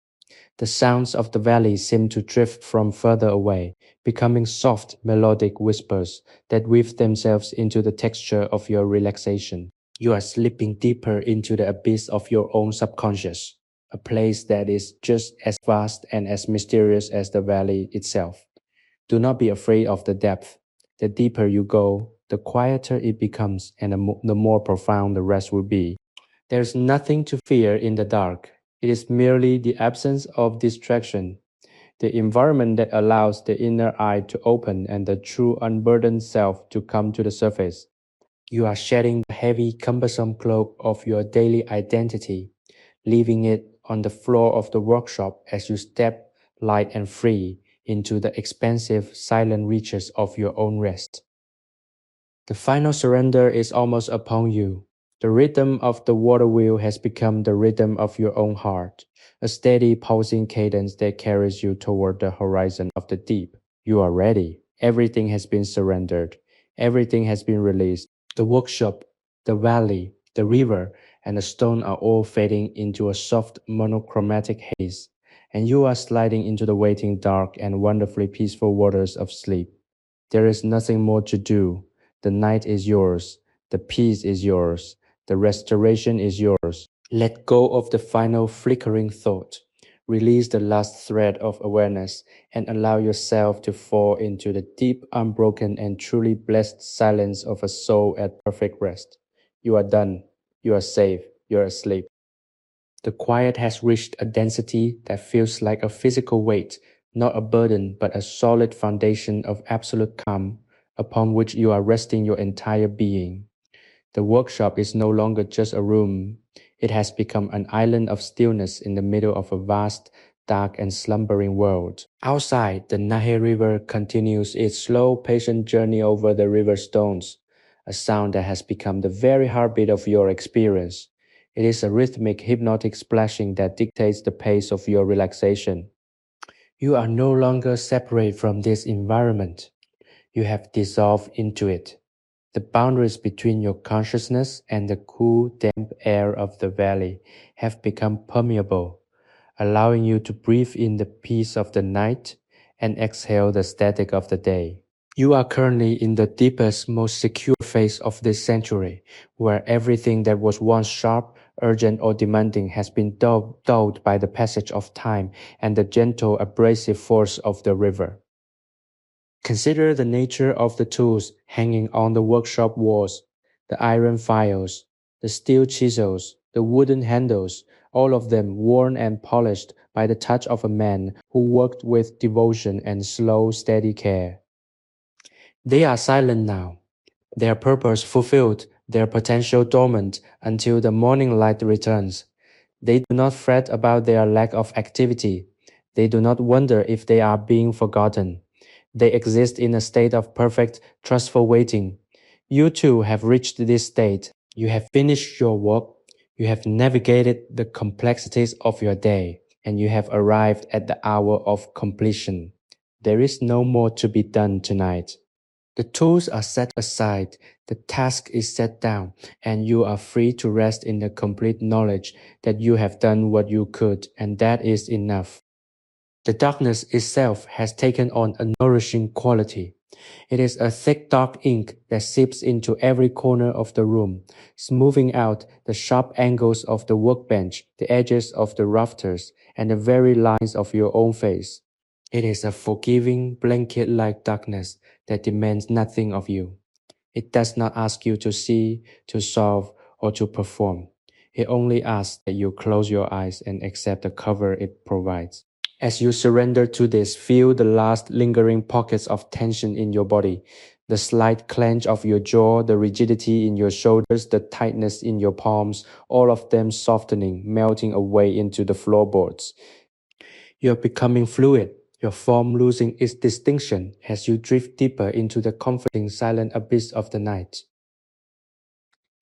The sounds of the valley seem to drift from further away, becoming soft, melodic whispers that weave themselves into the texture of your relaxation. You are slipping deeper into the abyss of your own subconscious, a place that is just as vast and as mysterious as the valley itself. Do not be afraid of the depth. The deeper you go, the quieter it becomes, and the more profound the rest will be. There is nothing to fear in the dark. It is merely the absence of distraction, the environment that allows the inner eye to open and the true unburdened self to come to the surface. You are shedding the heavy, cumbersome cloak of your daily identity, leaving it on the floor of the workshop as you step light and free into the expansive, silent reaches of your own rest. The final surrender is almost upon you. The rhythm of the water wheel has become the rhythm of your own heart, a steady, pulsing cadence that carries you toward the horizon of the deep. You are ready. Everything has been surrendered. Everything has been released. The workshop, the valley, the river, and the stone are all fading into a soft, monochromatic haze, and you are sliding into the waiting dark and wonderfully peaceful waters of sleep. There is nothing more to do. The night is yours. The peace is yours. The restoration is yours. Let go of the final flickering thought. Release the last thread of awareness and allow yourself to fall into the deep, unbroken, and truly blessed silence of a soul at perfect rest. You are done. You are safe. You are asleep. The quiet has reached a density that feels like a physical weight, not a burden, but a solid foundation of absolute calm upon which you are resting your entire being. The workshop is no longer just a room. It has become an island of stillness in the middle of a vast, dark, and slumbering world. Outside, the Nahe River continues its slow, patient journey over the river stones, a sound that has become the very heartbeat of your experience. It is a rhythmic, hypnotic splashing that dictates the pace of your relaxation. You are no longer separate from this environment. You have dissolved into it. The boundaries between your consciousness and the cool, damp air of the valley have become permeable, allowing you to breathe in the peace of the night and exhale the static of the day. You are currently in the deepest, most secure phase of this sanctuary, where everything that was once sharp, urgent, or demanding has been dulled by the passage of time and the gentle, abrasive force of the river. Consider the nature of the tools hanging on the workshop walls, the iron files, the steel chisels, the wooden handles, all of them worn and polished by the touch of a man who worked with devotion and slow, steady care. They are silent now, their purpose fulfilled, their potential dormant until the morning light returns. They do not fret about their lack of activity. They do not wonder if they are being forgotten. They exist in a state of perfect, trustful waiting. You too have reached this state. You have finished your work. You have navigated the complexities of your day, and you have arrived at the hour of completion. There is no more to be done tonight. The tools are set aside, the task is set down, and you are free to rest in the complete knowledge that you have done what you could, and that is enough. The darkness itself has taken on a nourishing quality. It is a thick dark ink that seeps into every corner of the room, smoothing out the sharp angles of the workbench, the edges of the rafters, and the very lines of your own face. It is a forgiving, blanket-like darkness that demands nothing of you. It does not ask you to see, to solve, or to perform. It only asks that you close your eyes and accept the cover it provides. As you surrender to this, feel the last lingering pockets of tension in your body, the slight clench of your jaw, the rigidity in your shoulders, the tightness in your palms, all of them softening, melting away into the floorboards. You're becoming fluid, your form losing its distinction as you drift deeper into the comforting silent abyss of the night.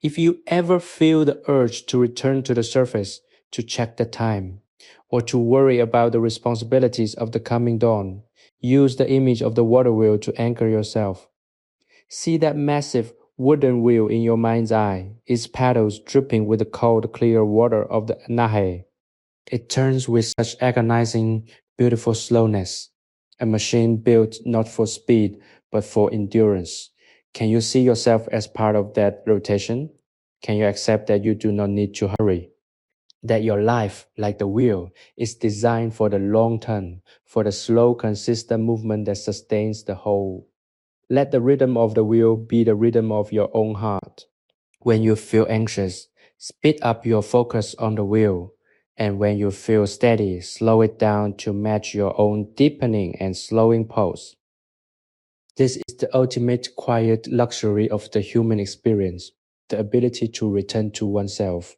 If you ever feel the urge to return to the surface, to check the time, or to worry about the responsibilities of the coming dawn, use the image of the water wheel to anchor yourself. See that massive wooden wheel in your mind's eye, its paddles dripping with the cold, clear water of the Nahe. It turns with such agonizing, beautiful slowness, a machine built not for speed, but for endurance. Can you see yourself as part of that rotation? Can you accept that you do not need to hurry? That your life, like the wheel, is designed for the long term, for the slow, consistent movement that sustains the whole. Let the rhythm of the wheel be the rhythm of your own heart. When you feel anxious, speed up your focus on the wheel. And when you feel steady, slow it down to match your own deepening and slowing pulse. This is the ultimate quiet luxury of the human experience, the ability to return to oneself.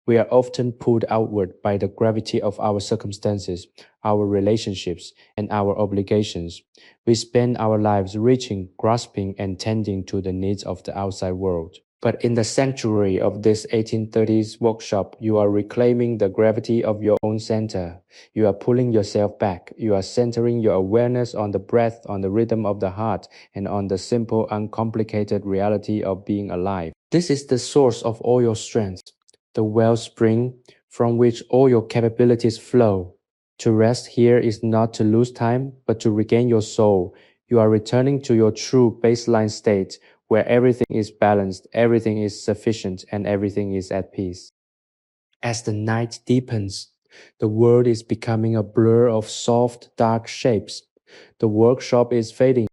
We are often pulled outward by the gravity of our circumstances, our relationships, and our obligations. We spend our lives reaching, grasping, and tending to the needs of the outside world. But in the sanctuary of this 1830s workshop, you are reclaiming the gravity of your own center. You are pulling yourself back. You are centering your awareness on the breath, on the rhythm of the heart, and on the simple, uncomplicated reality of being alive. This is the source of all your strength, the wellspring from which all your capabilities flow. To rest here is not to lose time, but to regain your soul. You are returning to your true baseline state, where everything is balanced, everything is sufficient, and everything is at peace. As the night deepens, the world is becoming a blur of soft, dark shapes. The workshop is fading,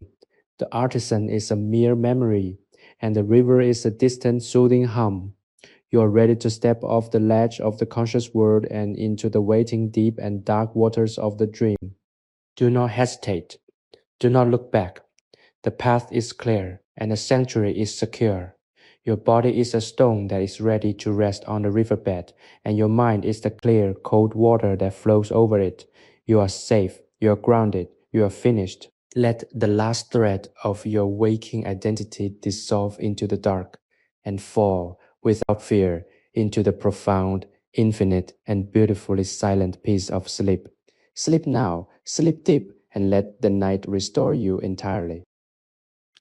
the artisan is a mere memory, and the river is a distant, soothing hum. You are ready to step off the ledge of the conscious world and into the waiting deep and dark waters of the dream. Do not hesitate. Do not look back. The path is clear, and the sanctuary is secure. Your body is a stone that is ready to rest on the riverbed, and your mind is the clear, cold water that flows over it. You are safe, you are grounded, you are finished. Let the last thread of your waking identity dissolve into the dark and fall without fear into the profound, infinite, and beautifully silent peace of sleep. Sleep now, sleep deep, and let the night restore you entirely.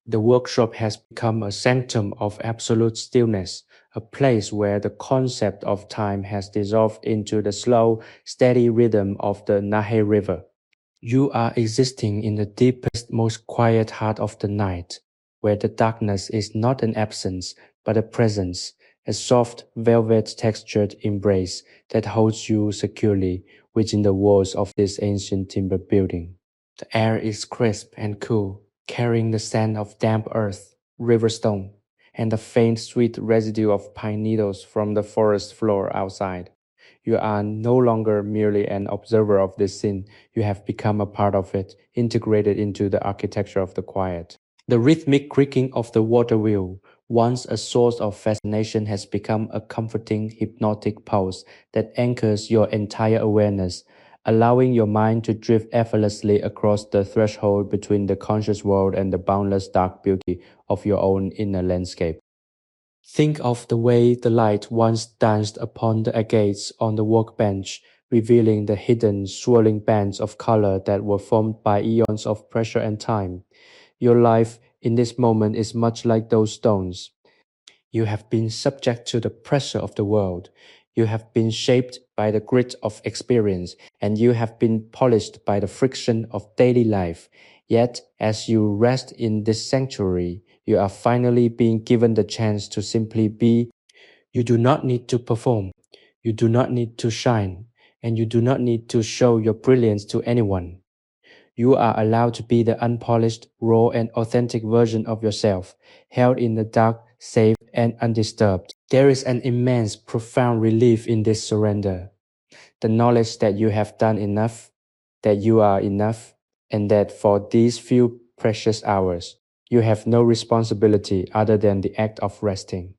The workshop has become a sanctum of absolute stillness, a place where the concept of time has dissolved into the slow, steady rhythm of the Nahe River. You are existing in the deepest, most quiet heart of the night, where the darkness is not an absence, but a presence, a soft, velvet-textured embrace that holds you securely within the walls of this ancient timber building. The air is crisp and cool, carrying the scent of damp earth, river stone, and the faint sweet residue of pine needles from the forest floor outside. You are no longer merely an observer of this scene, you have become a part of it, integrated into the architecture of the quiet. The rhythmic creaking of the water wheel, once a source of fascination, has become a comforting, hypnotic pulse that anchors your entire awareness, allowing your mind to drift effortlessly across the threshold between the conscious world and the boundless dark beauty of your own inner landscape. Think of the way the light once danced upon the agates on the workbench, revealing the hidden, swirling bands of color that were formed by eons of pressure and time. Your life in this moment is much like those stones. You have been subject to the pressure of the world. You have been shaped by the grit of experience, and you have been polished by the friction of daily life. Yet, as you rest in this sanctuary, you are finally being given the chance to simply be. You do not need to perform. You do not need to shine. And you do not need to show your brilliance to anyone. You are allowed to be the unpolished, raw, and authentic version of yourself, held in the dark, safe, and undisturbed. There is an immense, profound relief in this surrender. The knowledge that you have done enough, that you are enough, and that for these few precious hours, you have no responsibility other than the act of resting.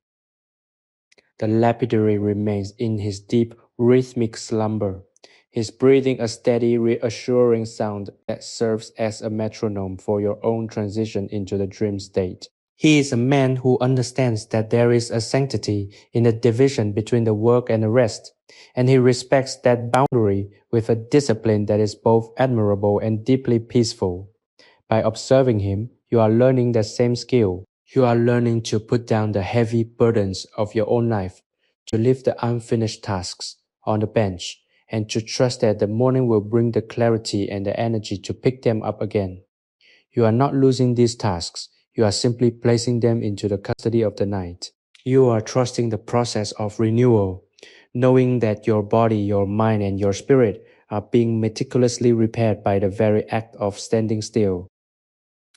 The lapidary remains in his deep, rhythmic slumber, his breathing a steady, reassuring sound that serves as a metronome for your own transition into the dream state. He is a man who understands that there is a sanctity in the division between the work and the rest, and he respects that boundary with a discipline that is both admirable and deeply peaceful. By observing him, you are learning the same skill. You are learning to put down the heavy burdens of your own life, to leave the unfinished tasks on the bench, and to trust that the morning will bring the clarity and the energy to pick them up again. You are not losing these tasks, you are simply placing them into the custody of the night. You are trusting the process of renewal, knowing that your body, your mind, and your spirit are being meticulously repaired by the very act of standing still.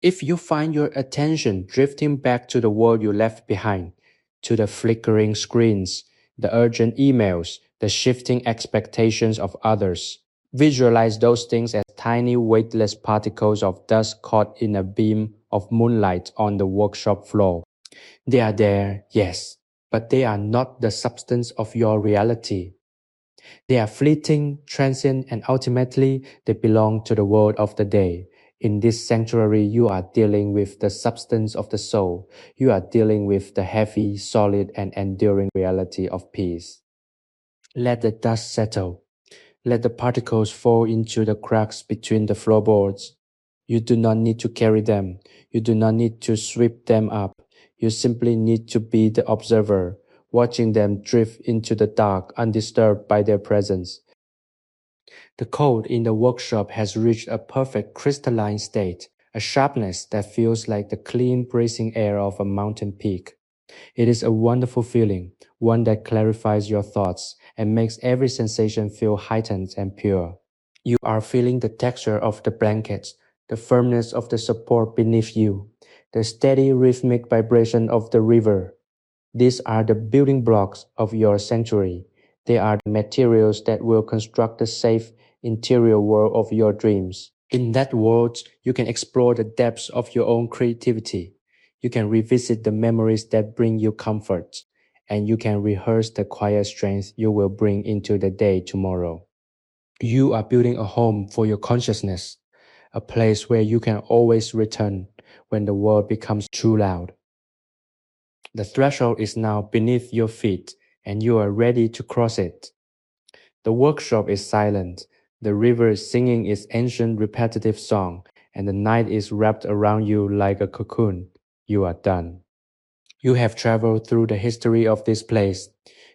If you find your attention drifting back to the world you left behind, to the flickering screens, the urgent emails, the shifting expectations of others, visualize those things as tiny weightless particles of dust caught in a beam of moonlight on the workshop floor. They are there, yes, but they are not the substance of your reality. They are fleeting, transient, and ultimately they belong to the world of the day. In this sanctuary, you are dealing with the substance of the soul. You are dealing with the heavy, solid, and enduring reality of peace. Let the dust settle. Let the particles fall into the cracks between the floorboards. You do not need to carry them. You do not need to sweep them up. You simply need to be the observer, watching them drift into the dark undisturbed by their presence. The cold in the workshop has reached a perfect crystalline state, a sharpness that feels like the clean, bracing air of a mountain peak. It is a wonderful feeling, one that clarifies your thoughts and makes every sensation feel heightened and pure. You are feeling the texture of the blankets, the firmness of the support beneath you, the steady rhythmic vibration of the river. These are the building blocks of your sanctuary. They are the materials that will construct the safe interior world of your dreams. In that world, you can explore the depths of your own creativity. You can revisit the memories that bring you comfort, and you can rehearse the quiet strength you will bring into the day tomorrow. You are building a home for your consciousness, a place where you can always return when the world becomes too loud. The threshold is now beneath your feet, and you are ready to cross it. The workshop is silent, the river is singing its ancient repetitive song, and the night is wrapped around you like a cocoon. You are done. You have traveled through the history of this place.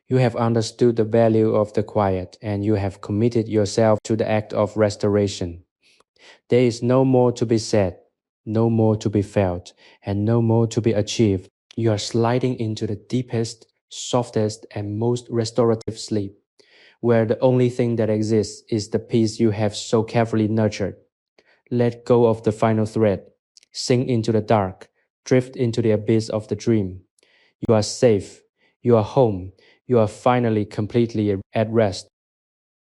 You have understood the value of the quiet, and you have committed yourself to the act of restoration. There is no more to be said, no more to be felt, and no more to be achieved. You are sliding into the deepest, softest, and most restorative sleep, where the only thing that exists is the peace you have so carefully nurtured. Let go of the final thread. Sink into the dark. Drift into the abyss of the dream. You are safe. You are home. You are finally completely at rest.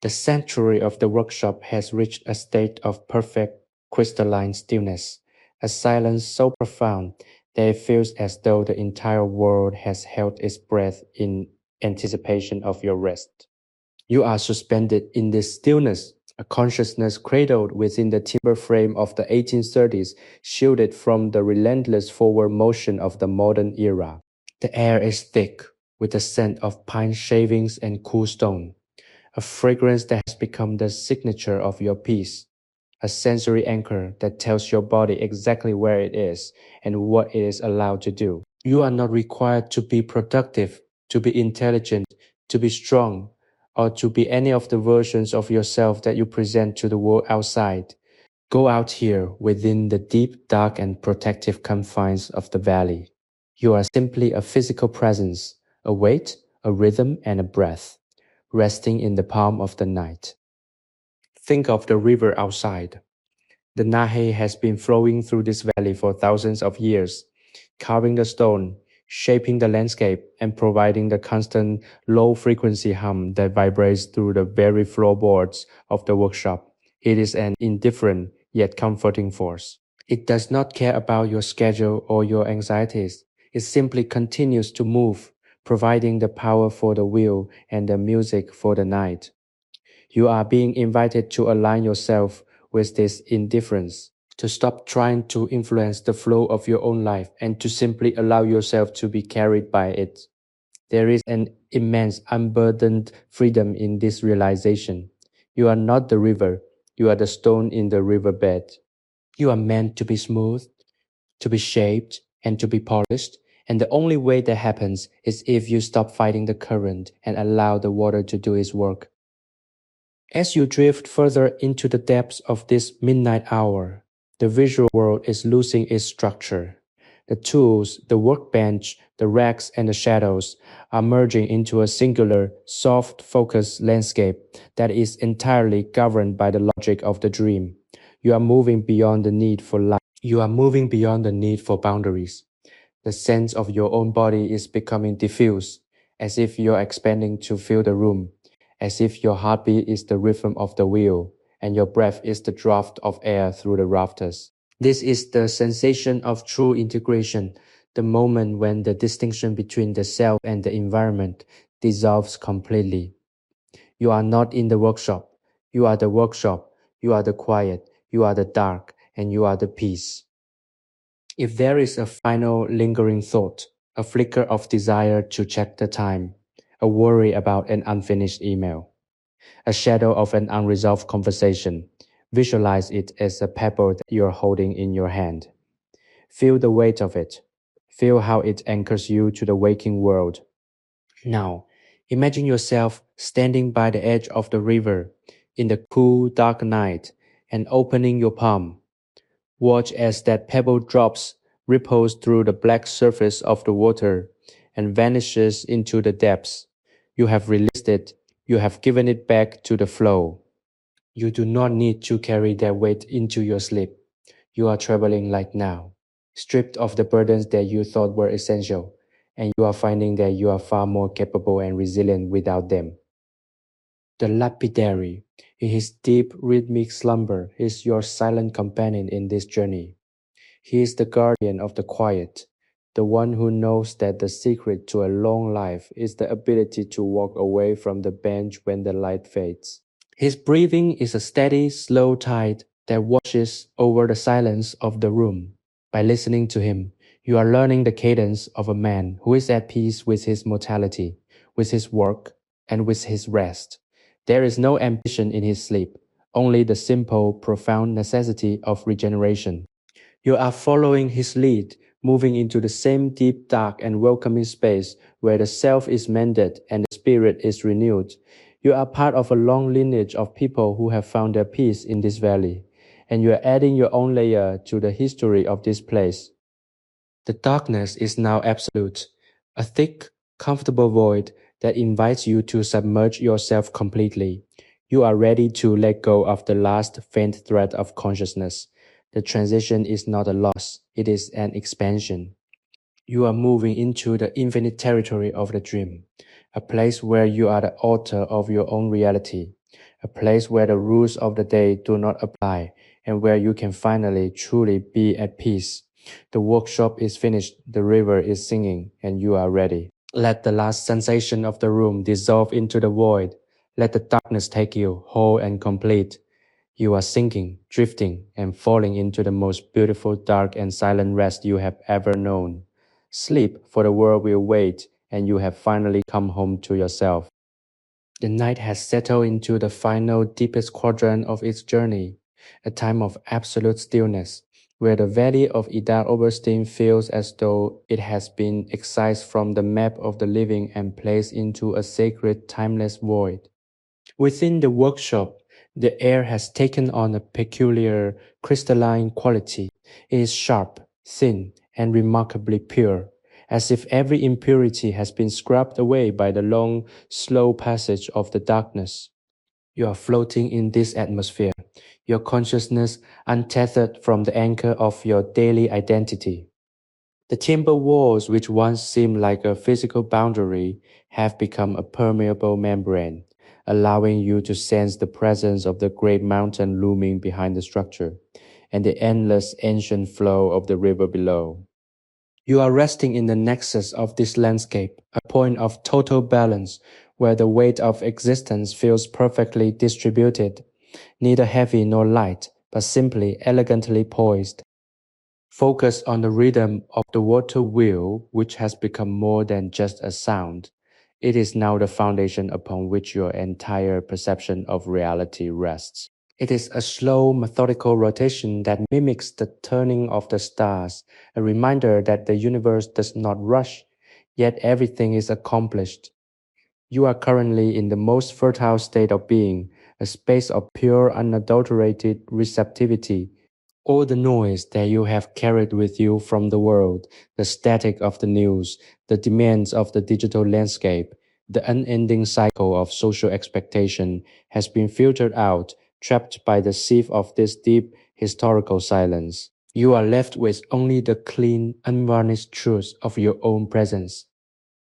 The sanctuary of the workshop has reached a state of perfect crystalline stillness, a silence so profound that it feels as though the entire world has held its breath in anticipation of your rest. You are suspended in this stillness, a consciousness cradled within the timber frame of the 1830s, shielded from the relentless forward motion of the modern era. The air is thick, with the scent of pine shavings and cool stone, a fragrance that has become the signature of your peace, a sensory anchor that tells your body exactly where it is and what it is allowed to do. You are not required to be productive, to be intelligent, to be strong, or to be any of the versions of yourself that you present to the world outside. Go out here within the deep, dark, and protective confines of the valley. You are simply a physical presence, a weight, a rhythm, and a breath, resting in the palm of the night. Think of the river outside. The Nahe has been flowing through this valley for thousands of years, carving the stone, shaping the landscape and providing the constant low-frequency hum that vibrates through the very floorboards of the workshop. It is an indifferent yet comforting force. It does not care about your schedule or your anxieties. It simply continues to move, providing the power for the wheel and the music for the night. You are being invited to align yourself with this indifference, to stop trying to influence the flow of your own life and to simply allow yourself to be carried by it. There is an immense unburdened freedom in this realization. You are not the river, you are the stone in the riverbed. You are meant to be smooth, to be shaped, and to be polished. And the only way that happens is if you stop fighting the current and allow the water to do its work. As you drift further into the depths of this midnight hour, the visual world is losing its structure. The tools, the workbench, the racks, and the shadows are merging into a singular, soft, focused landscape that is entirely governed by the logic of the dream. You are moving beyond the need for light. You are moving beyond the need for boundaries. The sense of your own body is becoming diffuse, as if you're expanding to fill the room, as if your heartbeat is the rhythm of the wheel, and your breath is the draft of air through the rafters. This is the sensation of true integration, the moment when the distinction between the self and the environment dissolves completely. You are not in the workshop. You are the workshop. You are the quiet. You are the dark. And you are the peace. If there is a final lingering thought, a flicker of desire to check the time, a worry about an unfinished email, a shadow of an unresolved conversation, visualize it as a pebble that you're holding in your hand. Feel the weight of it. Feel how it anchors you to the waking world. Now, imagine yourself standing by the edge of the river in the cool, dark night and opening your palm. Watch as that pebble drops, ripples through the black surface of the water, and vanishes into the depths. You have released it. You have given it back to the flow. You do not need to carry that weight into your sleep. You are traveling like now, stripped of the burdens that you thought were essential, and you are finding that you are far more capable and resilient without them. The lapidary, in his deep rhythmic slumber, is your silent companion in this journey. He is the guardian of the quiet, the one who knows that the secret to a long life is the ability to walk away from the bench when the light fades. His breathing is a steady, slow tide that washes over the silence of the room. By listening to him, you are learning the cadence of a man who is at peace with his mortality, with his work, and with his rest. There is no ambition in his sleep, only the simple, profound necessity of regeneration. You are following his lead, moving into the same deep, dark, and welcoming space where the self is mended and the spirit is renewed. You are part of a long lineage of people who have found their peace in this valley, and you are adding your own layer to the history of this place. The darkness is now absolute, a thick, comfortable void that invites you to submerge yourself completely. You are ready to let go of the last faint thread of consciousness. The transition is not a loss, it is an expansion. You are moving into the infinite territory of the dream, a place where you are the author of your own reality, a place where the rules of the day do not apply, and where you can finally truly be at peace. The workshop is finished, the river is singing, and you are ready. Let the last sensation of the room dissolve into the void. Let the darkness take you, whole and complete. You are sinking, drifting, and falling into the most beautiful, dark, and silent rest you have ever known. Sleep, for the world will wait, and you have finally come home to yourself. The night has settled into the final, deepest quadrant of its journey, a time of absolute stillness, where the valley of Idar-Oberstein feels as though it has been excised from the map of the living and placed into a sacred, timeless void. Within the workshop, the air has taken on a peculiar crystalline quality. It is sharp, thin, and remarkably pure, as if every impurity has been scrubbed away by the long, slow passage of the darkness. You are floating in this atmosphere, your consciousness untethered from the anchor of your daily identity. The timber walls, which once seemed like a physical boundary, have become a permeable membrane, allowing you to sense the presence of the great mountain looming behind the structure and the endless ancient flow of the river below. You are resting in the nexus of this landscape, a point of total balance where the weight of existence feels perfectly distributed, neither heavy nor light, but simply elegantly poised. Focus on the rhythm of the water wheel, which has become more than just a sound. It is now the foundation upon which your entire perception of reality rests. It is a slow, methodical rotation that mimics the turning of the stars, a reminder that the universe does not rush, yet everything is accomplished. You are currently in the most fertile state of being, a space of pure, unadulterated receptivity. All the noise that you have carried with you from the world, the static of the news, the demands of the digital landscape, the unending cycle of social expectation has been filtered out, trapped by the sieve of this deep historical silence. You are left with only the clean, unvarnished truth of your own presence.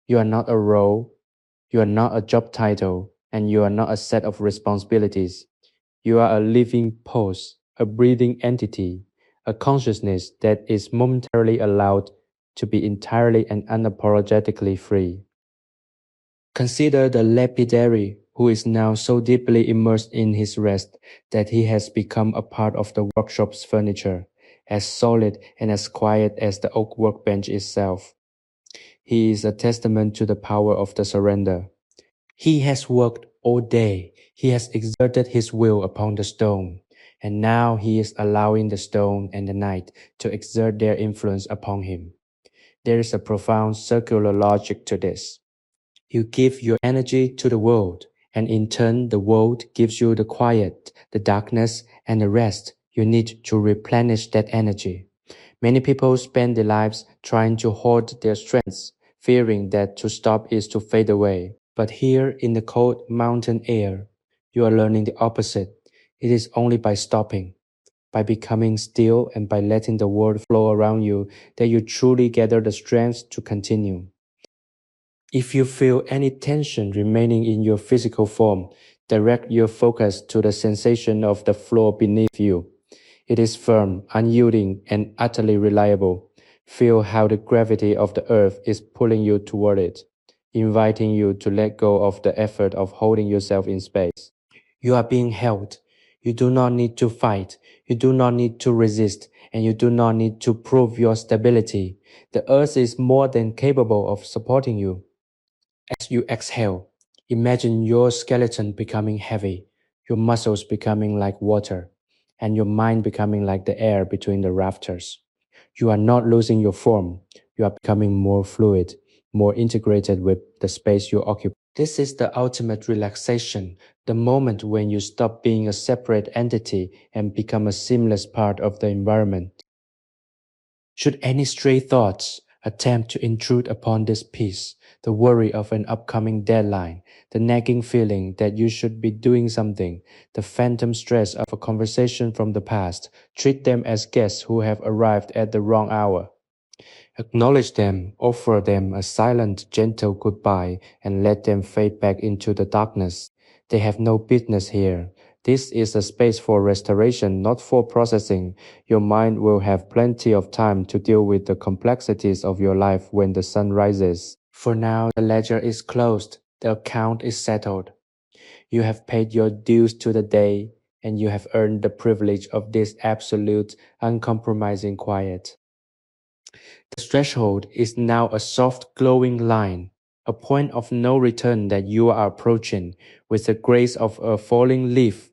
You are not a role, you are not a job title, and you are not a set of responsibilities. You are a living pulse, a breathing entity, a consciousness that is momentarily allowed to be entirely and unapologetically free. Consider the lapidary who is now so deeply immersed in his rest that he has become a part of the workshop's furniture, as solid and as quiet as the oak workbench itself. He is a testament to the power of the surrender. He has worked all day. He has exerted his will upon the stone, and now he is allowing the stone and the night to exert their influence upon him. There is a profound circular logic to this. You give your energy to the world, and in turn, the world gives you the quiet, the darkness, and the rest you need to replenish that energy. Many people spend their lives trying to hoard their strengths, fearing that to stop is to fade away. But here in the cold mountain air, you are learning the opposite. It is only by stopping, by becoming still, and by letting the world flow around you that you truly gather the strength to continue. If you feel any tension remaining in your physical form, direct your focus to the sensation of the floor beneath you. It is firm, unyielding, and utterly reliable. Feel how the gravity of the earth is pulling you toward it, inviting you to let go of the effort of holding yourself in space. You are being held. You do not need to fight. You do not need to resist, and you do not need to prove your stability. The earth is more than capable of supporting you. As you exhale, imagine your skeleton becoming heavy, your muscles becoming like water, and your mind becoming like the air between the rafters. You are not losing your form, you are becoming more fluid, more integrated with the space you occupy. This is the ultimate relaxation, the moment when you stop being a separate entity and become a seamless part of the environment. Should any stray thoughts attempt to intrude upon this peace, the worry of an upcoming deadline, the nagging feeling that you should be doing something, the phantom stress of a conversation from the past, treat them as guests who have arrived at the wrong hour. Acknowledge them, offer them a silent, gentle goodbye, and let them fade back into the darkness. They have no business here. This is a space for restoration, not for processing. Your mind will have plenty of time to deal with the complexities of your life when the sun rises. For now, the ledger is closed. The account is settled. You have paid your dues to the day, and you have earned the privilege of this absolute, uncompromising quiet. The threshold is now a soft glowing line, a point of no return that you are approaching with the grace of a falling leaf.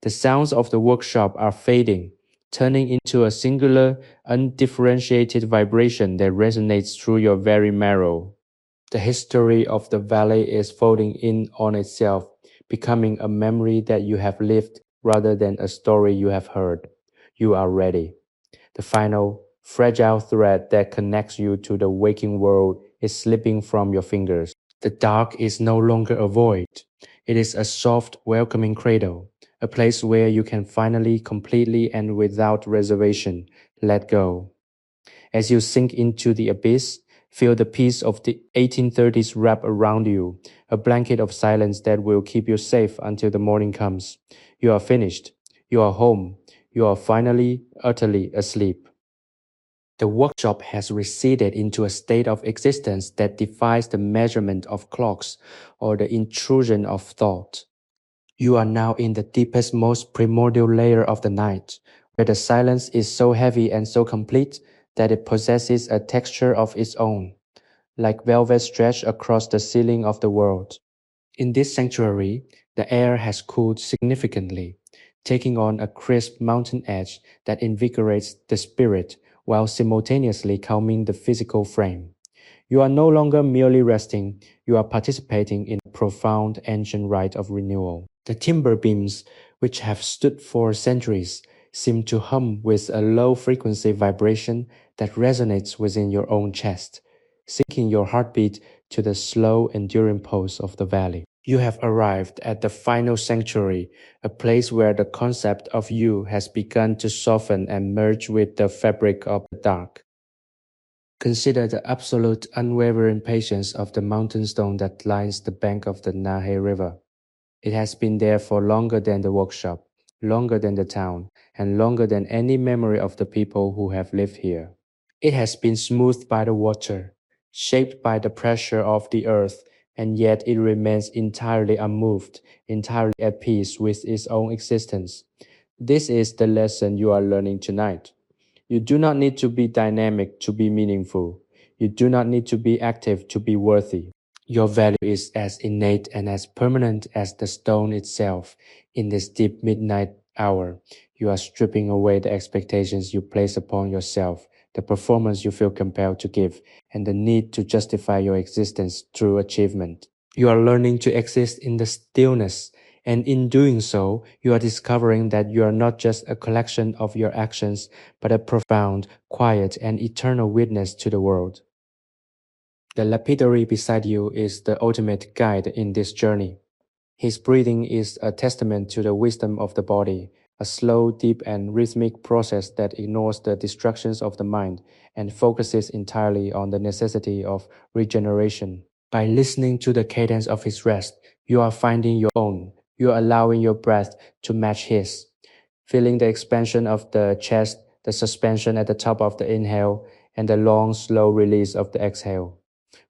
The sounds of the workshop are fading, turning into a singular, undifferentiated vibration that resonates through your very marrow. The history of the valley is folding in on itself, becoming a memory that you have lived rather than a story you have heard. You are ready. The final, fragile thread that connects you to the waking world is slipping from your fingers. The dark is no longer a void. It is a soft, welcoming cradle, a place where you can finally, completely, and without reservation let go. As you sink into the abyss, feel the peace of the 1830s wrap around you, a blanket of silence that will keep you safe until the morning comes. You are finished. You are home. You are finally, utterly asleep. The workshop has receded into a state of existence that defies the measurement of clocks or the intrusion of thought. You are now in the deepest, most primordial layer of the night, where the silence is so heavy and so complete that it possesses a texture of its own, like velvet stretched across the ceiling of the world. In this sanctuary, the air has cooled significantly, taking on a crisp mountain edge that invigorates the spirit while simultaneously calming the physical frame. You are no longer merely resting, you are participating in a profound ancient rite of renewal. The timber beams, which have stood for centuries, seem to hum with a low frequency vibration that resonates within your own chest, sinking your heartbeat to the slow, enduring pulse of the valley. You have arrived at the final sanctuary, a place where the concept of you has begun to soften and merge with the fabric of the dark. Consider the absolute unwavering patience of the mountain stone that lines the bank of the Nahe River. It has been there for longer than the workshop, longer than the town, and longer than any memory of the people who have lived here. It has been smoothed by the water, shaped by the pressure of the earth, and yet it remains entirely unmoved, entirely at peace with its own existence. This is the lesson you are learning tonight. You do not need to be dynamic to be meaningful. You do not need to be active to be worthy. Your value is as innate and as permanent as the stone itself. In this deep midnight hour, you are stripping away the expectations you place upon yourself, the performance you feel compelled to give, and the need to justify your existence through achievement. You are learning to exist in the stillness, and in doing so, you are discovering that you are not just a collection of your actions, but a profound, quiet, and eternal witness to the world. The lapidary beside you is the ultimate guide in this journey. His breathing is a testament to the wisdom of the body, a slow, deep, and rhythmic process that ignores the distractions of the mind and focuses entirely on the necessity of regeneration. By listening to the cadence of his rest, you are finding your own. You are allowing your breath to match his, feeling the expansion of the chest, the suspension at the top of the inhale, and the long, slow release of the exhale.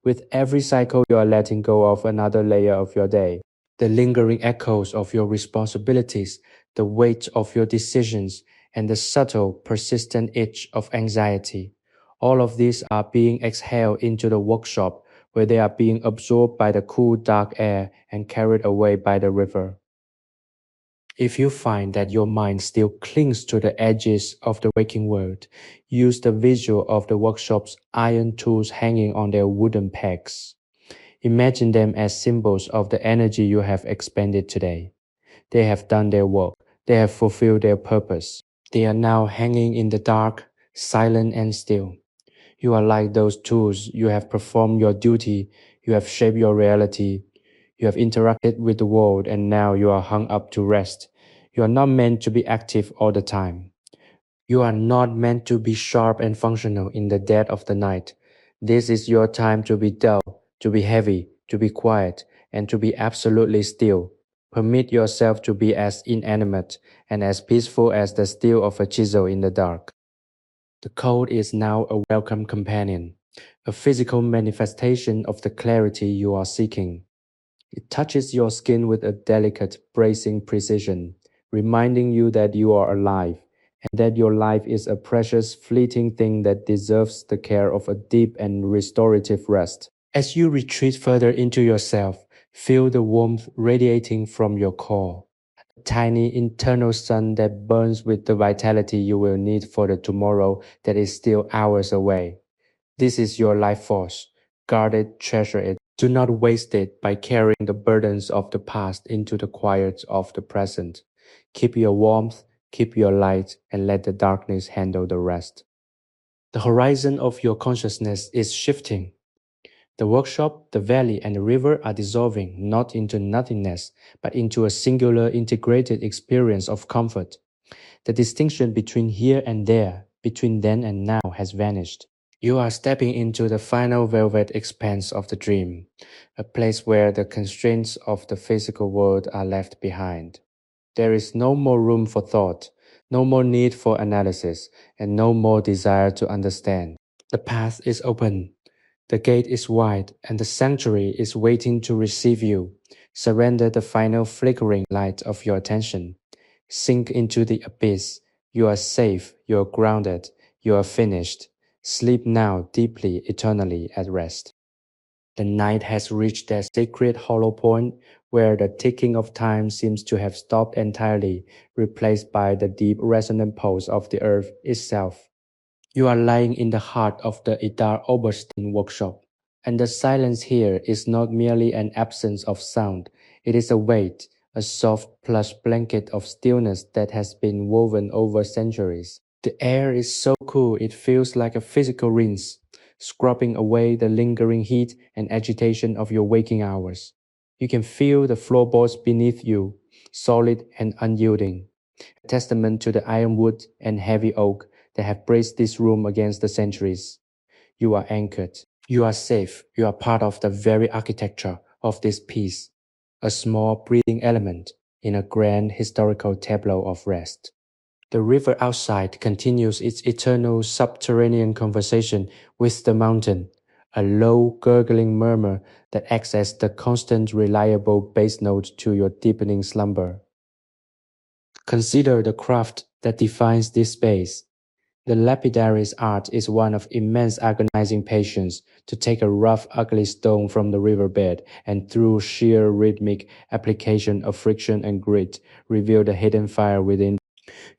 With every cycle, you are letting go of another layer of your day, the lingering echoes of your responsibilities, the weight of your decisions, and the subtle, persistent itch of anxiety. All of these are being exhaled into the workshop, where they are being absorbed by the cool, dark air and carried away by the river. If you find that your mind still clings to the edges of the waking world, use the visual of the workshop's iron tools hanging on their wooden pegs. Imagine them as symbols of the energy you have expended today. They have done their work. They have fulfilled their purpose. They are now hanging in the dark, silent and still. You are like those tools. You have performed your duty. You have shaped your reality. You have interacted with the world, and now you are hung up to rest. You are not meant to be active all the time. You are not meant to be sharp and functional in the dead of the night. This is your time to be dull, to be heavy, to be quiet, and to be absolutely still. Permit yourself to be as inanimate and as peaceful as the steel of a chisel in the dark. The cold is now a welcome companion, a physical manifestation of the clarity you are seeking. It touches your skin with a delicate, bracing precision, reminding you that you are alive and that your life is a precious, fleeting thing that deserves the care of a deep and restorative rest. As you retreat further into yourself, feel the warmth radiating from your core, a tiny internal sun that burns with the vitality you will need for the tomorrow that is still hours away. This is your life force. Guard it, treasure it. Do not waste it by carrying the burdens of the past into the quiet of the present. Keep your warmth, keep your light, and let the darkness handle the rest. The horizon of your consciousness is shifting. The workshop, the valley, and the river are dissolving not into nothingness, but into a singular integrated experience of comfort. The distinction between here and there, between then and now, has vanished. You are stepping into the final velvet expanse of the dream, a place where the constraints of the physical world are left behind. There is no more room for thought, no more need for analysis, and no more desire to understand. The path is open, the gate is wide, and the sanctuary is waiting to receive you. Surrender the final flickering light of your attention. Sink into the abyss. You are safe, you are grounded, you are finished. Sleep now deeply, eternally at rest. The night has reached that sacred hollow point where the ticking of time seems to have stopped entirely, replaced by the deep resonant pulse of the earth itself. You are lying in the heart of the Idar-Oberstein workshop, and the silence here is not merely an absence of sound, it is a weight, a soft plush blanket of stillness that has been woven over centuries. The air is so cool it feels like a physical rinse, scrubbing away the lingering heat and agitation of your waking hours. You can feel the floorboards beneath you, solid and unyielding, a testament to the ironwood and heavy oak that have braced this room against the centuries. You are anchored. You are safe. You are part of the very architecture of this piece, a small breathing element in a grand historical tableau of rest. The river outside continues its eternal subterranean conversation with the mountain, a low, gurgling murmur that acts as the constant, reliable bass note to your deepening slumber. Consider the craft that defines this space. The lapidary's art is one of immense agonizing patience to take a rough, ugly stone from the riverbed and through sheer rhythmic application of friction and grit, reveal the hidden fire within.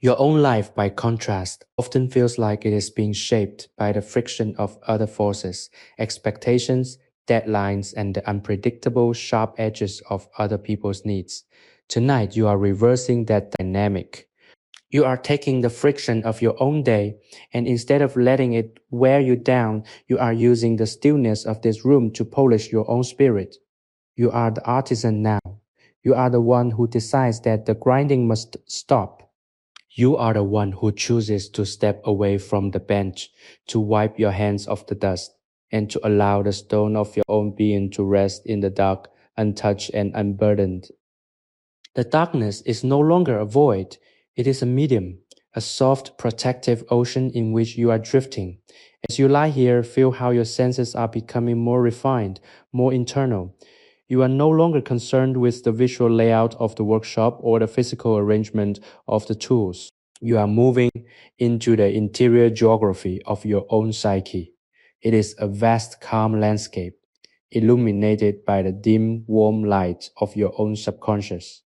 Your own life, by contrast, often feels like it is being shaped by the friction of other forces, expectations, deadlines, and the unpredictable sharp edges of other people's needs. Tonight, you are reversing that dynamic. You are taking the friction of your own day, and instead of letting it wear you down, you are using the stillness of this room to polish your own spirit. You are the artisan now. You are the one who decides that the grinding must stop. You are the one who chooses to step away from the bench, to wipe your hands of the dust, and to allow the stone of your own being to rest in the dark, untouched and unburdened. The darkness is no longer a void, it is a medium, a soft, protective ocean in which you are drifting. As you lie here, feel how your senses are becoming more refined, more internal. You are no longer concerned with the visual layout of the workshop or the physical arrangement of the tools. You are moving into the interior geography of your own psyche. It is a vast, calm landscape, illuminated by the dim, warm light of your own subconscious.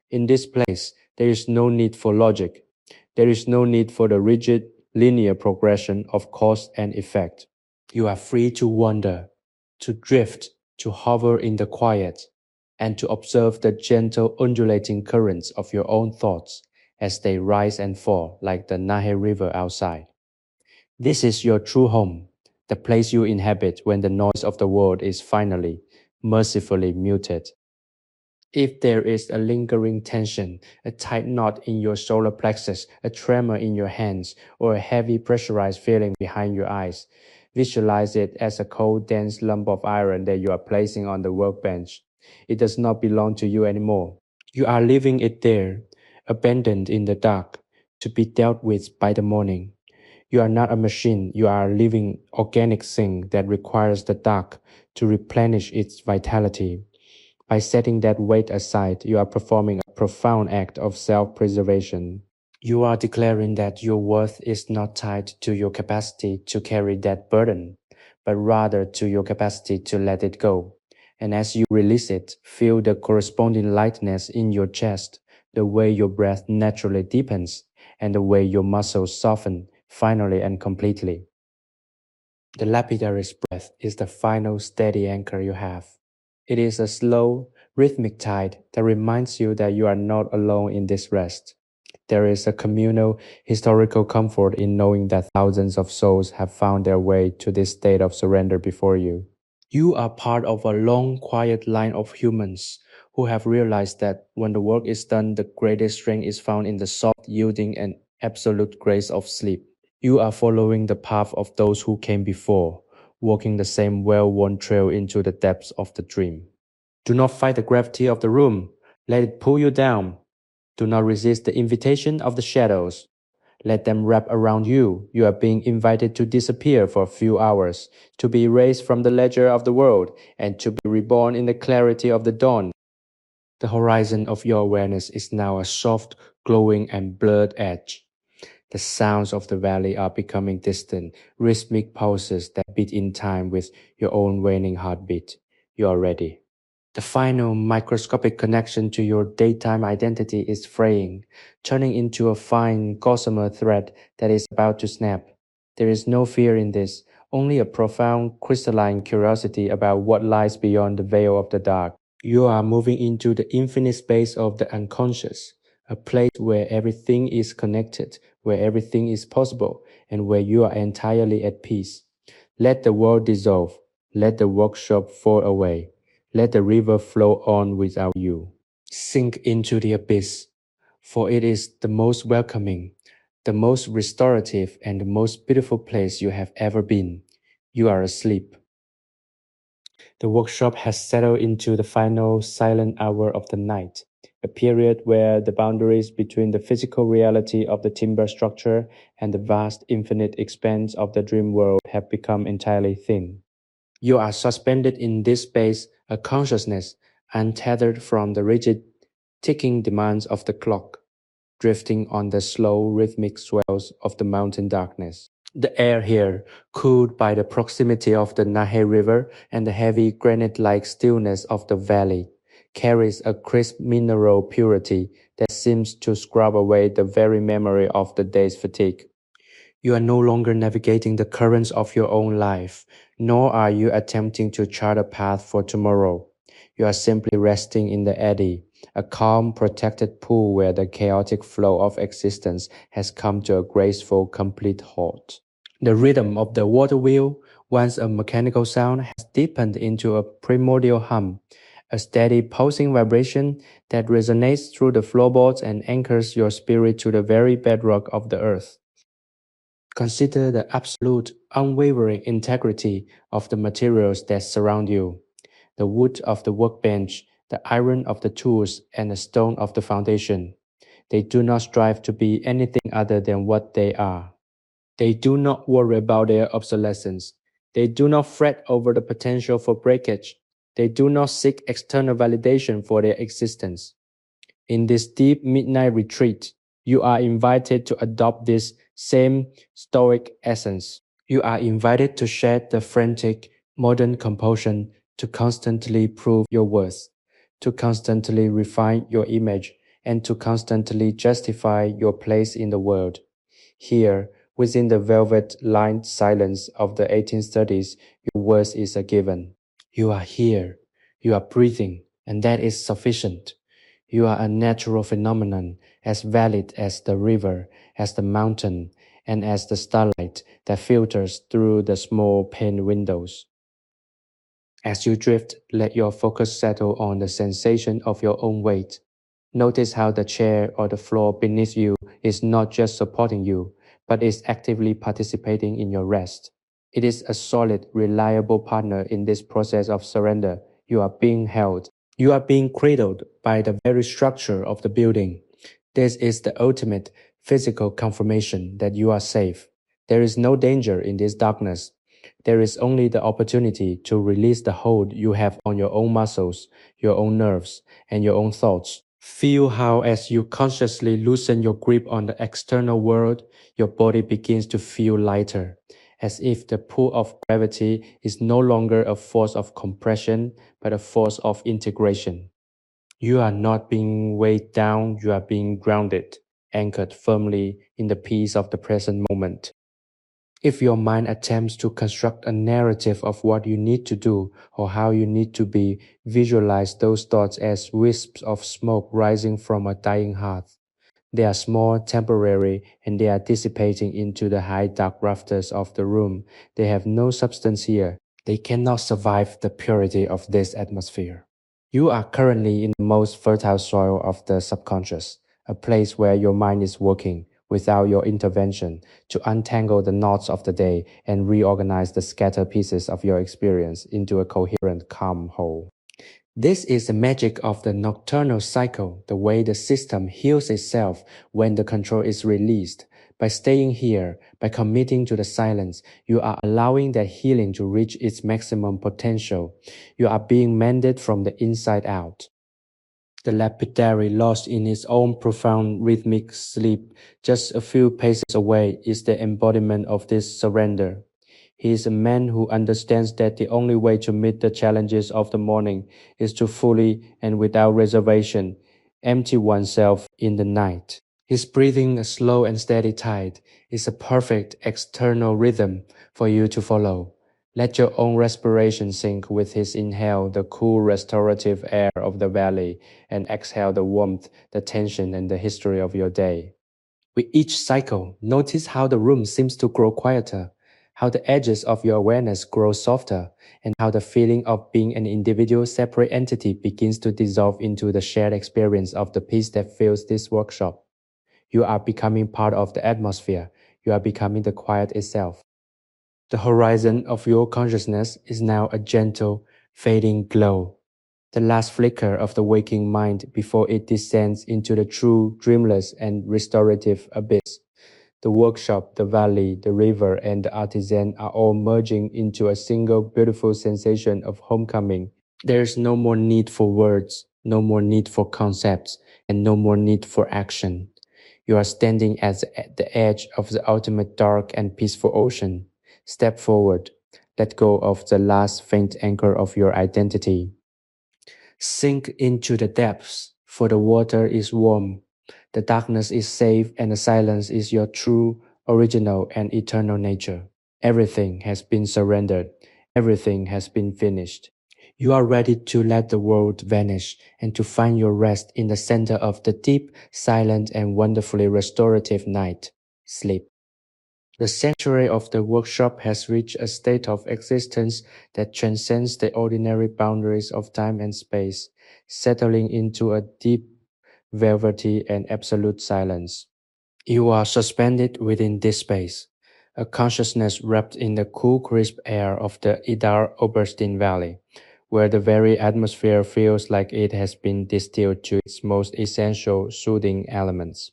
In this place, there is no need for logic. There is no need for the rigid, linear progression of cause and effect. You are free to wander, to drift, to hover in the quiet, and to observe the gentle undulating currents of your own thoughts as they rise and fall like the Nahe River outside. This is your true home, the place you inhabit when the noise of the world is finally, mercifully muted. If there is a lingering tension, a tight knot in your solar plexus, a tremor in your hands, or a heavy pressurized feeling behind your eyes, visualize it as a cold, dense lump of iron that you are placing on the workbench. It does not belong to you anymore. You are leaving it there, abandoned in the dark, to be dealt with by the morning. You are not a machine, you are a living, organic thing that requires the dark to replenish its vitality. By setting that weight aside, you are performing a profound act of self-preservation. You are declaring that your worth is not tied to your capacity to carry that burden, but rather to your capacity to let it go. And as you release it, feel the corresponding lightness in your chest, the way your breath naturally deepens, and the way your muscles soften, finally and completely. The lapidary's breath is the final steady anchor you have. It is a slow, rhythmic tide that reminds you that you are not alone in this rest. There is a communal, historical comfort in knowing that thousands of souls have found their way to this state of surrender before you. You are part of a long, quiet line of humans who have realized that when the work is done, the greatest strength is found in the soft, yielding, and absolute grace of sleep. You are following the path of those who came before, walking the same well-worn trail into the depths of the dream. Do not fight the gravity of the room. Let it pull you down. Do not resist the invitation of the shadows. Let them wrap around you. You are being invited to disappear for a few hours, to be erased from the ledger of the world, and to be reborn in the clarity of the dawn. The horizon of your awareness is now a soft, glowing, and blurred edge. The sounds of the valley are becoming distant, rhythmic pulses that beat in time with your own waning heartbeat. You are ready. The final microscopic connection to your daytime identity is fraying, turning into a fine gossamer thread that is about to snap. There is no fear in this, only a profound crystalline curiosity about what lies beyond the veil of the dark. You are moving into the infinite space of the unconscious, a place where everything is connected, where everything is possible, and where you are entirely at peace. Let the world dissolve. Let the workshop fall away. Let the river flow on without you. Sink into the abyss, for it is the most welcoming, the most restorative, and the most beautiful place you have ever been. You are asleep. The workshop has settled into the final silent hour of the night, a period where the boundaries between the physical reality of the timber structure and the vast infinite expanse of the dream world have become entirely thin. You are suspended in this space, a consciousness untethered from the rigid, ticking demands of the clock, drifting on the slow, rhythmic swells of the mountain darkness. The air here, cooled by the proximity of the Nahe River and the heavy granite-like stillness of the valley, carries a crisp mineral purity that seems to scrub away the very memory of the day's fatigue. You are no longer navigating the currents of your own life, nor are you attempting to chart a path for tomorrow. You are simply resting in the eddy, a calm, protected pool where the chaotic flow of existence has come to a graceful, complete halt. The rhythm of the water wheel, once a mechanical sound, has deepened into a primordial hum, a steady pulsing vibration that resonates through the floorboards and anchors your spirit to the very bedrock of the earth. Consider the absolute, unwavering integrity of the materials that surround you. The wood of the workbench, the iron of the tools, and the stone of the foundation. They do not strive to be anything other than what they are. They do not worry about their obsolescence. They do not fret over the potential for breakage. They do not seek external validation for their existence. In this deep midnight retreat, you are invited to adopt this same stoic essence. You are invited to shed the frantic, modern compulsion to constantly prove your worth, to constantly refine your image, and to constantly justify your place in the world. Here, within the velvet-lined silence of the 1830s, your worth is a given. You are here, you are breathing, and that is sufficient. You are a natural phenomenon, as valid as the river, as the mountain, and as the starlight that filters through the small pane windows. As you drift, let your focus settle on the sensation of your own weight. Notice how the chair or the floor beneath you is not just supporting you, but is actively participating in your rest. It is a solid, reliable partner in this process of surrender. You are being held. You are being cradled by the very structure of the building. This is the ultimate physical confirmation that you are safe. There is no danger in this darkness. There is only the opportunity to release the hold you have on your own muscles, your own nerves, and your own thoughts. Feel how, as you consciously loosen your grip on the external world, your body begins to feel lighter, as if the pull of gravity is no longer a force of compression, but a force of integration. You are not being weighed down, you are being grounded, anchored firmly in the peace of the present moment. If your mind attempts to construct a narrative of what you need to do or how you need to be, visualize those thoughts as wisps of smoke rising from a dying hearth. They are small, temporary, and they are dissipating into the high dark rafters of the room. They have no substance here. They cannot survive the purity of this atmosphere. You are currently in the most fertile soil of the subconscious, a place where your mind is working, without your intervention, to untangle the knots of the day and reorganize the scattered pieces of your experience into a coherent, calm whole. This is the magic of the nocturnal cycle, the way the system heals itself when the control is released. By staying here, by committing to the silence, you are allowing that healing to reach its maximum potential. You are being mended from the inside out. The lapidary, lost in his own profound rhythmic sleep, just a few paces away, is the embodiment of this surrender. He is a man who understands that the only way to meet the challenges of the morning is to fully and without reservation empty oneself in the night. His breathing, a slow and steady tide, is a perfect external rhythm for you to follow. Let your own respiration sync with his inhale, the cool restorative air of the valley, and exhale the warmth, the tension, and the history of your day. With each cycle, notice how the room seems to grow quieter, how the edges of your awareness grow softer, and how the feeling of being an individual separate entity begins to dissolve into the shared experience of the peace that fills this workshop. You are becoming part of the atmosphere. You are becoming the quiet itself. The horizon of your consciousness is now a gentle, fading glow, the last flicker of the waking mind before it descends into the true, dreamless, and restorative abyss. The workshop, the valley, the river, and the artisan are all merging into a single beautiful sensation of homecoming. There is no more need for words, no more need for concepts, and no more need for action. You are standing at the edge of the ultimate dark and peaceful ocean. Step forward. Let go of the last faint anchor of your identity. Sink into the depths, for the water is warm. The darkness is safe, and the silence is your true, original, and eternal nature. Everything has been surrendered. Everything has been finished. You are ready to let the world vanish and to find your rest in the center of the deep, silent, and wonderfully restorative night. Sleep. The sanctuary of the workshop has reached a state of existence that transcends the ordinary boundaries of time and space, settling into a deep, velvety, and absolute silence. You are suspended within this space, a consciousness wrapped in the cool, crisp air of the Idar-Oberstein Valley, where the very atmosphere feels like it has been distilled to its most essential soothing elements.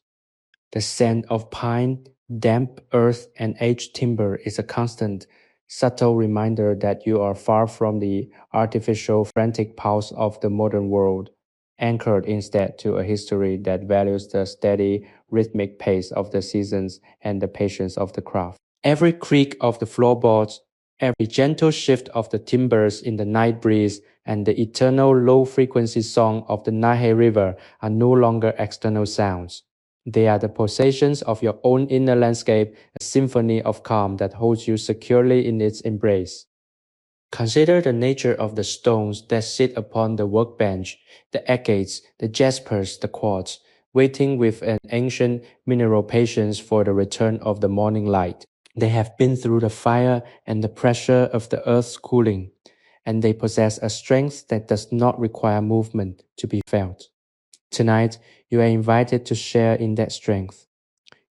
The scent of pine, damp earth, and aged timber is a constant, subtle reminder that you are far from the artificial, frantic pulse of the modern world, anchored instead to a history that values the steady, rhythmic pace of the seasons and the patience of the craft. Every creak of the floorboards, every gentle shift of the timbers in the night breeze, and the eternal low-frequency song of the Nahe River are no longer external sounds. They are the pulsations of your own inner landscape, a symphony of calm that holds you securely in its embrace. Consider the nature of the stones that sit upon the workbench, the agates, the jaspers, the quartz, waiting with an ancient mineral patience for the return of the morning light. They have been through the fire and the pressure of the earth's cooling, and they possess a strength that does not require movement to be felt. Tonight, you are invited to share in that strength.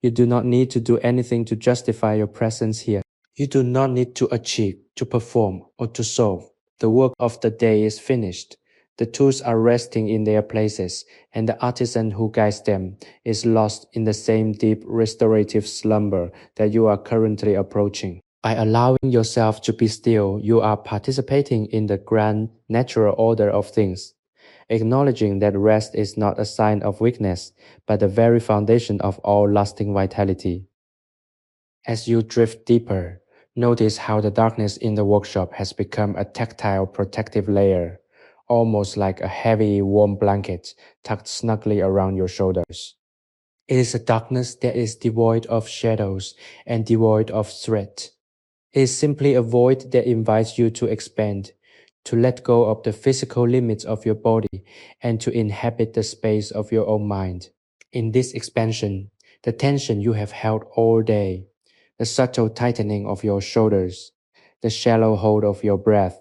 You do not need to do anything to justify your presence here. You do not need to achieve, to perform, or to solve. The work of the day is finished. The tools are resting in their places, and the artisan who guides them is lost in the same deep restorative slumber that you are currently approaching. By allowing yourself to be still, you are participating in the grand natural order of things, acknowledging that rest is not a sign of weakness, but the very foundation of all lasting vitality. As you drift deeper, notice how the darkness in the workshop has become a tactile protective layer, almost like a heavy, warm blanket tucked snugly around your shoulders. It is a darkness that is devoid of shadows and devoid of threat. It is simply a void that invites you to expand, to let go of the physical limits of your body, and to inhabit the space of your own mind. In this expansion, the tension you have held all day, the subtle tightening of your shoulders, the shallow hold of your breath,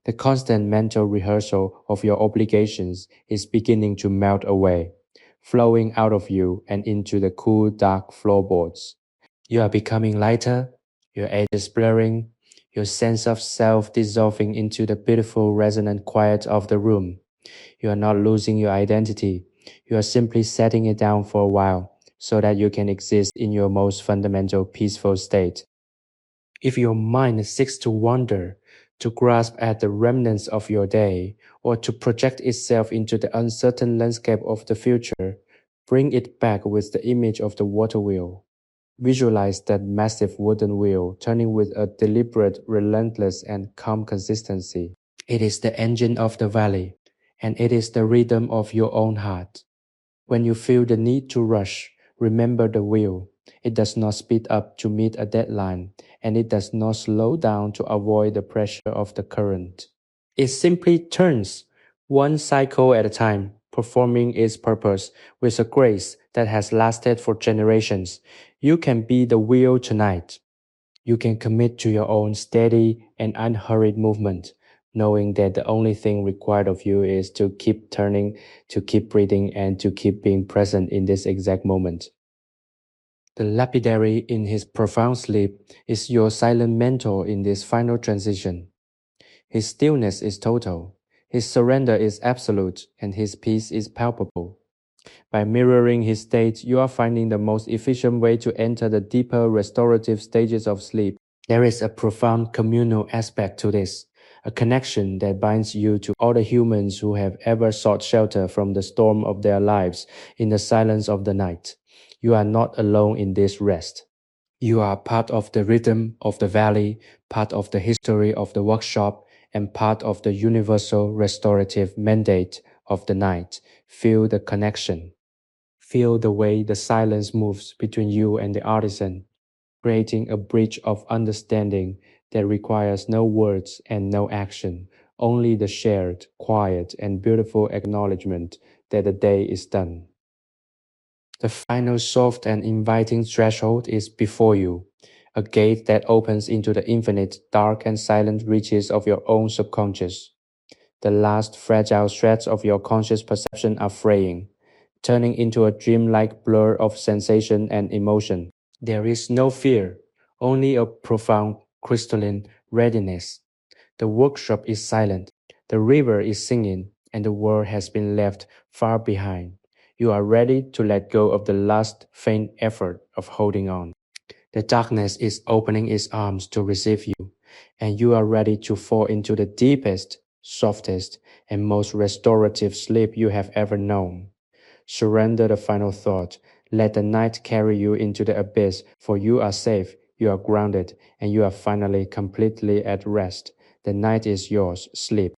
the constant mental rehearsal of your obligations is beginning to melt away. flowing out of you and into the cool, dark floorboards. You are becoming lighter, your edges blurring, your sense of self dissolving into the beautiful, resonant quiet of the room. You are not losing your identity. You are simply setting it down for a while so that you can exist in your most fundamental peaceful state. If your mind seeks to wander, to grasp at the remnants of your day, or to project itself into the uncertain landscape of the future, bring it back with the image of the water wheel. Visualize that massive wooden wheel turning with a deliberate, relentless, and calm consistency. It is the engine of the valley, and it is the rhythm of your own heart. When you feel the need to rush, remember the wheel. It does not speed up to meet a deadline, and it does not slow down to avoid the pressure of the current. It simply turns, one cycle at a time, performing its purpose with a grace that has lasted for generations. You can be the wheel tonight. You can commit to your own steady and unhurried movement, knowing that the only thing required of you is to keep turning, to keep breathing, and to keep being present in this exact moment. The lapidary in his profound sleep is your silent mentor in this final transition. His stillness is total, his surrender is absolute, and his peace is palpable. By mirroring his state, you are finding the most efficient way to enter the deeper restorative stages of sleep. There is a profound communal aspect to this, a connection that binds you to all the humans who have ever sought shelter from the storm of their lives in the silence of the night. You are not alone in this rest. You are part of the rhythm of the valley, part of the history of the workshop, and part of the universal restorative mandate of the night. Feel the connection. Feel the way the silence moves between you and the artisan, creating a bridge of understanding that requires no words and no action, only the shared, quiet, and beautiful acknowledgement that the day is done. The final soft and inviting threshold is before you, a gate that opens into the infinite, dark and silent reaches of your own subconscious. The last fragile threads of your conscious perception are fraying, turning into a dreamlike blur of sensation and emotion. There is no fear, only a profound, crystalline readiness. The workshop is silent, the river is singing, and the world has been left far behind. You are ready to let go of the last faint effort of holding on. The darkness is opening its arms to receive you, and you are ready to fall into the deepest, softest, and most restorative sleep you have ever known. Surrender the final thought. Let the night carry you into the abyss, for you are safe, you are grounded, and you are finally completely at rest. The night is yours. Sleep.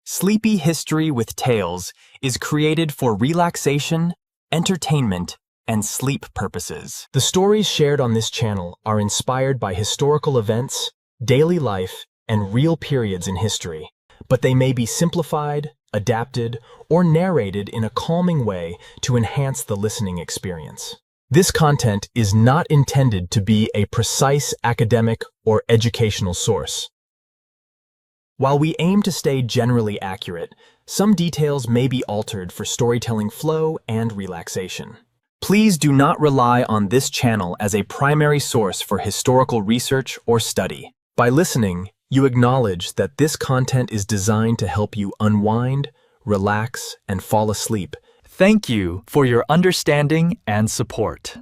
Sleepy History with Tales is created for relaxation, entertainment, and sleep purposes. The stories shared on this channel are inspired by historical events, daily life, and real periods in history, but they may be simplified, adapted, or narrated in a calming way to enhance the listening experience. This content is not intended to be a precise academic or educational source. While we aim to stay generally accurate, some details may be altered for storytelling flow and relaxation. Please do not rely on this channel as a primary source for historical research or study. By listening, you acknowledge that this content is designed to help you unwind, relax, and fall asleep. Thank you for your understanding and support.